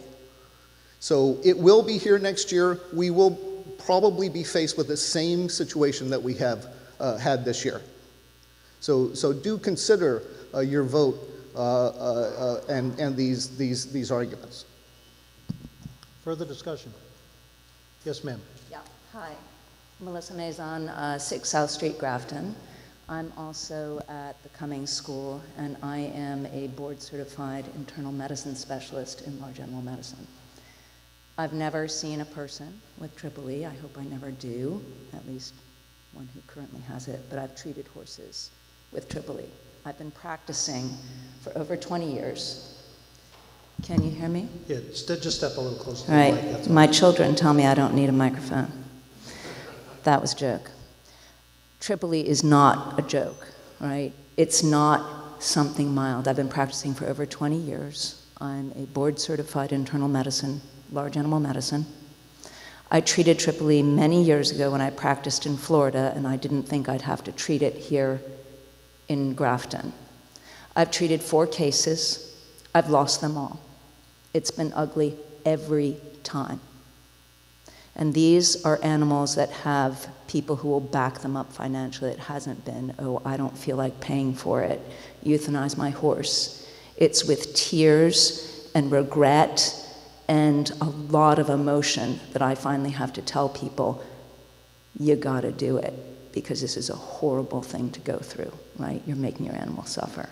So it will be here next year. We will probably be faced with the same situation that we have had this year. So do consider your vote and these arguments. Further discussion? Yes, ma'am. Yeah, hi. Melissa Maison, 6 South Street, Grafton. I'm also at the Cummings School, and I am a board-certified internal medicine specialist in large animal medicine. I've never seen a person with Triple E. I hope I never do, at least one who currently has it, but I've treated horses with Triple E. I've been practicing for over 20 years. Can you hear me? Yeah, just step a little closer to All the mic. right, That's my children tell me I don't need a microphone. That was a joke. Triple E is not a joke, right? It's not something mild. I've been practicing for over 20 years. I'm a board-certified internal medicine, large animal medicine. I treated Triple E many years ago when I practiced in Florida, and I didn't think I'd have to treat it here in Grafton. I've treated 4 cases. I've lost them all. It's been ugly every time. And these are animals that have people who will back them up financially. It hasn't been, oh, I don't feel like paying for it, euthanize my horse. It's with tears and regret and a lot of emotion that I finally have to tell people, you gotta do it, because this is a horrible thing to go through, right? You're making your animal suffer.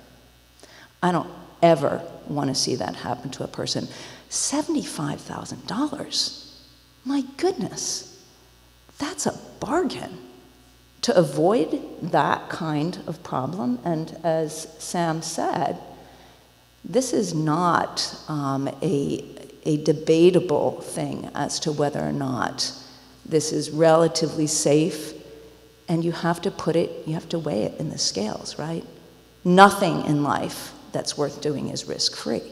I don't ever want to see that happen to a person. $75,000. My goodness, that's a bargain. To avoid that kind of problem, and as Sam said, this is not a debatable thing as to whether or not this is relatively safe, and you have to weigh it in the scales, right? Nothing in life that's worth doing is risk-free.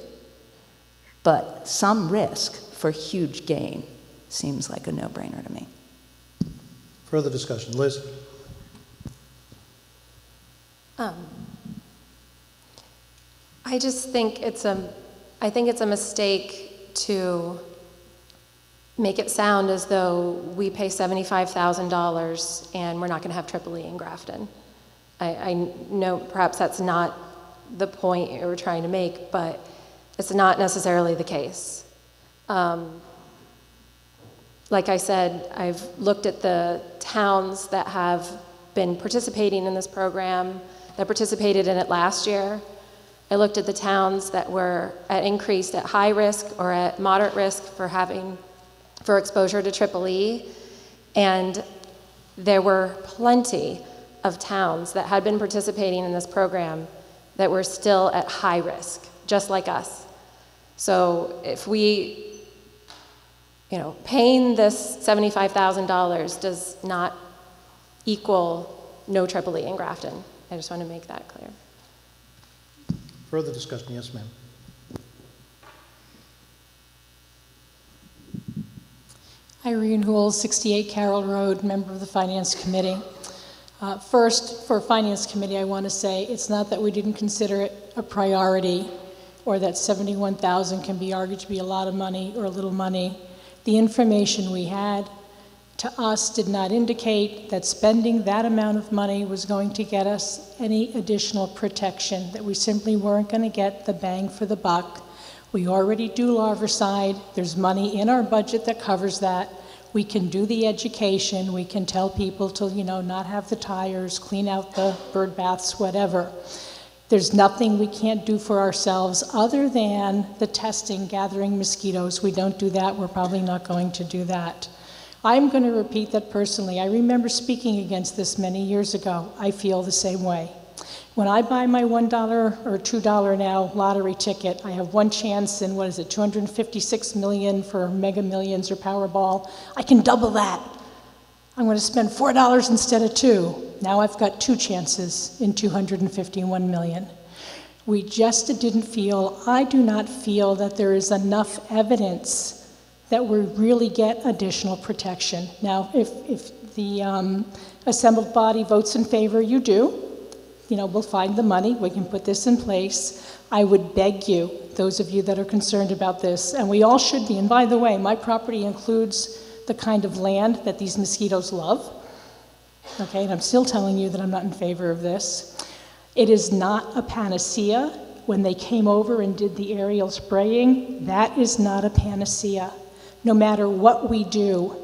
But some risk for huge gain seems like a no-brainer to me. Further discussion. Liz? I just think it's a mistake to make it sound as though we pay $75,000 and we're not going to have EEE in Grafton. I know perhaps that's not the point you were trying to make, but it's not necessarily the case. Like I said, I've looked at the towns that have been participating in this program, that participated in it last year. I looked at the towns that were increased at high risk or at moderate risk for exposure to EEE, and there were plenty of towns that had been participating in this program that were still at high risk, just like us. So if paying this $75,000 does not equal no EEE in Grafton. I just want to make that clear. Further discussion. Yes, ma'am. Irene Houle, 68 Carroll Road, member of the Finance Committee. First, for Finance Committee, I want to say it's not that we didn't consider it a priority or that $71,000 can be argued to be a lot of money or a little money. The information we had to us did not indicate that spending that amount of money was going to get us any additional protection, that we simply weren't going to get the bang for the buck. We already do Larverside. There's money in our budget that covers that. We can do the education. We can tell people to, not have the tires, clean out the bird baths, whatever. There's nothing we can't do for ourselves other than the testing, gathering mosquitoes. We don't do that. We're probably not going to do that. I'm going to repeat that personally. I remember speaking against this many years ago. I feel the same way. When I buy my $1 or $2 now lottery ticket, I have one chance in, 256 million for Mega Millions or Powerball. I can double that. I'm going to spend $4 instead of $2. Now I've got two chances in 251 million. I do not feel that there is enough evidence that we really get additional protection. Now, if the assembled body votes in favor, you do. We'll find the money, we can put this in place. I would beg you, those of you that are concerned about this, and we all should be, and by the way, my property includes the kind of land that these mosquitoes love. Okay, and I'm still telling you that I'm not in favor of this. It is not a panacea. When they came over and did the aerial spraying, that is not a panacea. No matter what we do,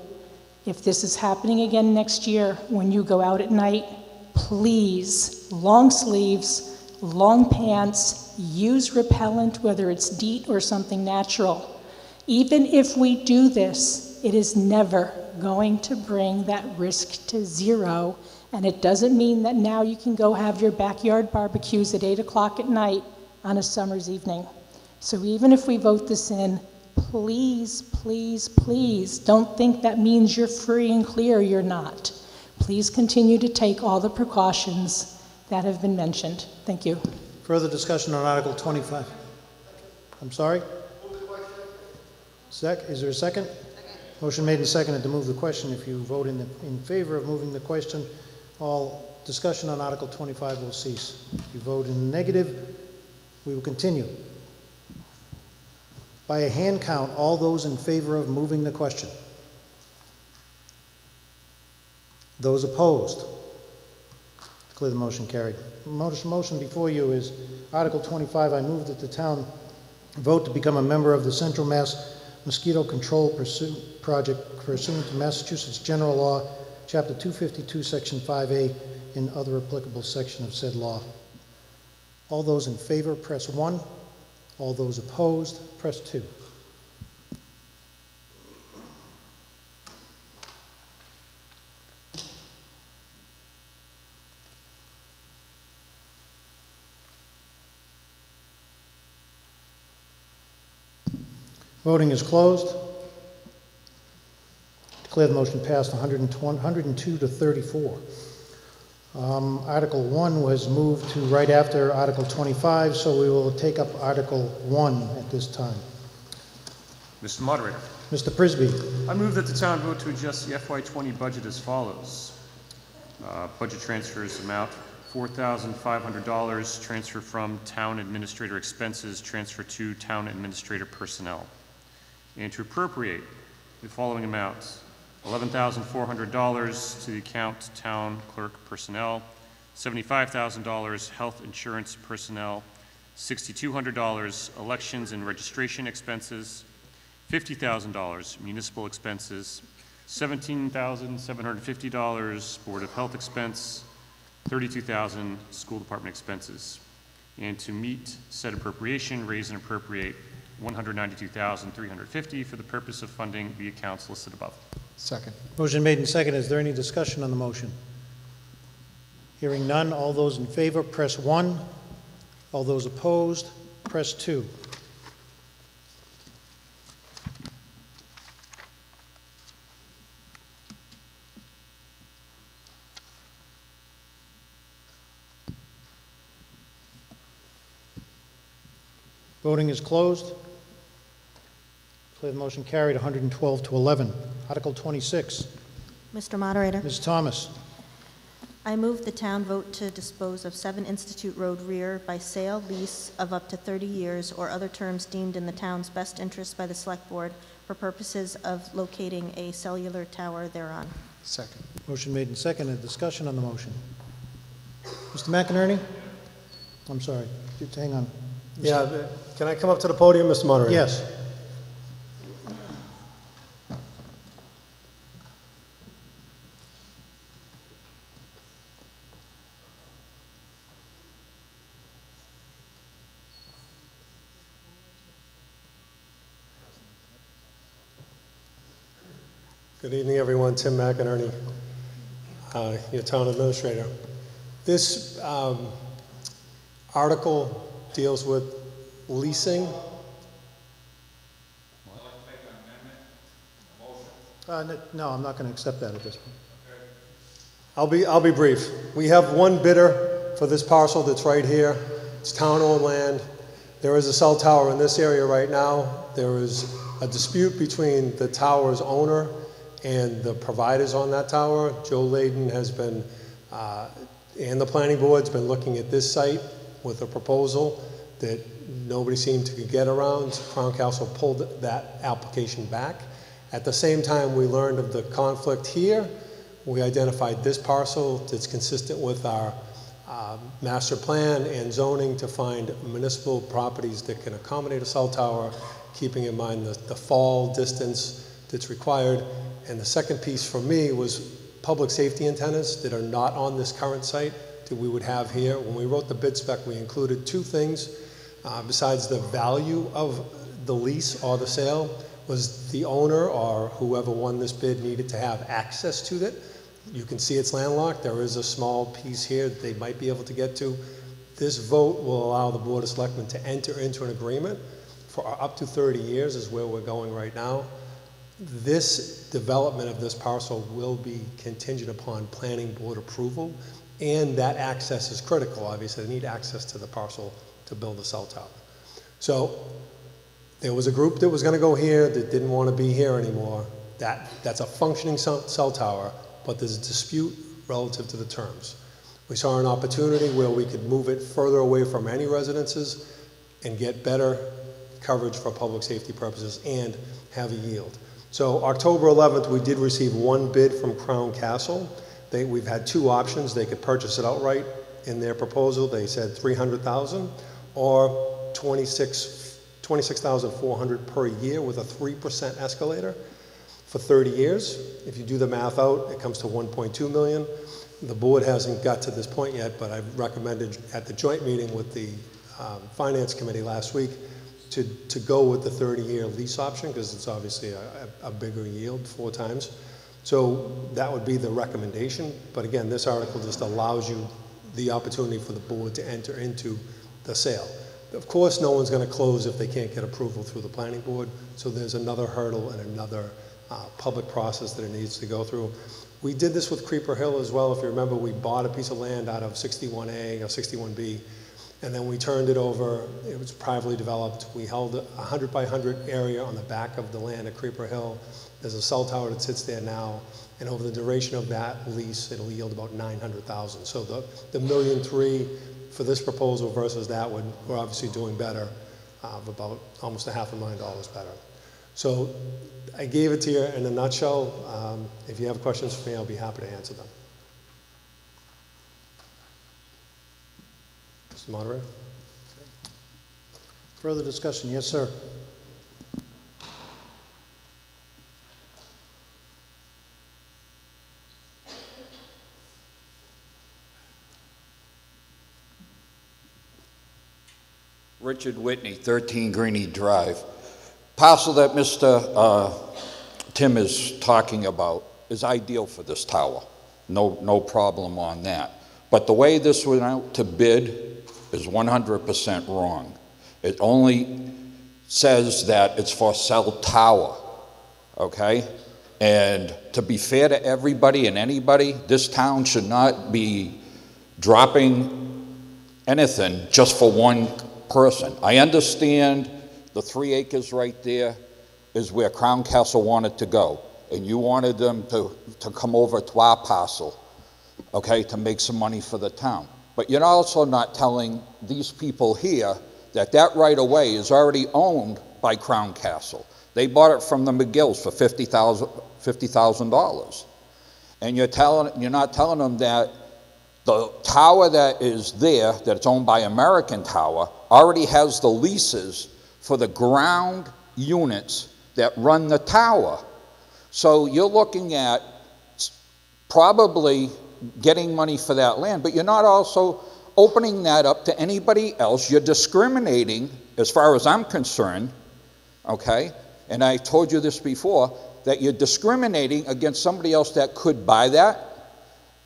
if this is happening again next year, when you go out at night, please, long sleeves, long pants, use repellent, whether it's DEET or something natural. Even if we do this, it is never going to bring that risk to zero, and it doesn't mean that now you can go have your backyard barbecues at 8 o'clock at night on a summer's evening. So even if we vote this in, please, please, please don't think that means you're free and clear. You're not. Please continue to take all the precautions that have been mentioned. Thank you. Further discussion on Article 25. I'm sorry? Is there a second? Motion made and seconded to move the question. If you vote in favor of moving the question, all discussion on Article 25 will cease. If you vote in the negative, we will continue. By a hand count, all those in favor of moving the question. Those opposed? Declare the motion carried. The motion before you is Article 25. I move that the town vote to become a member of the Central Mass Mosquito Control Project pursuant to Massachusetts General Law, Chapter 252, Section 5A, and other applicable section of said law. All those in favor, press 1. All those opposed, press 2. Voting is closed. Declare the motion passed 102 to 34. Article 1 was moved to right after Article 25, so we will take up Article 1 at this time. Mr. Moderator, Mr. Prisby. I move that the town vote to adjust the FY20 budget as follows. Budget transfers amount $4,500, transfer from town administrator expenses, transfer to town administrator personnel. And to appropriate the following amounts: $11,400 to the account town clerk personnel, $75,000 health insurance personnel, $6,200 elections and registration expenses, $50,000 municipal expenses, $17,750 Board of Health expense, $32,000 school department expenses. And to meet said appropriation, raise and appropriate $192,350 for the purpose of funding the accounts listed above. Second. Motion made and seconded. Is there any discussion on the motion? Hearing none, all those in favor, press 1. All those opposed, press 2. Voting is closed. Declare the motion carried 112 to 11. Article 26. Mr. Moderator, Ms. Thomas. I move the town vote to dispose of 7 Institute Road rear by sale, lease of up to 30 years, or other terms deemed in the town's best interest by the Select Board for purposes of locating a cellular tower thereon. Second. Motion made and seconded. Discussion on the motion. Mr. McInerney? I'm sorry. Just hang on. Yeah, can I come up to the podium, Mr. Moderator? Yes. Good evening, everyone. Tim McInerney, your town administrator. This article deals with leasing. No, I'm not going to accept that at this point. I'll be brief. We have one bidder for this parcel that's right here. It's town-owned land. There is a cell tower in this area right now. There is a dispute between the tower's owner and the providers on that tower. Joe Layden has been, and the planning board's been looking at this site with a proposal that nobody seemed to get around. Crown Castle pulled that application back. At the same time, we learned of the conflict here. We identified this parcel that's consistent with our master plan and zoning to find municipal properties that can accommodate a cell tower, keeping in mind the fall distance that's required. And the second piece for me was public safety antennas that are not on this current site that we would have here. When we wrote the bid spec, we included 2 things. Besides the value of the lease or the sale, was the owner or whoever won this bid needed to have access to it. You can see it's landlocked. There is a small piece here that they might be able to get to. This vote will allow the Board of Selectmen to enter into an agreement for up to 30 years is where we're going right now. This development of this parcel will be contingent upon planning board approval, and that access is critical. Obviously, they need access to the parcel to build a cell tower. So there was a group that was going to go here that didn't want to be here anymore. That's a functioning cell tower, but there's a dispute relative to the terms. We saw an opportunity where we could move it further away from any residences and get better coverage for public safety purposes and have a yield. So October 11th, we did receive 1 bid from Crown Castle. We've had 2 options. They could purchase it outright. In their proposal, they said $300,000 or $26,400 per year with a 3% escalator for 30 years. If you do the math out, it comes to $1.2 million. The board hasn't got to this point yet, but I recommended at the joint meeting with the Finance Committee last week to go with the 30-year lease option, because it's obviously a bigger yield 4 times. So that would be the recommendation. But again, this article just allows you the opportunity for the board to enter into the sale. Of course, no one's going to close if they can't get approval through the planning board. So there's another hurdle and another public process that it needs to go through. We did this with Creeper Hill as well. If you remember, we bought a piece of land out of 61A or 61B, and then we turned it over. It was privately developed. We held a 100 by 100 area on the back of the land at Creeper Hill. There's a cell tower that sits there now, and over the duration of that lease, it'll yield about $900,000. So the $1.3 million for this proposal versus that one, we're obviously doing better, about almost $500,000 better. So I gave it to you in a nutshell. If you have questions for me, I'll be happy to answer them. Mr. Moderator? Further discussion? Yes, sir. Richard Whitney, 13 Greeny Drive. Parcel that Mr. Tim is talking about is ideal for this tower. No problem on that. But the way this went out to bid is 100% wrong. It only says that it's for cell tower, okay? And to be fair to everybody and anybody, this town should not be dropping anything just for one person. I understand the 3 acres right there is where Crown Castle wanted to go, and you wanted them to come over to our parcel, okay, to make some money for the town. But you're also not telling these people here that that right-of-way is already owned by Crown Castle. They bought it from the McGills for $50,000. And you're not telling them that the tower that is there, that it's owned by American Tower, already has the leases for the ground units that run the tower. So you're looking at probably getting money for that land, but you're not also opening that up to anybody else. You're discriminating, as far as I'm concerned, okay? And I told you this before, that you're discriminating against somebody else that could buy that.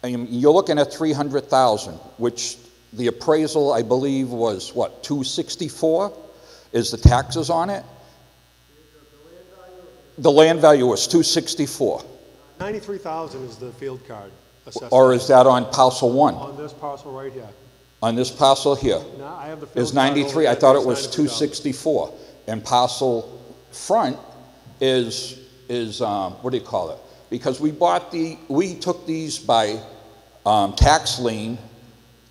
And you're looking at $300,000, which the appraisal, I believe, was what, $264? Is the taxes on it? The land value was $264. $93,000 is the field card assessment. Or is that on parcel 1? On this parcel right here. On this parcel here? No, I have the field Is 93. I card thought over it was there. 264. And parcel front is what do you call it? Because we took these by tax lien,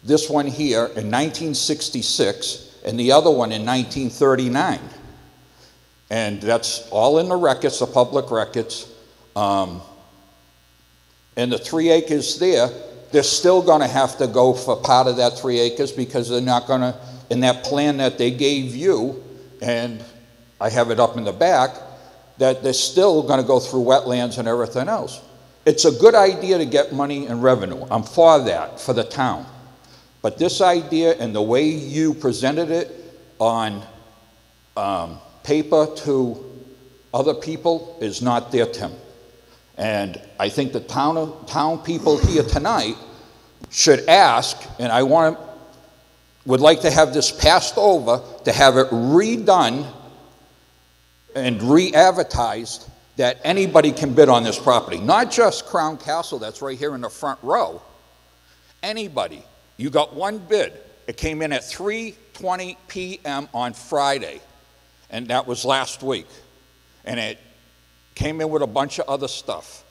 this one here in 1966, and the other one in 1939. And that's all in the records, the public records. And the 3 acres there, they're still going to have to go for part of that 3 acres because they're not going to, in that plan that they gave you, and I have it up in the back, that they're still going to go through wetlands and everything else. It's a good idea to get money and revenue. I'm for that, for the town. But this idea and the way you presented it on paper to other people is not there, Tim. And I think the town people here tonight should ask, and I would like to have this passed over, to have it redone and re-advertised that anybody can bid on this property. Not just Crown Castle that's right here in the front row. Anybody. You got one bid. It came in at 3:20 p.m. on Friday, and that was last week. And it came in with a bunch of other stuff.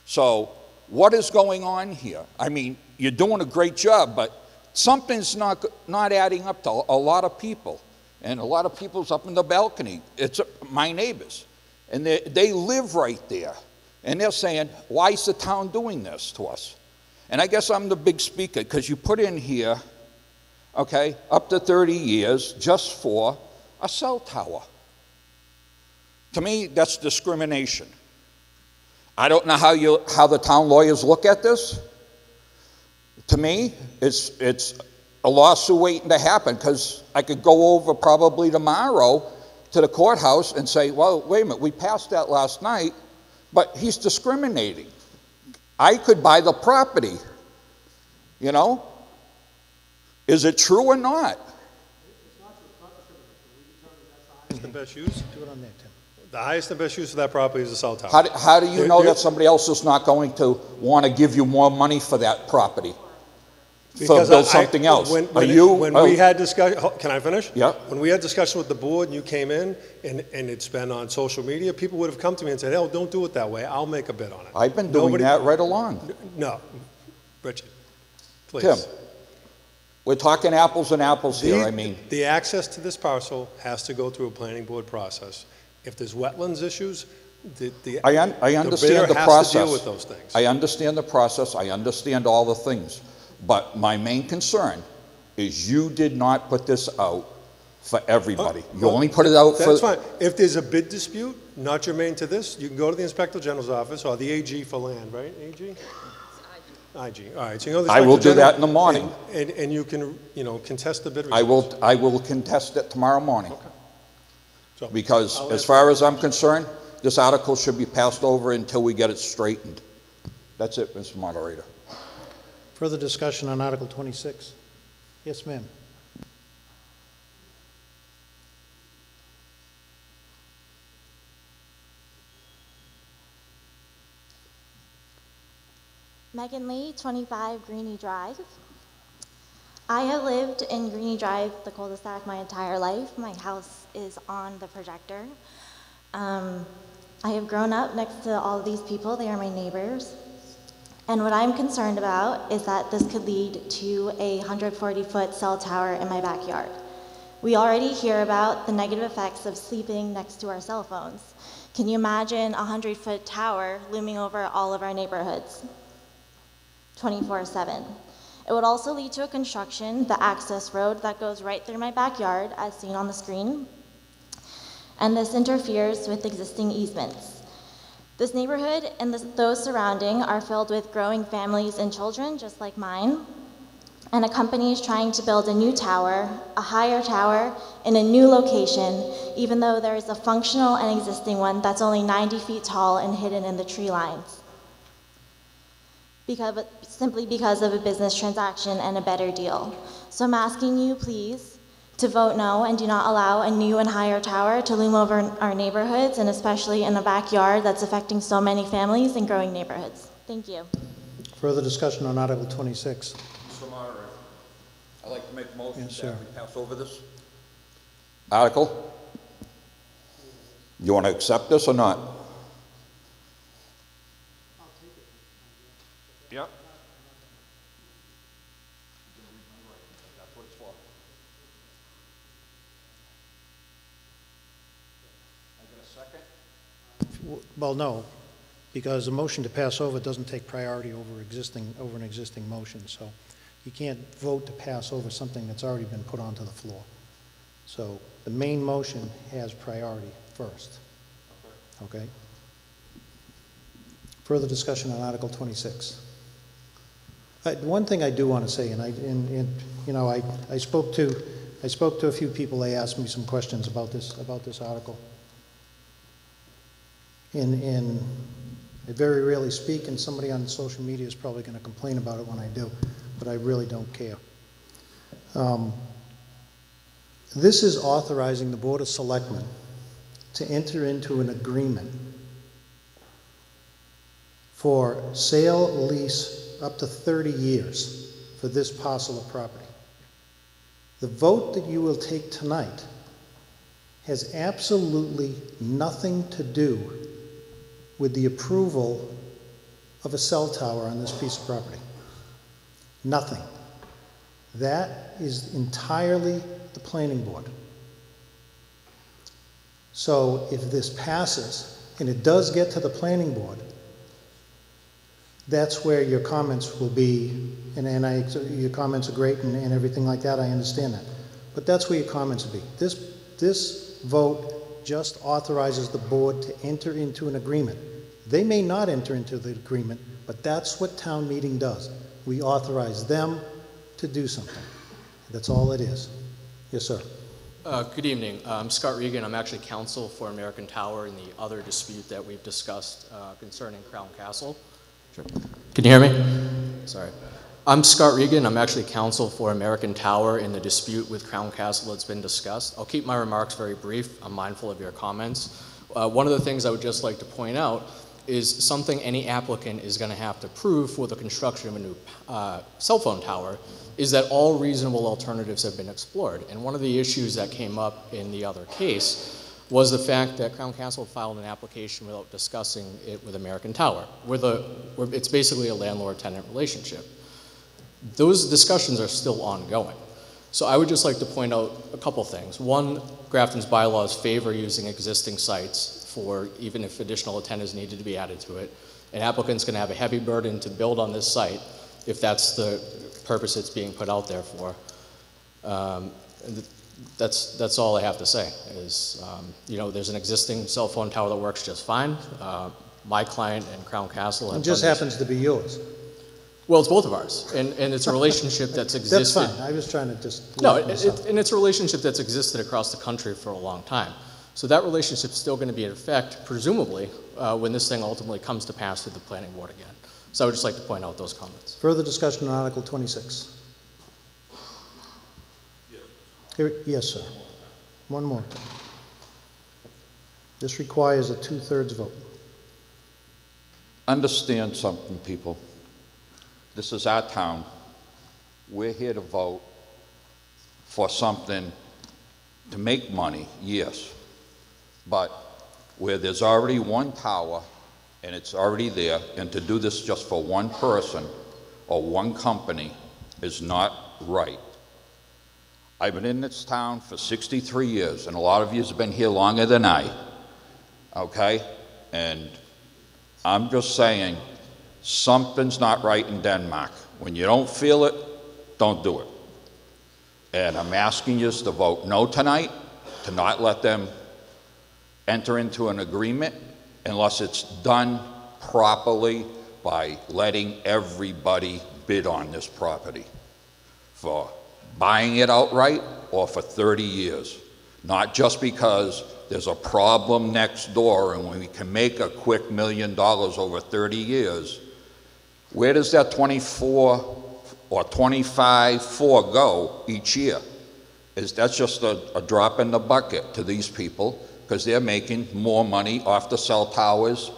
So what is going on here? I mean, you're doing a great job, but something's not adding up to a lot of people. And a lot of people's up in the balcony. It's my neighbors. And they live right there. And they're saying, why is the town doing this to us? And I guess I'm the big speaker, because you put in here, okay, up to 30 years just for a cell tower. To me, that's discrimination. I don't know how the town lawyers look at this. To me, it's a lawsuit waiting to happen, because I could go over probably tomorrow to the courthouse and say, well, wait a minute, we passed that last night, but he's discriminating. I could buy the property, you know? Is it true or not? The best use? Do it on there, Tim. The highest and best use of that property is the cell tower. How do you know that somebody else is not going to want to give you more money for that property? Because build something else. When Oh. we had discussion, can I finish? Yeah. When we had discussion with the board and you came in and it's been on social media, people would have come to me and said, oh, don't do it that way. I'll make a bid on it. I've been doing that right along. No. Richard, please. Tim, we're talking apples and apples here, The access to this parcel has to go through a planning board process. If there's wetlands issues, I understand the process. has to deal with those things. I understand the process. I understand all the things. But my main concern is you did not put this out for everybody. You only put it out for... That's fine. If there's a bid dispute, not germane to this, you can go to the Inspector General's office or the AG for land, right? AG? IG. All right. So you know the I will Inspector do that General, in the morning. And you can, contest the bid I results. will contest it tomorrow morning. Okay. So Because I'll as ask- far as I'm concerned, this article should be passed over until we get it straightened. That's it, Mr. Moderator. Further discussion on Article 26? Yes, ma'am. Megan Lee, 25 Greeny Drive. I have lived in Greeny Drive, the cul-de-sac, my entire life. My house is on the projector. I have grown up next to all of these people. They are my neighbors. And what I'm concerned about is that this could lead to a 140-foot cell tower in my backyard. We already hear about the negative effects of sleeping next to our cell phones. Can you imagine a 100-foot tower looming over all of our neighborhoods 24/7? It would also lead to a construction, the access road that goes right through my backyard, as seen on the screen. And this interferes with existing easements. This neighborhood and those surrounding are filled with growing families and children, just like mine. And a company is trying to build a new tower, a higher tower, in a new location, even though there is a functional and existing one that's only 90 feet tall and hidden in the tree lines. Simply because of a business transaction and a better deal. So I'm asking you, please, to vote no and do not allow a new and higher tower to loom over our neighborhoods, and especially in a backyard that's affecting so many families and growing neighborhoods. Thank you. Further discussion on Article 26? Mr. Moderator, I'd like to make a motion Yes, that sir. we pass over this article. You want to accept this or not? Yep. That's what it's for. I get a second? Well, no, because a motion to pass over doesn't take priority over an existing motion, so you can't vote to pass over something that's already been put onto the floor. So the main motion has priority first. Okay? Further discussion on Article 26. One thing I do want to say, and I spoke to a few people. They asked me some questions about this article. And I very rarely speak, and somebody on social media is probably going to complain about it when I do, but I really don't care. This is authorizing the Board of Selectmen to enter into an agreement for sale, lease, up to 30 years for this parcel of property. The vote that you will take tonight has absolutely nothing to do with the approval of a cell tower on this piece of property. Nothing. That is entirely the planning board. So if this passes, and it does get to the planning board, that's where your comments will be, and your comments are great and everything like that, I understand that. But that's where your comments will be. This vote just authorizes the board to enter into an agreement. They may not enter into the agreement, but that's what town meeting does. We authorize them to do something. That's all it is. Yes, sir. Good evening. I'm Scott Regan. I'm actually counsel for American Tower in the other dispute that we've discussed concerning Crown Castle. Sure. Can you hear me? Sorry. I'm Scott Regan. I'm actually counsel for American Tower in the dispute with Crown Castle that's been discussed. I'll keep my remarks very brief. I'm mindful of your comments. One of the things I would just like to point out is something any applicant is going to have to prove for the construction of a new cell phone tower is that all reasonable alternatives have been explored. And one of the issues that came up in the other case was the fact that Crown Castle filed an application without discussing it with American Tower, where it's basically a landlord-tenant relationship. Those discussions are still ongoing. So I would just like to point out a couple things. One, Grafton's bylaws favor using existing sites for even if additional antennas needed to be added to it. An applicant's going to have a heavy burden to build on this site if that's the purpose it's being put out there for. That's all I have to say is, there's an existing cell phone tower that works just fine. My client and Crown Castle have It just happens to be yours. Well, it's both of ours, and it's a relationship that's existed. That's fine. I was trying to just... No, and it's a relationship that's existed across the country for a long time. So that relationship's still going to be in effect, presumably, when this thing ultimately comes to pass through the planning board again. So I would just like to point out those comments. Further discussion on Article 26? Yes, sir. One more. This requires a 2/3 vote. Understand something, people. This is our town. We're here to vote for something to make money, yes. But where there's already one tower and it's already there, and to do this just for one person or one company is not right. I've been in this town for 63 years, and a lot of you have been here longer than I, okay? And I'm just saying, something's not right in Denmark. When you don't feel it, don't do it. And I'm asking you to vote no tonight, to not let them enter into an agreement unless it's done properly by letting everybody bid on this property for buying it outright or for 30 years. Not just because there's a problem next door and when we can make a quick $1 million over 30 years, where does that 24 or 25 go each year? That's just a drop in the bucket to these people because they're making more money off the cell towers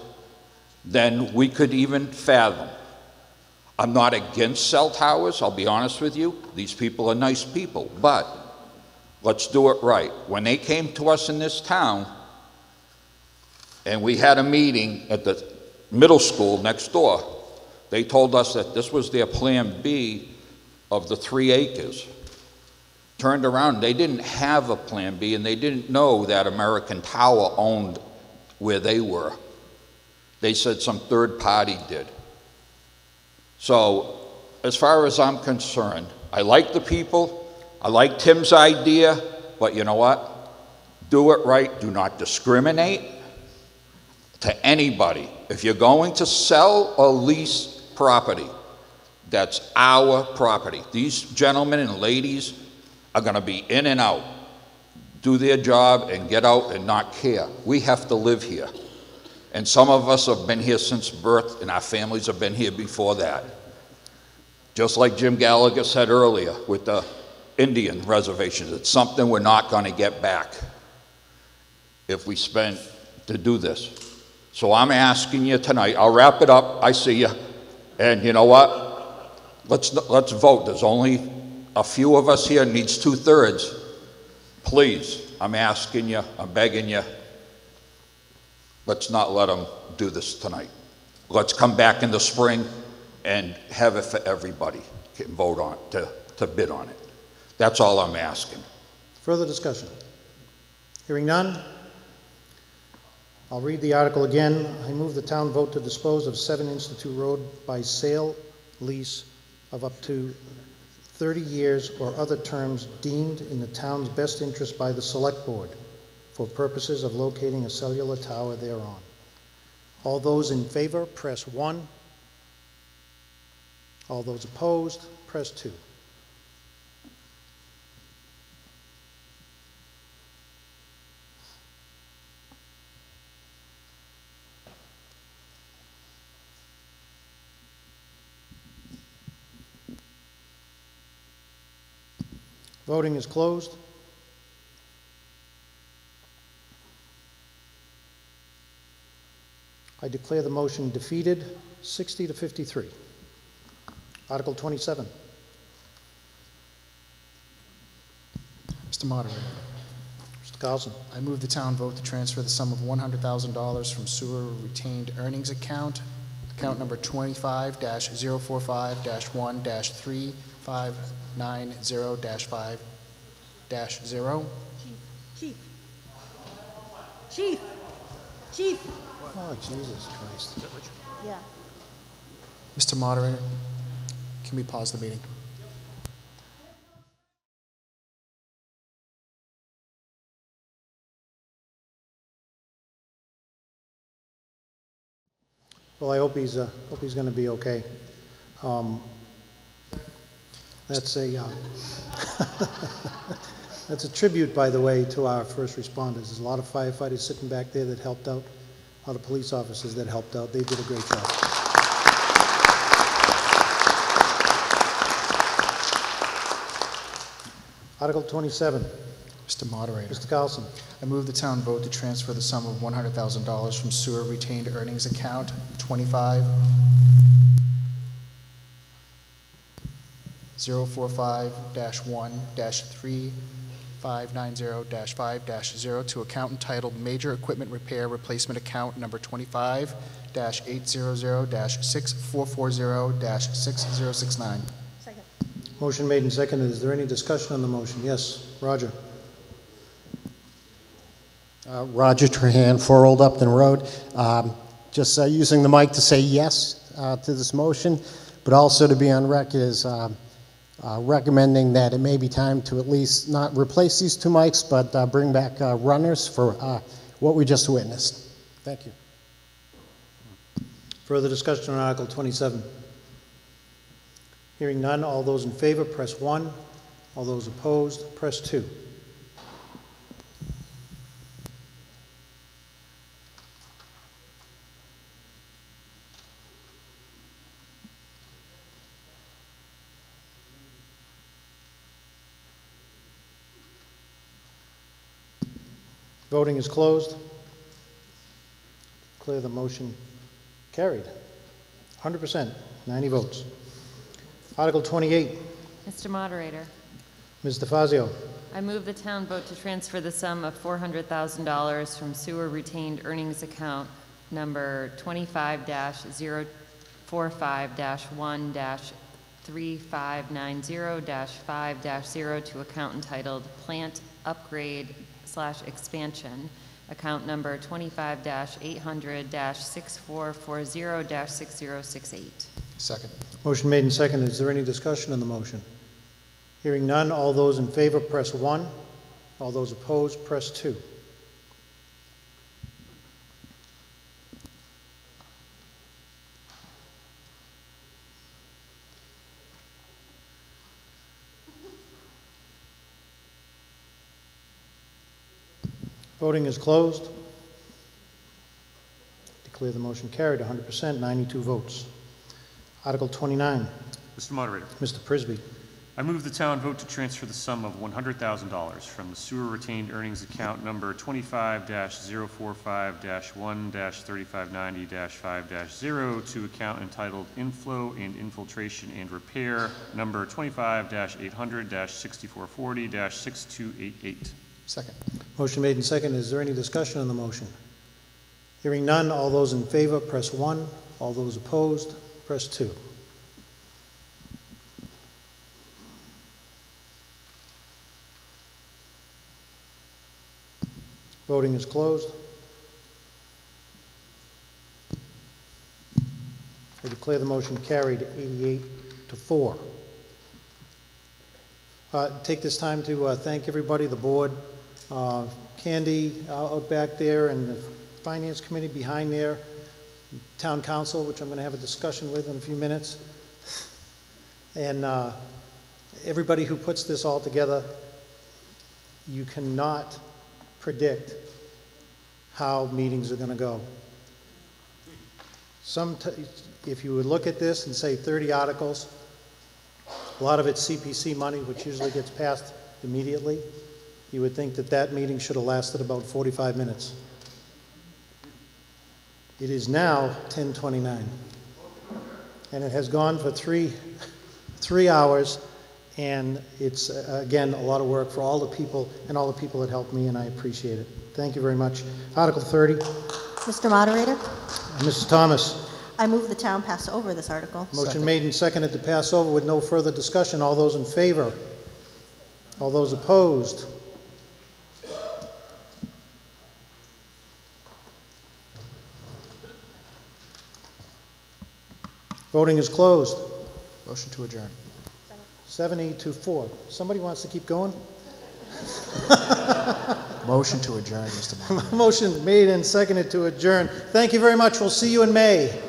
than we could even fathom. I'm not against cell towers, I'll be honest with you. These people are nice people, but let's do it right. When they came to us in this town and we had a meeting at the middle school next door, they told us that this was their plan B of the 3 acres. Turned around, they didn't have a plan B and they didn't know that American Tower owned where they were. They said some third party did. So, as far as I'm concerned, I like the people, I like Tim's idea, but you know what? Do it right, do not discriminate to anybody. If you're going to sell or lease property, that's our property. These gentlemen and ladies are gonna be in and out, do their job and get out and not care. We have to live here. And some of us have been here since birth and our families have been here before that. Just like Jim Gallagher said earlier with the Indian reservations, it's something we're not gonna get back if we spend to do this. So I'm asking you tonight, I'll wrap it up, I see you, and you know what? Let's vote. There's only a few of us here, needs 2/3. Please, I'm asking you, I'm begging you, let's not let them do this tonight. Let's come back in the spring and have it for everybody can vote on it, to bid on it. That's all I'm asking. Further discussion? Hearing none, I'll read the article again. I move the town vote to dispose of 7 Institute Road by sale, lease of up to 30 years or other terms deemed in the town's best interest by the Select Board for purposes of locating a cellular tower thereon. All those in favor, press 1. All those opposed, press 2. Voting is closed. I declare the motion defeated, 60 to 53. Article 27. Mr. Moderator, Mr. Carlson. I move the town vote to transfer the sum of $100,000 from sewer retained earnings account number 25-045-1-3590-5-0. Chief. Oh, Jesus Christ. Yeah. Mr. Moderator, can we pause the meeting? Well, I hope he's going to be okay. That's a that's a tribute, by the way, to our first responders. There's a lot of firefighters sitting back there that helped out, a lot of police officers that helped out. They did a great job. Article 27. Mr. Moderator. Mr. Carlson. I move the town vote to transfer the sum of $100,000 from sewer retained earnings account 25-045-1-3590-5-0 to account entitled Major Equipment Repair Replacement Account number 25-800-6440-6069. Second. Motion made and seconded. Is there any discussion on the motion? Yes, Roger. Roger Trahan, 4 Old Upton Road. Just using the mic to say yes to this motion, but also to be on record as recommending that it may be time to at least not replace these 2 mics, but bring back runners for what we just witnessed. Thank you. Further discussion on Article 27. Hearing none, all those in favor, press 1. All those opposed, press 2. Voting is closed. Declare the motion carried. 100%, 90 votes. Article 28. Mr. Moderator, Ms. DeFazio. I move the town vote to transfer the sum of $400,000 from sewer retained earnings account number 25-045-1-3590-5-0 to account entitled Plant Upgrade/Expansion, account number 25-800-6440-6068. Second. Motion made and seconded. Is there any discussion on the motion? Hearing none, all those in favor press 1. All those opposed press 2. Voting is closed. Declare the motion carried, 100%, 92 votes. Article 29. Mr. Moderator. Mr. Prisby. I move the town vote to transfer the sum of $100,000 from the sewer retained earnings account number 25-045-1-3590-5-0 to account entitled Inflow and Infiltration and Repair number 25-800-6440-6288. Second. Motion made and seconded. Is there any discussion on the motion? Hearing none, all those in favor press 1. All those opposed press 2. Voting is closed. I declare the motion carried, 88-4. Take this time to thank everybody, the board, Candy out back there, and the Finance Committee behind there, Town Council, which I'm going to have a discussion with in a few minutes, and everybody who puts this all together. You cannot predict how meetings are going to go. If you would look at this and say 30 articles, a lot of it's CPC money, which usually gets passed immediately, you would think that that meeting should have lasted about 45 minutes. It is now 10:29, and it has gone for three hours, and it's, again, a lot of work for all the people and all the people that helped me, and I appreciate it. Thank you very much. Article 30. Mr. Moderator, Mrs. Thomas. I move the town pass over this article. Motion made and seconded to pass over with no further discussion. All those in favor? All those opposed? Voting is closed. Motion to adjourn. 7:04. Somebody wants to keep going? Motion to adjourn, Mr. Moderator. Motion made and seconded to adjourn. Thank you very much. We'll see you in May.